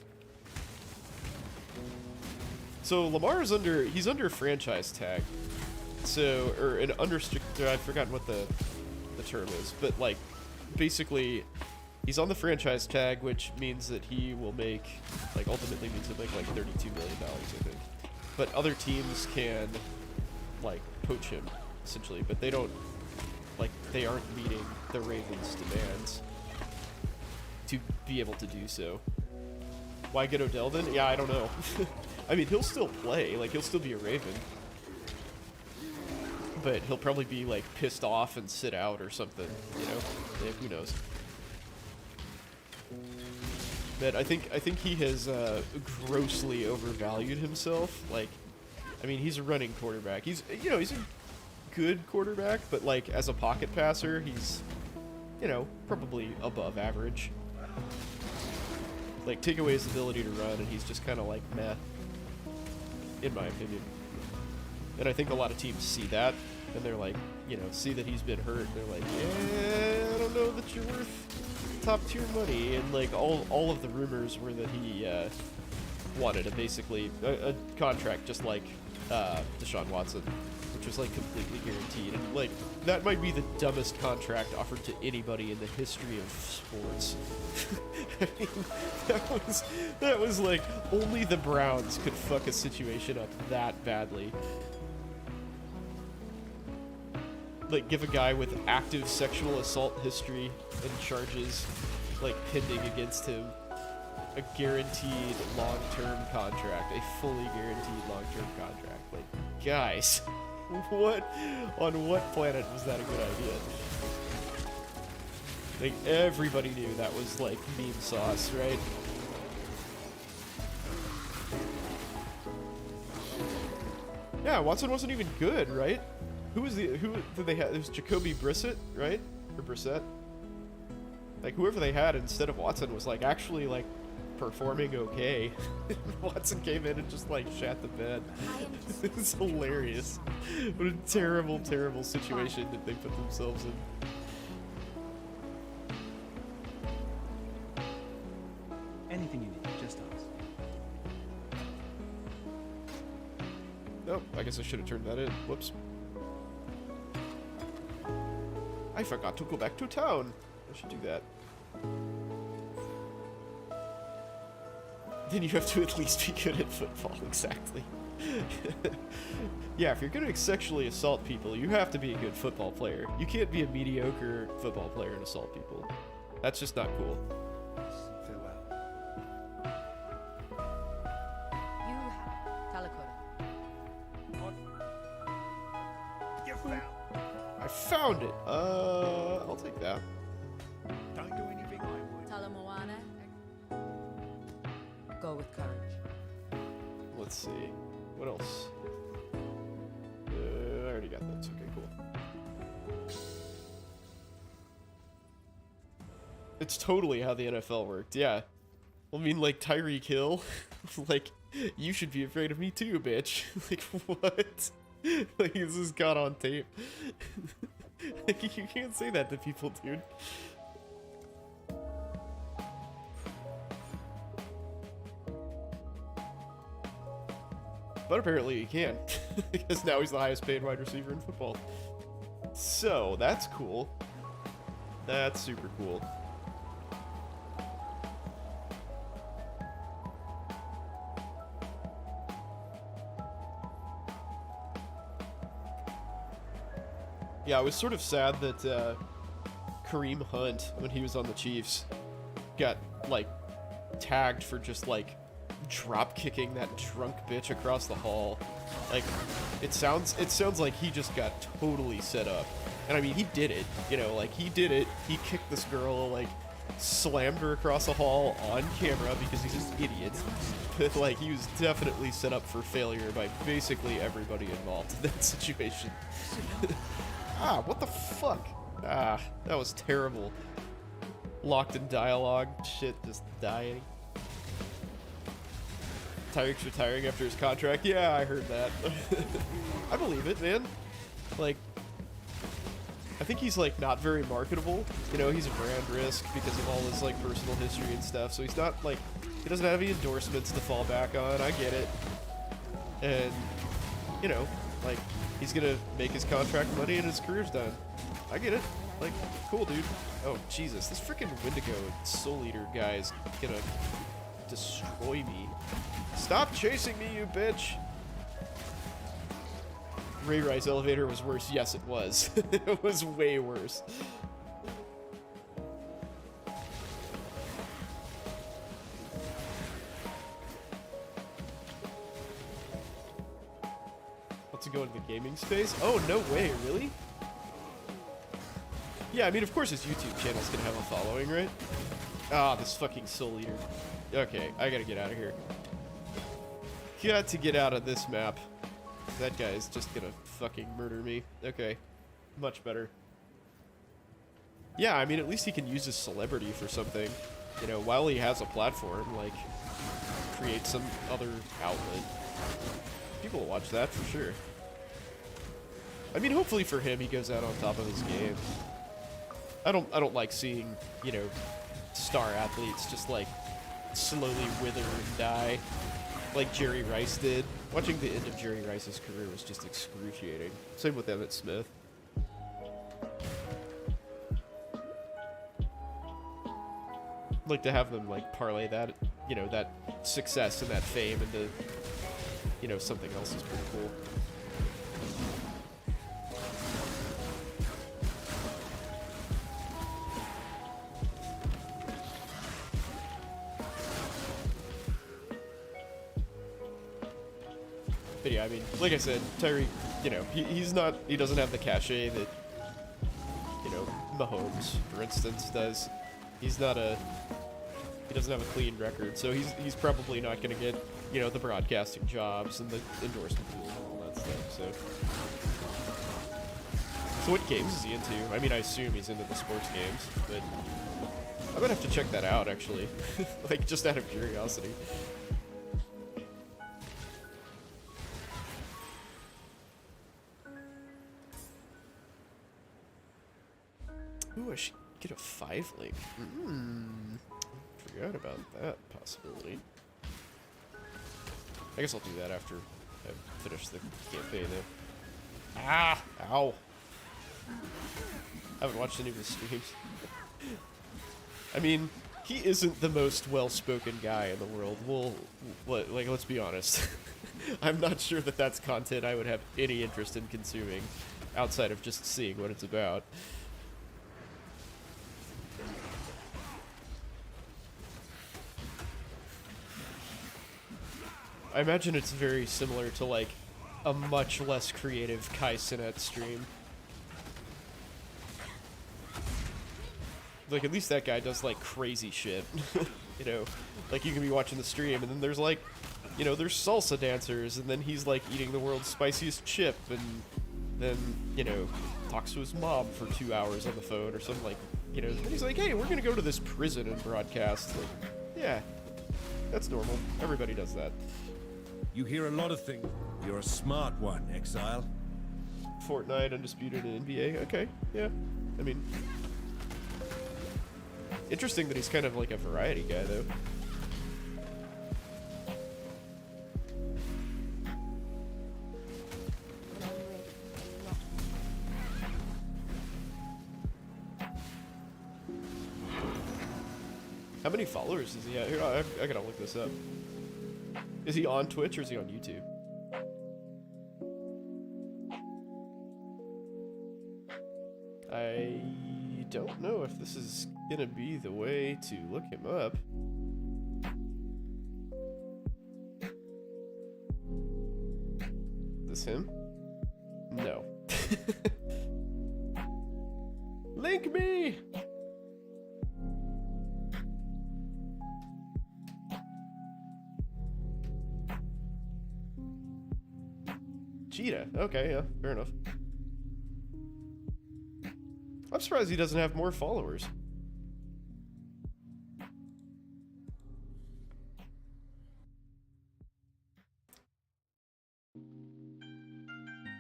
So Lamar's he's under franchise tag. So, or an unrestricted, I've forgotten what the term is, but like, basically, he's on the franchise tag, which means that he will make, like, ultimately means he'll make like $32 million, I think. But other teams can, like, poach him, essentially, but they don't, like, they aren't meeting the Ravens' demands to be able to do so. Why get Odell then? Yeah, I don't know. I mean, he'll still play, like, he'll still be a Raven. But he'll probably be, like, pissed off and sit out or something, you know? Yeah, who knows? But I think he has grossly overvalued himself. Like, I mean, he's a running quarterback. He's, you know, he's a good quarterback, but, like, as a pocket passer, he's, you know, probably above average. Like, take away his ability to run, and he's just kind of like, meh. In my opinion. And I think a lot of teams see that, and they're like, you know, see that he's been hurt, and they're like, yeah, I don't know that you're worth top tier money. And, like, all of the rumors were that he wanted a contract just like Deshaun Watson, which was, like, completely guaranteed. And, like, that might be the dumbest contract offered to anybody in the history of sports. I mean, that was like, only the Browns could fuck a situation up that badly. Like, give a guy with active sexual assault history and charges, like, pending against him, a guaranteed long-term contract, a fully guaranteed long-term contract. Like, guys, on what planet was that a good idea? Like, everybody knew that was, like, meme sauce, right? Yeah, Watson wasn't even good, right? Who did they have? It was Jacoby Brissett, right? Or Brissett? Like, whoever they had instead of Watson was, like, actually, like, performing okay. Watson came in and just, like, shat the bed. It's hilarious. What a terrible, terrible situation that they put themselves in. Anything you need, just ask. Oh, I guess I should have turned that in. Whoops. I forgot to go back to town. I should do that. Then you have to at least be good at football, exactly. Yeah, if you're gonna sexually assault people, you have to be a good football player. You can't be a mediocre football player and assault people. That's just not cool. Farewell. You have Talakota. You found. I found it. I'll take that. Don't do anything I would. Talamoana. Go with courage. Let's see. What else? I already got those. Okay, cool. It's totally how the NFL worked. Yeah. I mean, like, Tyreek Hill. Like, you should be afraid of me too, bitch. Like, what? Like, this is caught on tape. Like, you can't say that to people, dude. But apparently he can, because now he's the highest paid wide receiver in football. So, that's cool. That's super cool. Yeah, I was sort of sad that Kareem Hunt, when he was on the Chiefs, got, like, tagged for just, like, drop kicking that drunk bitch across the hall. Like, it sounds like he just got totally set up. And I mean, he did it, you know, like, he did it. He kicked this girl, like, slammed her across the hall on camera because he's an idiot. But, like, he was definitely set up for failure by basically everybody involved in that situation. Ah, what the fuck? Ah, that was terrible. Locked in dialogue, shit just dying. Tyreek's retiring after his contract. Yeah, I heard that. I believe it, man. Like, I think he's, like, not very marketable. You know, he's a brand risk because of all his, like, personal history and stuff. So he's not, like, he doesn't have any endorsements to fall back on. I get it. And, you know, like, he's gonna make his contract money and his career's done. I get it. Like, cool, dude. Oh, Jesus. This freaking Wendigo Soul Eater guy is gonna destroy me. Stop chasing me, you bitch! Ray Rice elevator was worse. Yes, it was. It was way worse. Want to go into the gaming space? Oh, no way, really? Yeah, I mean, of course his YouTube channel's gonna have a following, right? Ah, this fucking Soul Eater. Okay, I gotta get out of here. Got to get out of this map. That guy is just gonna fucking murder me. Okay, much better. Yeah, I mean, at least he can use his celebrity for something. You know, while he has a platform, like, create some other outlet. People will watch that for sure. I mean, hopefully for him, he goes out on top of his game. I don't like seeing, you know, star athletes just, like, slowly wither and die, like Jerry Rice did. Watching the end of Jerry Rice's career was just excruciating. Same with Emmitt Smith. I'd like to have them, like, parlay that, you know, that success and that fame into, you know, something else is pretty cool. But yeah, I mean, like I said, Tyreek, you know, he doesn't have the cachet that, you know, Mahomes, for instance, does. He's not a He doesn't have a clean record, so he's probably not going to get, you know, the broadcasting jobs and the endorsement deals and all that stuff. So what games is he into? I mean, I assume he's into the sports games, but I'm gonna have to check that out actually, like just out of curiosity. Ooh, I should get a 5 link. Forgot about that possibility. I guess I'll do that after I finish the campaign though. Ah! Ow! I haven't watched any of his streams. I mean, he isn't the most well-spoken guy in the world. Well, like, let's be honest. I'm not sure that that's content I would have any interest in consuming outside of just seeing what it's about. I imagine it's very similar to, like, a much less creative Kai Cenat stream. Like, at least that guy does, like, crazy shit. You know? Like, you can be watching the stream, and then there's, like, you know, there's salsa dancers, and then he's, like, eating the world's spiciest chip, and then, you know, talks to his mom for 2 hours on the phone or something, like, you know, and he's like, hey, we're gonna go to this prison and broadcast. Like, yeah, that's normal. Everybody does that. You hear a lot of things. You're a smart one, Exile. Fortnite, Undisputed, and NBA. Okay, yeah. I mean, interesting that he's kind of like a variety guy, though. How many followers does he have? Here, I gotta look this up. Is he on Twitch or is he on YouTube? I don't know if this is gonna be the way to look him up. Is this him? No. Link me! Cheetah. Okay, yeah, fair enough. I'm surprised he doesn't have more followers.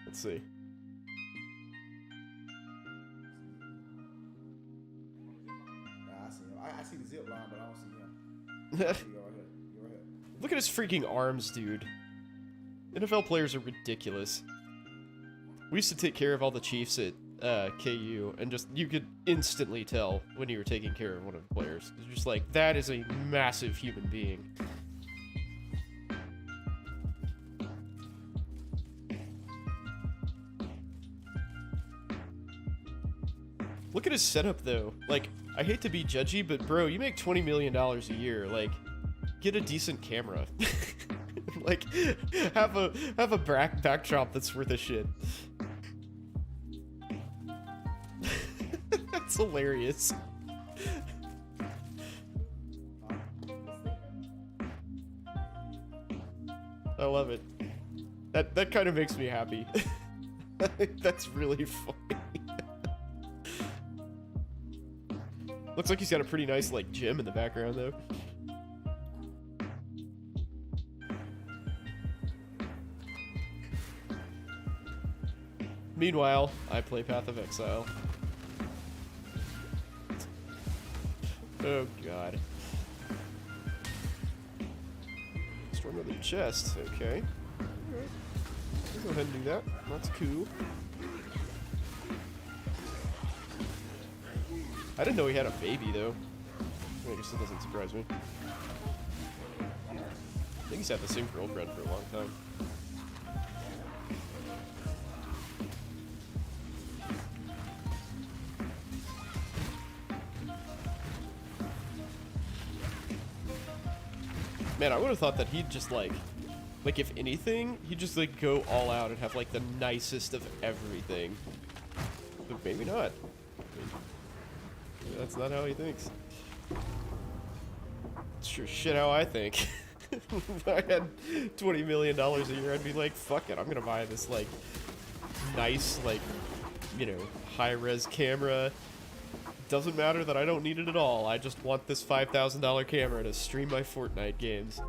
Let's see. I see him. I see the zip line, but I don't see him. You're right here. You're right here. Look at his freaking arms, dude. NFL players are ridiculous. We used to take care of all the Chiefs at KU, and just, you could instantly tell when you were taking care of one of the players. It's just like, that is a massive human being. Look at his setup, though. Like, I hate to be judgy, but bro, you make $20 million a year. Like, get a decent camera. Like, have a backdrop that's worth a shit. That's hilarious. I love it. That kind of makes me happy. That's really funny. Looks like he's got a pretty nice, like, gym in the background, though. Meanwhile, I play Path of Exile. Oh god. Destroy another chest, okay. Alright. We'll go ahead and do that. That's cool. I didn't know he had a baby, though. I guess that doesn't surprise me. I think he's had the same girlfriend for a long time. Man, I would have thought that he'd just, like, if anything, he'd just, like, go all out and have, like, the nicest of everything. But maybe not. I mean, that's not how he thinks. Sure shit how I think. If I had $20 million a year, I'd be like, fuck it, I'm gonna buy this, like, nice, like, you know, high-res camera. Doesn't matter that I don't need it at all. I just want this $5,000 camera to stream my Fortnite games.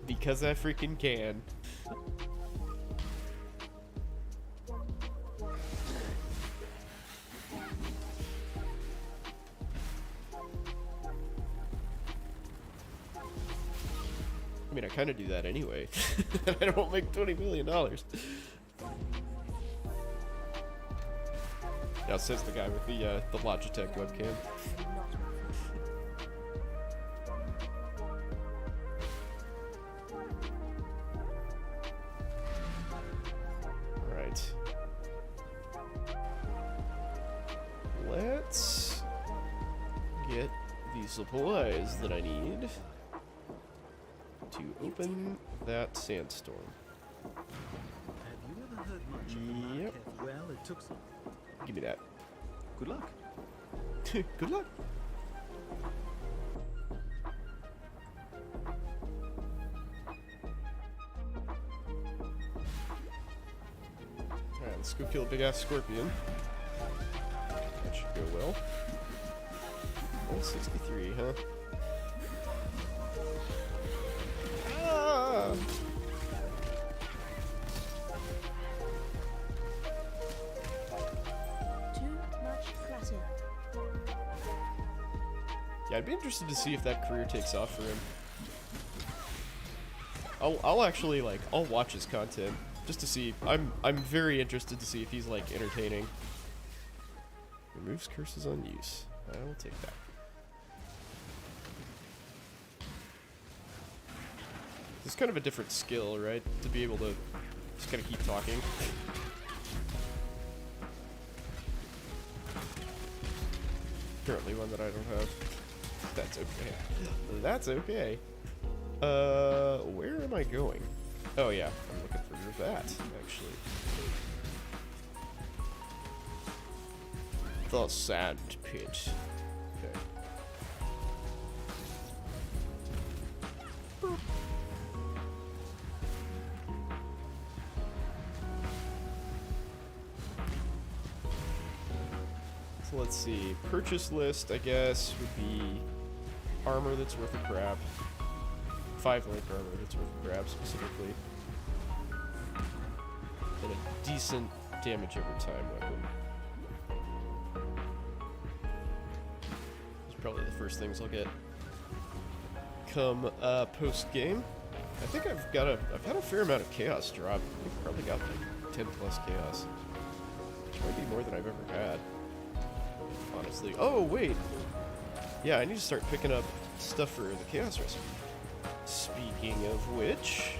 Because I freaking can. I mean, I kind of do that anyway. I don't make $20 million. Now says the guy with the Logitech webcam. Right. Let's get the supplies that I need to open that sandstorm. Have you ever heard much of the man Yep. kept well? It took some. Give me that. Good luck. Good luck. Alright, let's go kill a big ass scorpion. That should go well. 163, huh? Ah! Too much clutter. Yeah, I'd be interested to see if that career takes off for him. I'll actually, like, I'll watch his content just to see. I'm very interested to see if he's, like, entertaining. Removes curses on use. I will take that. It's kind of a different skill, right? To be able to just kind of keep talking. Apparently one that I don't have. That's okay. That's okay. Where am I going? Oh yeah, I'm looking for that, actually. The sand pit. Okay. Boop. So let's see. Purchase list, I guess, would be armor that's worth a crap. 5 link armor that's worth a crap, specifically. And a decent damage over time weapon. Those are probably the first things I'll get come post game. I think I've had a fair amount of chaos drop. I've probably got like 10 plus chaos. Which might be more than I've ever had. Honestly. Oh wait! Yeah, I need to start picking up stuff for the chaos recipe. Speaking of which...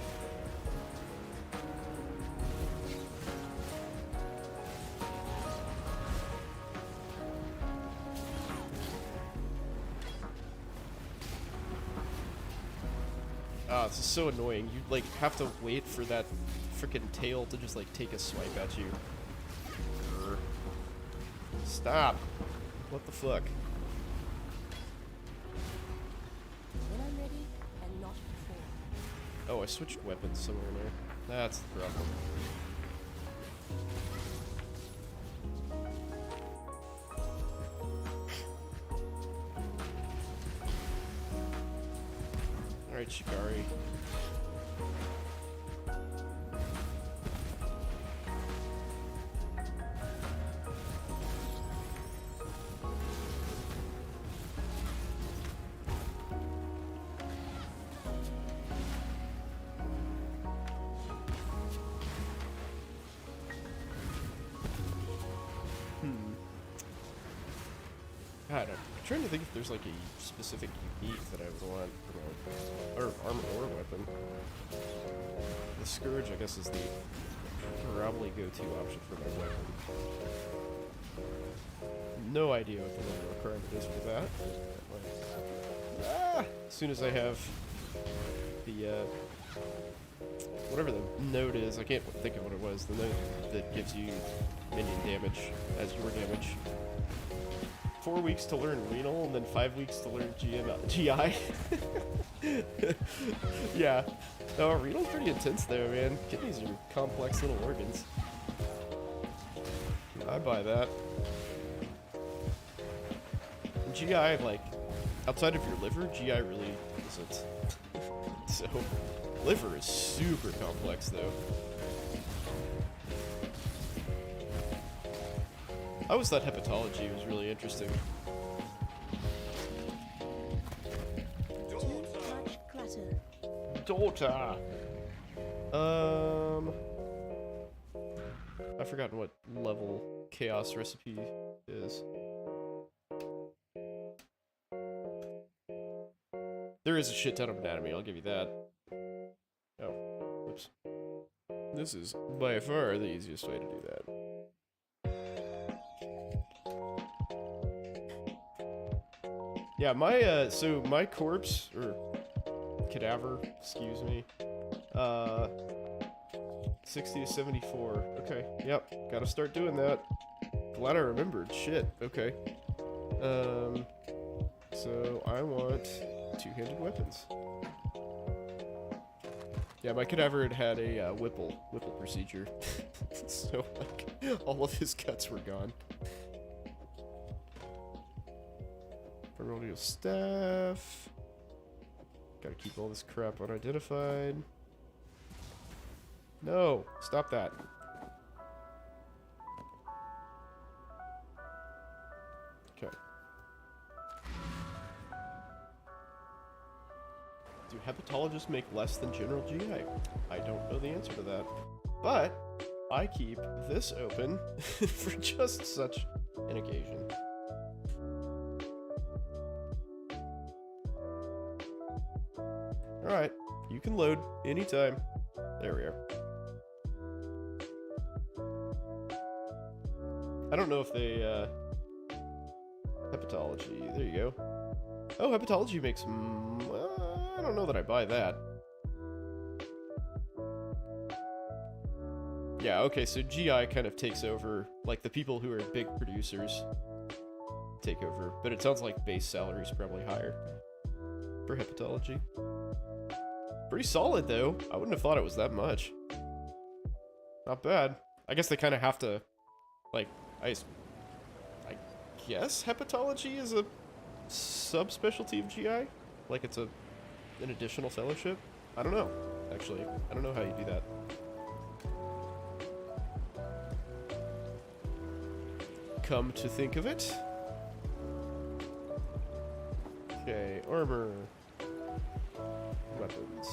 Ah, this is so annoying. You, like, have to wait for that frickin' tail to just, like, take a swipe at you. Grr. Stop! What the fuck? When I'm ready and not before. Oh, I switched weapons somewhere in there. That's the problem. Alright, Shikari. God, I'm trying to think if there's like a specific unique that I would want, you know, or armor or weapon. The Scourge, I guess, is the probably go-to option for my weapon. No idea what the level requirement is for that. Like, as soon as I have the, whatever the node is, I can't think of what it was, the node that gives you minion damage as your damage. 4 weeks to learn renal and then 5 weeks to learn GI. Yeah. No, renal's pretty intense though, man. Kidneys are complex little organs. I buy that. GI, like, outside of your liver, GI really isn't. So, liver is super complex though. I always thought hepatology was really interesting. Too much clutter. Daughter! I've forgotten what level chaos recipe is. There is a shit ton of anatomy, I'll give you that. Oh, oops. This is by far the easiest way to do that. Yeah, my, so my corpse, or cadaver, excuse me, 60 to 74. Okay, yep, gotta start doing that. Glad I remembered, shit, okay. So I want two-handed weapons. Yeah, my cadaver had a Whipple procedure. So, like, all of his cuts were gone. Primordial staff. Gotta keep all this crap unidentified. No! Stop that. Okay. Do hepatologists make less than general GI? I don't know the answer to that. But I keep this open for just such an occasion. Alright, you can load anytime. There we are. I don't know if they, hepatology, there you go. Oh, hepatology makes, I don't know that I buy that. Yeah, okay, so GI kind of takes over, like, the people who are big producers take over, but it sounds like base salary is probably higher for hepatology. Pretty solid, though. I wouldn't have thought it was that much. Not bad. I guess they kind of have to, like, I guess hepatology is a subspecialty of GI? Like it's an additional fellowship? I don't know, actually. I don't know how you do that. Come to think of it. Okay, armor. Weapons.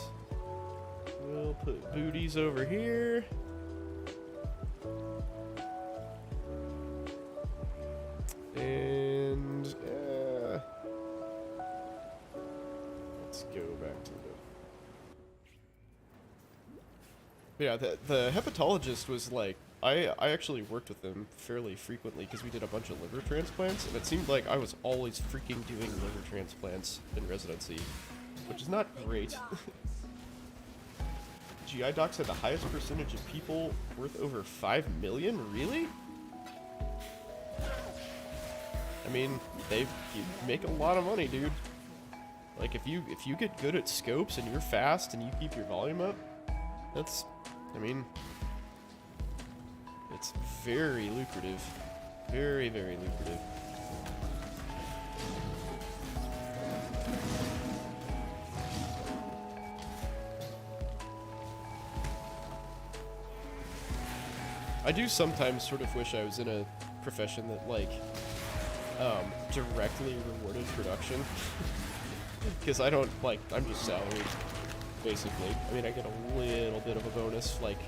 We'll put booties over here. And let's go back to the... Yeah, the hepatologist was like, I actually worked with them fairly frequently because we did a bunch of liver transplants, and it seemed like I was always freaking doing liver transplants in residency, which is not great. GI docs had the highest percentage of people worth over 5 million? Really? I mean, you make a lot of money, dude. Like, if you get good at scopes and you're fast and you keep your volume up, that's, I mean, it's very lucrative. Very, very lucrative. I do sometimes sort of wish I was in a profession that, like, directly rewarded production. Because I don't, like, I'm just salaried, basically. I mean, I get a little bit of a bonus, like,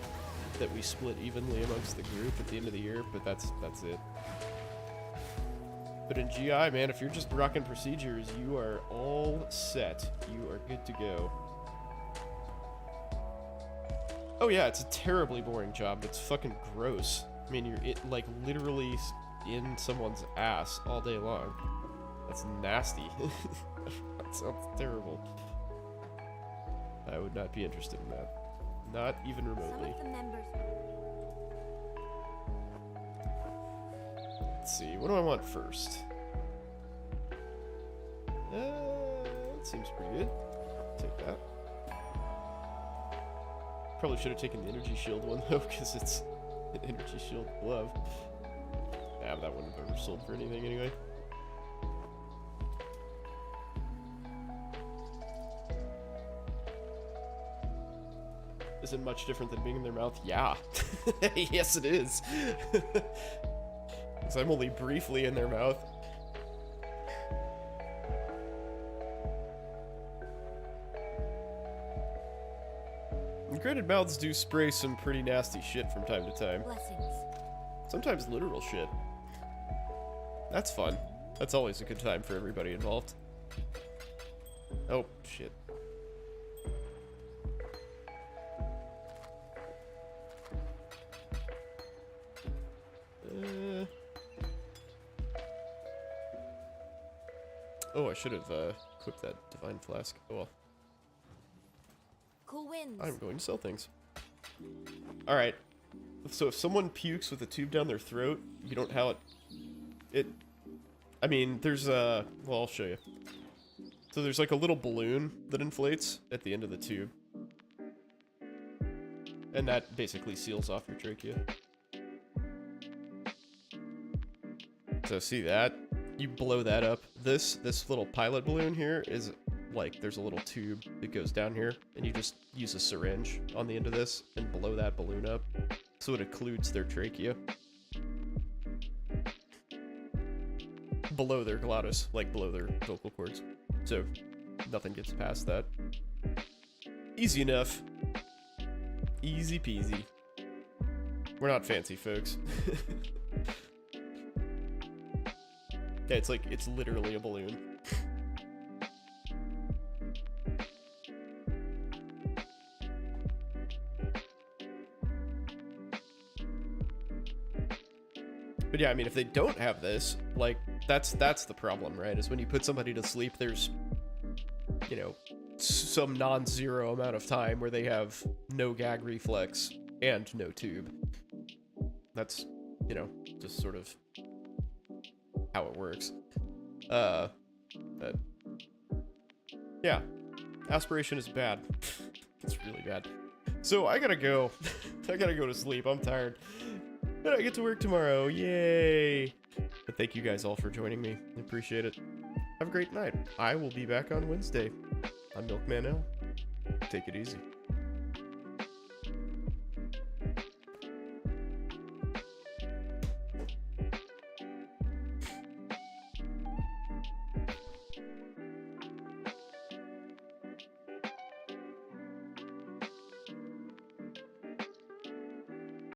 that we split evenly amongst the group at the end of the year, but that's it. But in GI, man, if you're just rocking procedures, you are all set. You are good to go. Oh yeah, it's a terribly boring job. It's fucking gross. I mean, you're like literally in someone's ass all day long. That's nasty. That sounds terrible. I would not be interested in that. Not even remotely. Some of the members. Let's see, what do I want first? That seems pretty good. Take that. Probably should have taken the energy shield one though, because it's an energy shield glove. Nah, that wouldn't have ever sold for anything anyway. Isn't much different than being in their mouth. Yeah. Yes, it is. Because I'm only briefly in their mouth. And granted, mouths do spray some pretty nasty shit from time to time. Blessings. Sometimes literal shit. That's fun. That's always a good time for everybody involved. Oh, shit. Oh, I should have equipped that divine flask. Oh well. Cool winds. I'm going to sell things. Alright. So if someone pukes with a tube down their throat, you don't how it... I mean, there's well, I'll show you. So there's like a little balloon that inflates at the end of the tube. And that basically seals off your trachea. So see that? You blow that up. This little pilot balloon here is like, there's a little tube that goes down here, and you just use a syringe on the end of this and blow that balloon up so it occludes their trachea. Below their glottis, like below their vocal cords. So nothing gets past that. Easy enough. Easy peasy. We're not fancy, folks. Yeah, it's literally a balloon. But yeah, I mean, if they don't have this, like, that's the problem, right? Is when you put somebody to sleep, there's, you know, some non-zero amount of time where they have no gag reflex and no tube. That's, you know, just sort of how it works. Yeah, aspiration is bad. It's really bad. So I gotta go. I gotta go to sleep. I'm tired. And I get to work tomorrow. Yay! But thank you guys all for joining me. I appreciate it. Have a great night. I will be back on Wednesday. I'm Milkman L. Take it easy.